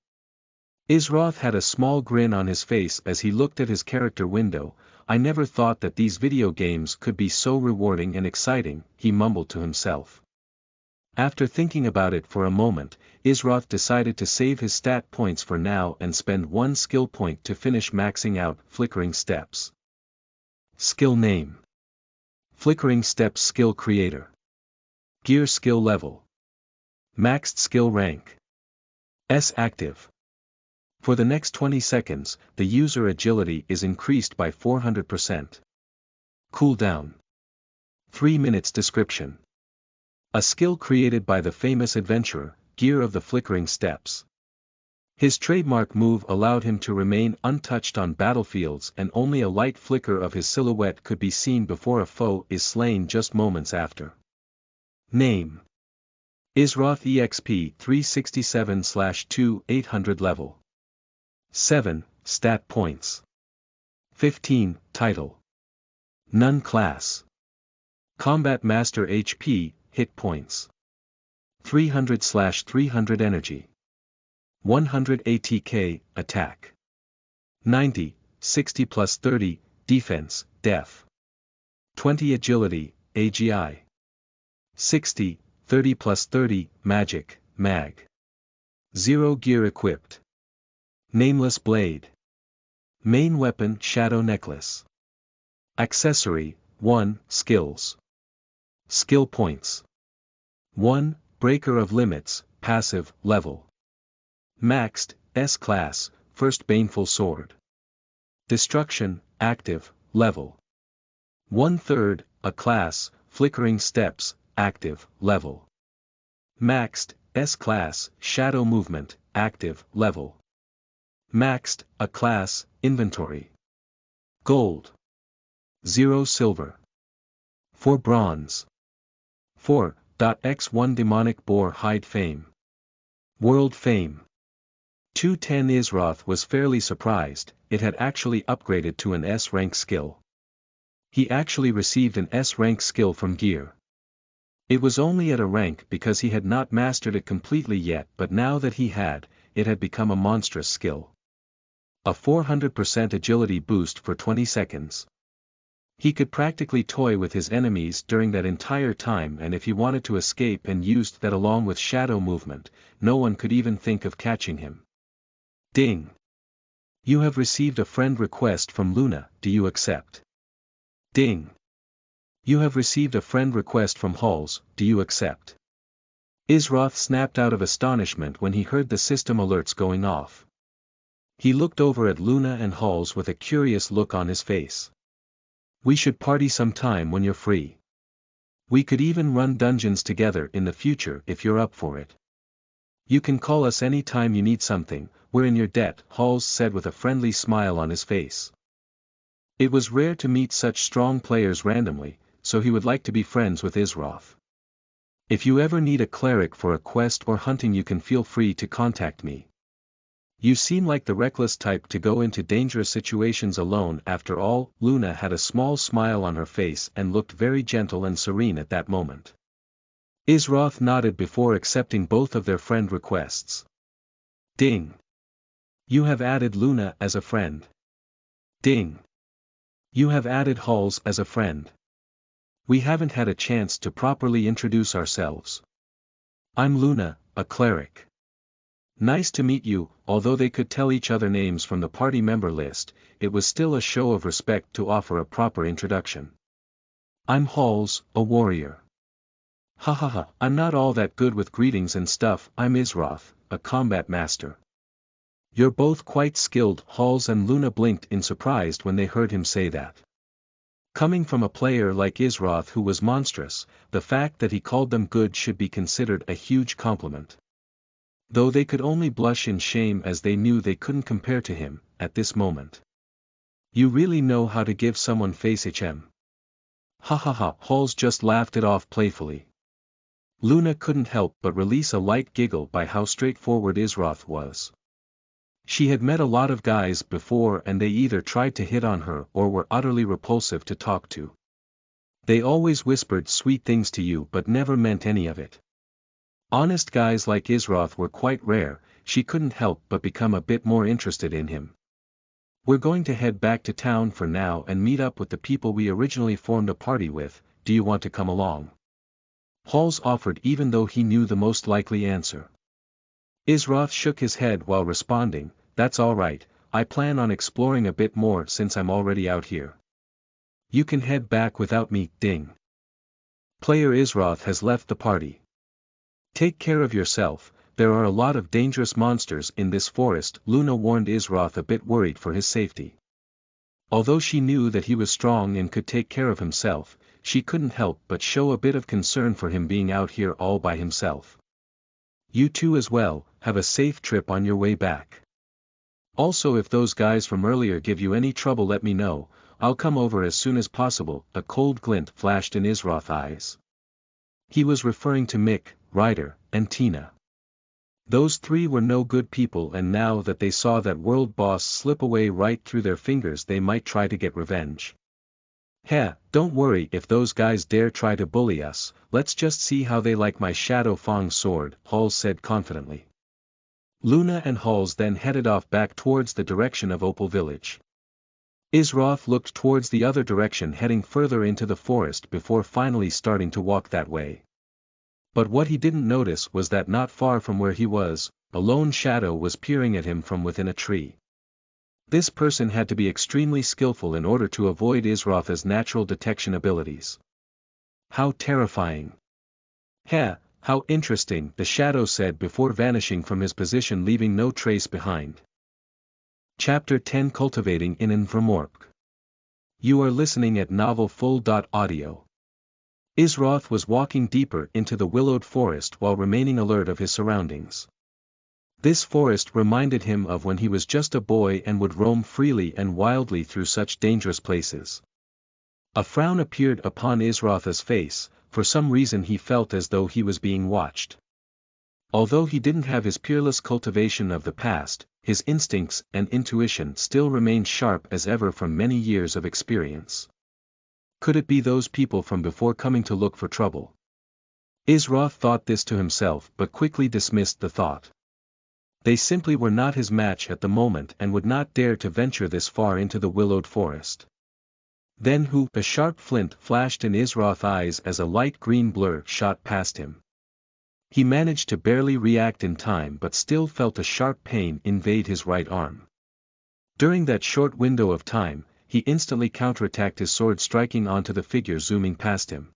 Speaker 1: Isroth had a small grin on his face as he looked at his character window. I never thought that these video games could be so rewarding and exciting, he mumbled to himself. After thinking about it for a moment, Isroth decided to save his stat points for now and spend 1 skill point to finish maxing out Flickering Steps. Skill name: Flickering Steps. Skill creator: Gear. Skill level: Maxed. Skill rank: S. Active. For the next 20 seconds, the user agility is increased by 400%. Cooldown: 3 minutes. Description: A skill created by the famous adventurer, Gear of the Flickering Steps. His trademark move allowed him to remain untouched on battlefields, and only a light flicker of his silhouette could be seen before a foe is slain just moments after. Name: Isroth EXP 367/2 800 level. 7. Stat points: 15. Title: None. Class: Combat Master. HP, hit points: 300/300 energy. 100 ATK, attack. 90, 60 plus 30, defense, def. 20 agility, AGI. 60, 30 plus 30, magic, mag. 0 gear equipped. Nameless blade. Main weapon: Shadow Necklace. Accessory: 1, skills. Skill points: 1, Breaker of Limits, passive, level. Maxed, S-Class, First Baneful Sword. Destruction, active, level. 1/3, a class, Flickering Steps, active, level. Maxed, S-Class, Shadow Movement, active, level. Maxed, a class, Inventory. Gold. 0 silver. 4 bronze. 4, X1 Demonic Boar Hide Fame. World Fame. 210 Izroth was fairly surprised, it had actually upgraded to an S-rank skill. He actually received an S-rank skill from Gear. It was only at a rank because he had not mastered it completely yet, but now that he had, it had become a monstrous skill. A 400% agility boost for 20 seconds. He could practically toy with his enemies during that entire time, and if he wanted to escape and used that along with shadow movement, no one could even think of catching him. Ding! You have received a friend request from Luna, do you accept? Ding! You have received a friend request from Halls, do you accept? Izroth snapped out of astonishment when he heard the system alerts going off. He looked over at Luna and Halls with a curious look on his face. We should party sometime when you're free. We could even run dungeons together in the future if you're up for it. You can call us any time you need something, we're in your debt, Halls said with a friendly smile on his face. It was rare to meet such strong players randomly, so he would like to be friends with Izroth. If you ever need a cleric for a quest or hunting, you can feel free to contact me. You seem like the reckless type to go into dangerous situations alone. After all, Luna had a small smile on her face and looked very gentle and serene at that moment. Izroth nodded before accepting both of their friend requests. Ding! You have added Luna as a friend. Ding! You have added Halls as a friend. We haven't had a chance to properly introduce ourselves. I'm Luna, a cleric. Nice to meet you. Although they could tell each other names from the party member list, it was still a show of respect to offer a proper introduction. I'm Halls, a warrior. Hahaha, I'm not all that good with greetings and stuff. I'm Izroth, a combat master. You're both quite skilled. Halls and Luna blinked in surprise when they heard him say that. Coming from a player like Izroth who was monstrous, the fact that he called them good should be considered a huge compliment. Though they could only blush in shame as they knew they couldn't compare to him, at this moment. You really know how to give someone face HM. Hahaha, Halls just laughed it off playfully. Luna couldn't help but release a light giggle by how straightforward Izroth was. She had met a lot of guys before and they either tried to hit on her or were utterly repulsive to talk to. They always whispered sweet things to you but never meant any of it. Honest guys like Izroth were quite rare. She couldn't help but become a bit more interested in him. We're going to head back to town for now and meet up with the people we originally formed a party with. Do you want to come along? Halls offered even though he knew the most likely answer. Izroth shook his head while responding, that's alright, I plan on exploring a bit more since I'm already out here. You can head back without me. Ding. Player Izroth has left the party. Take care of yourself, there are a lot of dangerous monsters in this forest. Luna warned Izroth, a bit worried for his safety. Although she knew that he was strong and could take care of himself, she couldn't help but show a bit of concern for him being out here all by himself. You too as well, have a safe trip on your way back. Also, if those guys from earlier give you any trouble, let me know, I'll come over as soon as possible. A cold glint flashed in Izroth's eyes. He was referring to Mick, Ryder, and Tina. Those three were no good people, and now that they saw that world boss slip away right through their fingers, they might try to get revenge. Heh, don't worry if those guys dare try to bully us, let's just see how they like my Shadow Fang sword, Halls said confidently. Luna and Halls then headed off back towards the direction of Opal Village. Izroth looked towards the other direction, heading further into the forest before finally starting to walk that way. But what he didn't notice was that not far from where he was, a lone shadow was peering at him from within a tree. This person had to be extremely skillful in order to avoid Izroth's natural detection abilities. How terrifying. Heh, how interesting, the shadow said before vanishing from his position, leaving no trace behind. Chapter 10 Cultivating in Inframorph. You are listening at NovelFull.audio. Izroth was walking deeper into the willowed forest while remaining alert of his surroundings. This forest reminded him of when he was just a boy and would roam freely and wildly through such dangerous places. A frown appeared upon Izroth's face, for some reason he felt as though he was being watched. Although he didn't have his peerless cultivation of the past, his instincts and intuition still remained sharp as ever from many years of experience. Could it be those people from before coming to look for trouble? Izroth thought this to himself but quickly dismissed the thought. They simply were not his match at the moment and would not dare to venture this far into the willowed forest. Then a sharp flint flashed in Izroth's eyes as a light green blur shot past him. He managed to barely react in time but still felt a sharp pain invade his right arm. During that short window of time, he instantly counterattacked his sword, striking onto the figure zooming past him.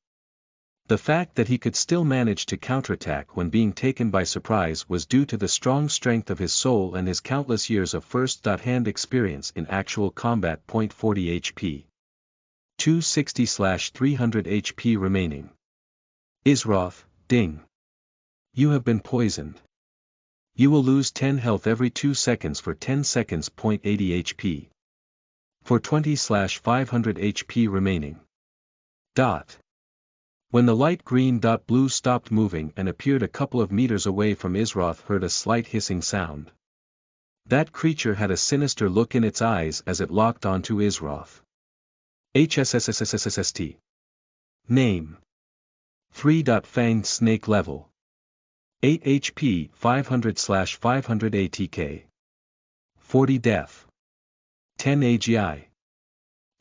Speaker 1: The fact that he could still manage to counterattack when being taken by surprise was due to the strong strength of his soul and his countless years of first-hand experience in actual combat. 40 HP. 260/300 HP remaining. Izroth, ding. You have been poisoned. You will lose 10 health every 2 seconds for 10 seconds. 80 HP. For 20/500 HP remaining. When the light green blue stopped moving and appeared a couple of meters away from Izroth, heard a slight hissing sound. That creature had a sinister look in its eyes as it locked onto Izroth. HSSSSSST. Name. 3. Fanged Snake Level. 8 HP 500/500 ATK. 40 Def. 10 AGI.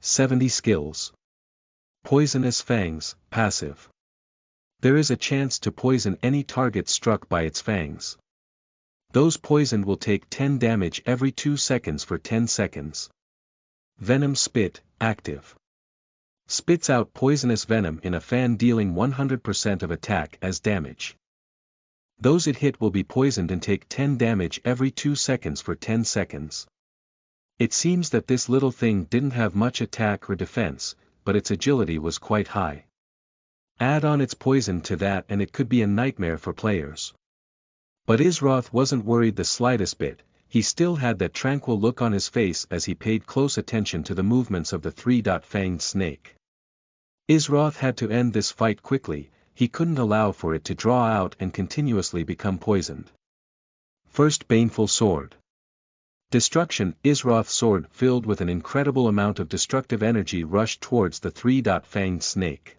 Speaker 1: 70 Skills. Poisonous Fangs, passive. There is a chance to poison any target struck by its fangs. Those poisoned will take 10 damage every 2 seconds for 10 seconds. Venom Spit, active. Spits out poisonous venom in a fan, dealing 100% of attack as damage. Those it hit will be poisoned and take 10 damage every 2 seconds for 10 seconds. It seems that this little thing didn't have much attack or defense, but its agility was quite high. Add on its poison to that and it could be a nightmare for players. But Izroth wasn't worried the slightest bit. He still had that tranquil look on his face as he paid close attention to the movements of the 3. Fanged snake. Izroth had to end this fight quickly. He couldn't allow for it to draw out and continuously become poisoned. First Baneful Sword. Destruction. Izroth's sword, filled with an incredible amount of destructive energy, rushed towards the 3. Fanged snake.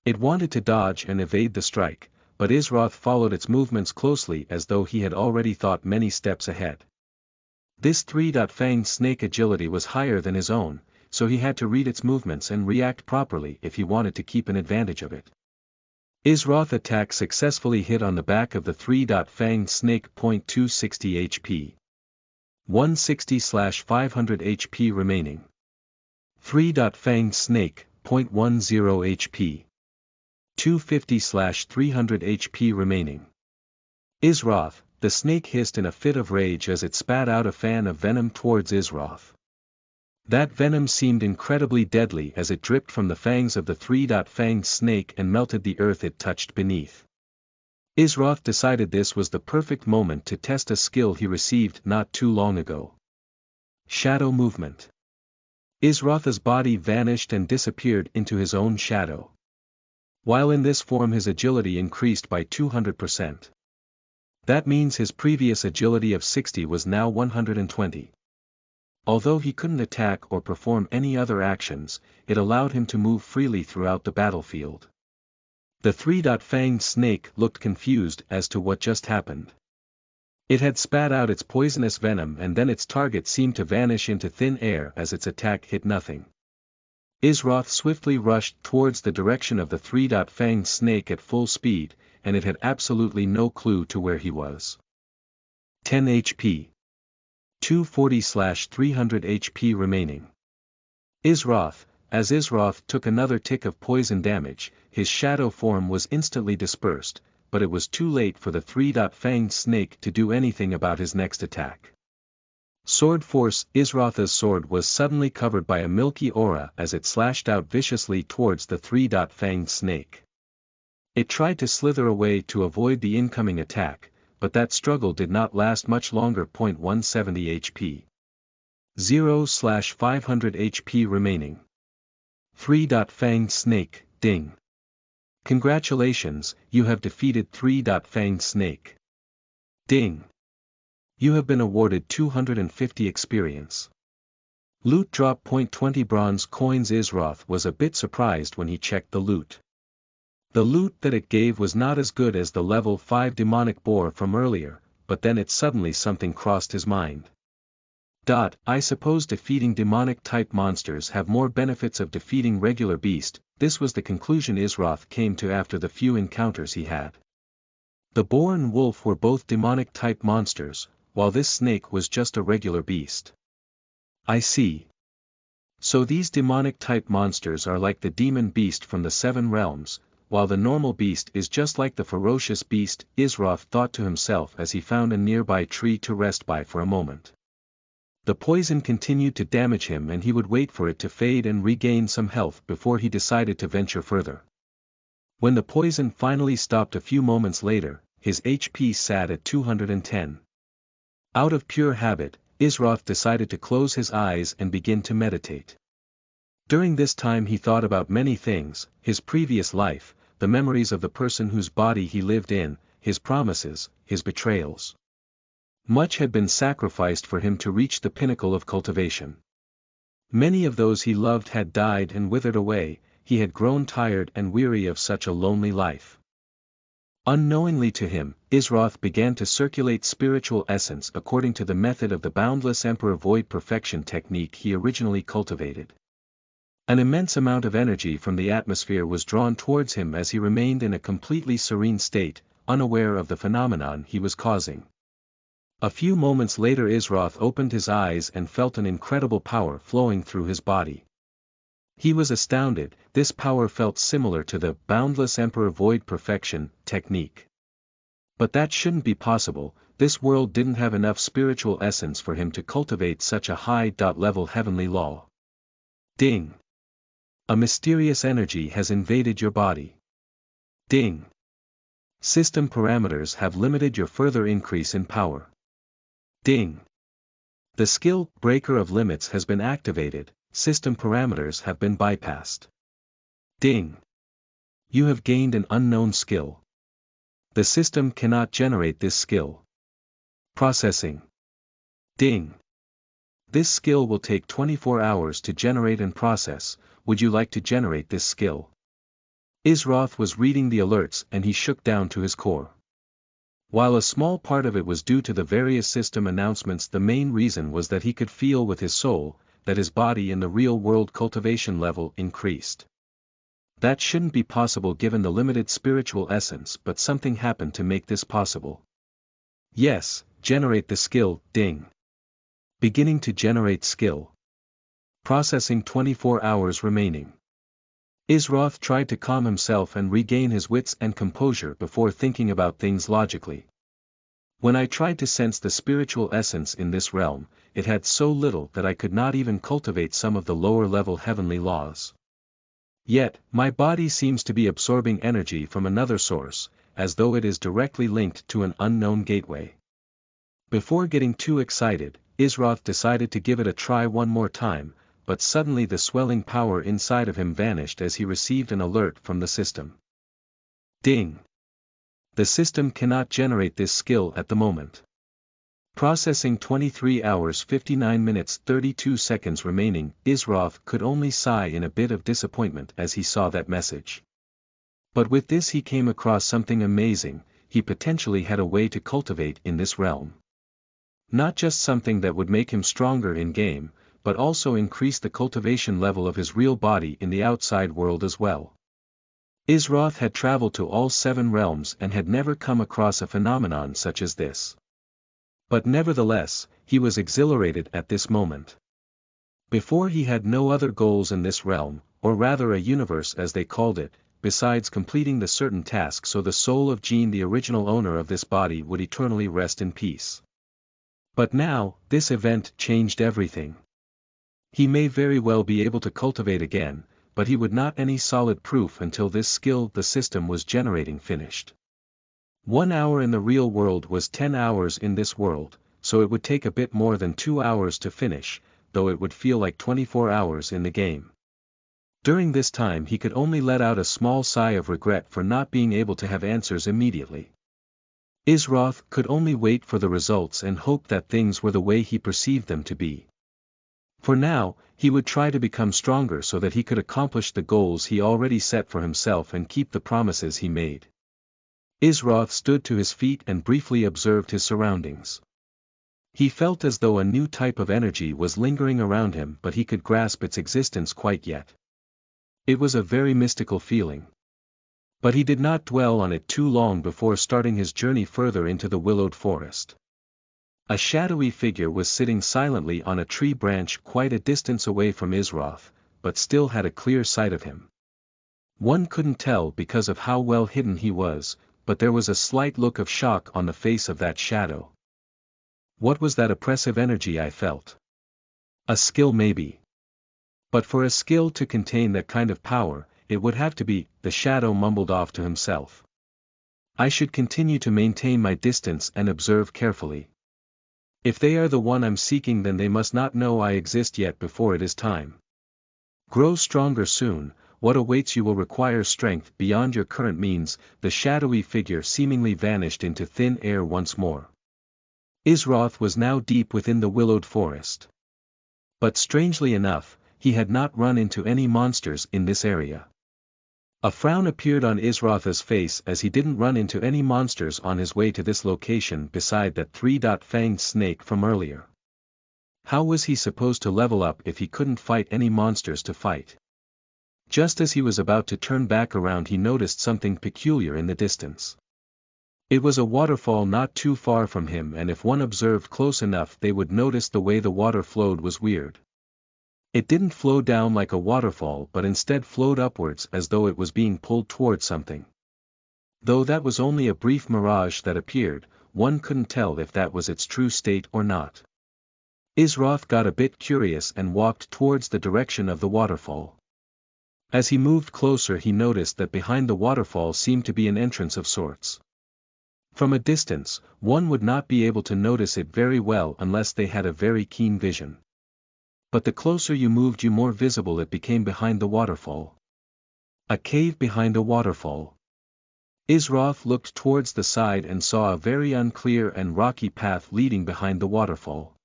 Speaker 1: It wanted to dodge and evade the strike, but Izroth followed its movements closely as though he had already thought many steps ahead. This 3. Fanged snake agility was higher than his own, so he had to read its movements and react properly if he wanted to keep an advantage of it. Izroth's attack successfully hit on the back of the 3. Fanged snake. 260 HP. 160/500 HP remaining. 3. Fanged snake. 10 HP. 250/300 HP remaining. Izroth, the snake hissed in a fit of rage as it spat out a fan of venom towards Izroth. That venom seemed incredibly deadly as it dripped from the fangs of the 3. Fanged snake and melted the earth it touched beneath. Izroth decided this was the perfect moment to test a skill he received not too long ago. Shadow movement. Izroth's body vanished and disappeared into his own shadow. While in this form his agility increased by 200%. That means his previous agility of 60 was now 120. Although he couldn't attack or perform any other actions, it allowed him to move freely throughout the battlefield. The 3. Fanged snake looked confused as to what just happened. It had spat out its poisonous venom and then its target seemed to vanish into thin air as its attack hit nothing. Izroth swiftly rushed towards the direction of the 3. Fanged snake at full speed, and it had absolutely no clue to where he was. 10 HP. 240/300 HP remaining. Izroth. As Izroth took another tick of poison damage, his shadow form was instantly dispersed, but it was too late for the 3. Fanged snake to do anything about his next attack. Sword force. Izroth's sword was suddenly covered by a milky aura as it slashed out viciously towards the 3. Fanged snake. It tried to slither away to avoid the incoming attack, but that struggle did not last much longer. 170 HP. 0/500 HP remaining. 3. Fanged snake, ding. Congratulations, you have defeated 3. Snake. Ding. You have been awarded 250 experience. Loot drop. 20 bronze coins. Isroth was a bit surprised when he checked the loot. The loot that it gave was not as good as the level 5 demonic boar from earlier, but then suddenly something crossed his mind. I suppose defeating demonic-type monsters have more benefits of defeating regular beast. This was the conclusion Isroth came to after the few encounters he had. The boar and wolf were both demonic-type monsters, while this snake was just a regular beast. I see. So these demonic-type monsters are like the demon beast from the 7 realms, while the normal beast is just like the ferocious beast, Isroth thought to himself as he found a nearby tree to rest by for a moment. The poison continued to damage him and he would wait for it to fade and regain some health before he decided to venture further. When the poison finally stopped a few moments later, his HP sat at 210. Out of pure habit, Isroth decided to close his eyes and begin to meditate. During this time he thought about many things, his previous life, the memories of the person whose body he lived in, his promises, his betrayals. Much had been sacrificed for him to reach the pinnacle of cultivation. Many of those he loved had died and withered away, he had grown tired and weary of such a lonely life. Unknowingly to him, Isroth began to circulate spiritual essence according to the method of the Boundless Emperor Void Perfection technique he originally cultivated. An immense amount of energy from the atmosphere was drawn towards him as he remained in a completely serene state, unaware of the phenomenon he was causing. A few moments later Isroth opened his eyes and felt an incredible power flowing through his body. He was astounded, this power felt similar to the Boundless Emperor Void Perfection technique. But that shouldn't be possible, this world didn't have enough spiritual essence for him to cultivate such a high-level heavenly law. Ding. A mysterious energy has invaded your body. Ding. System parameters have limited your further increase in power. Ding. The skill, Breaker of Limits has been activated, system parameters have been bypassed. Ding. You have gained an unknown skill. The system cannot generate this skill. Processing. Ding. This skill will take 24 hours to generate and process, would you like to generate this skill? Isroth was reading the alerts and he shook down to his core. While a small part of it was due to the various system announcements, the main reason was that he could feel with his soul, that his body in the real-world cultivation level increased. That shouldn't be possible given the limited spiritual essence, but something happened to make this possible. Yes, generate the skill, ding. Beginning to generate skill. Processing 24 hours remaining. Isroth tried to calm himself and regain his wits and composure before thinking about things logically. When I tried to sense the spiritual essence in this realm, it had so little that I could not even cultivate some of the lower-level heavenly laws. Yet, my body seems to be absorbing energy from another source, as though it is directly linked to an unknown gateway. Before getting too excited, Isroth decided to give it a try one more time, but suddenly the swelling power inside of him vanished as he received an alert from the system. Ding. The system cannot generate this skill at the moment. Processing 23 hours 59 minutes 32 seconds remaining, Isroth could only sigh in a bit of disappointment as he saw that message. But with this he came across something amazing, he potentially had a way to cultivate in this realm. Not just something that would make him stronger in-game, but also increase the cultivation level of his real body in the outside world as well. Isroth had traveled to all 7 realms and had never come across a phenomenon such as this. But nevertheless, he was exhilarated at this moment. Before he had no other goals in this realm, or rather a universe as they called it, besides completing the certain task so the soul of Jean, the original owner of this body, would eternally rest in peace. But now, this event changed everything. He may very well be able to cultivate again, but he would not any solid proof until this skill the system was generating finished. 1 hour in the real world was 10 hours in this world, so it would take a bit more than 2 hours to finish, though it would feel like 24 hours in the game. During this time he could only let out a small sigh of regret for not being able to have answers immediately. Isroth could only wait for the results and hope that things were the way he perceived them to be. For now, he would try to become stronger so that he could accomplish the goals he already set for himself and keep the promises he made. Isroth stood to his feet and briefly observed his surroundings. He felt as though a new type of energy was lingering around him, but he could grasp its existence quite yet. It was a very mystical feeling. But he did not dwell on it too long before starting his journey further into the willowed forest. A shadowy figure was sitting silently on a tree branch quite a distance away from Isroth, but still had a clear sight of him. One couldn't tell because of how well hidden he was, but there was a slight look of shock on the face of that shadow. What was that oppressive energy I felt? A skill maybe. But for a skill to contain that kind of power, it would have to be, the shadow mumbled off to himself. I should continue to maintain my distance and observe carefully. If they are the one I'm seeking, then they must not know I exist yet before it is time. Grow stronger soon, what awaits you will require strength beyond your current means. The shadowy figure seemingly vanished into thin air once more. Isroth was now deep within the willowed forest. But strangely enough, he had not run into any monsters in this area. A frown appeared on Isroth's face as he didn't run into any monsters on his way to this location beside that three-fanged snake from earlier. How was he supposed to level up if he couldn't fight any monsters to fight? Just as he was about to turn back around, he noticed something peculiar in the distance. It was a waterfall not too far from him, and if one observed close enough they would notice the way the water flowed was weird. It didn't flow down like a waterfall but instead flowed upwards as though it was being pulled towards something. Though that was only a brief mirage that appeared, one couldn't tell if that was its true state or not. Isroth got a bit curious and walked towards the direction of the waterfall. As he moved closer he noticed that behind the waterfall seemed to be an entrance of sorts. From a distance, one would not be able to notice it very well unless they had a very keen vision. But the closer you moved, the more visible it became behind the waterfall. A cave behind a waterfall. Isroth looked towards the side and saw a very unclear and rocky path leading behind the waterfall.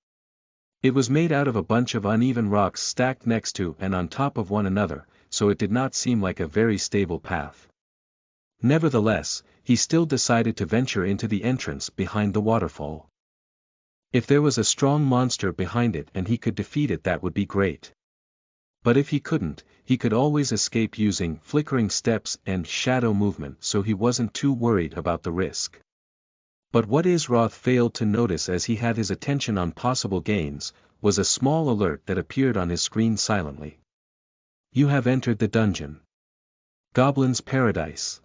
Speaker 1: It was made out of a bunch of uneven rocks stacked next to and on top of one another, so it did not seem like a very stable path. Nevertheless, he still decided to venture into the entrance behind the waterfall. If there was a strong monster behind it and he could defeat it, that would be great. But if he couldn't, he could always escape using flickering steps and shadow movement, so he wasn't too worried about the risk. But what Isroth failed to notice as he had his attention on possible gains, was a small alert that appeared on his screen silently. You have entered the dungeon. Goblin's Paradise.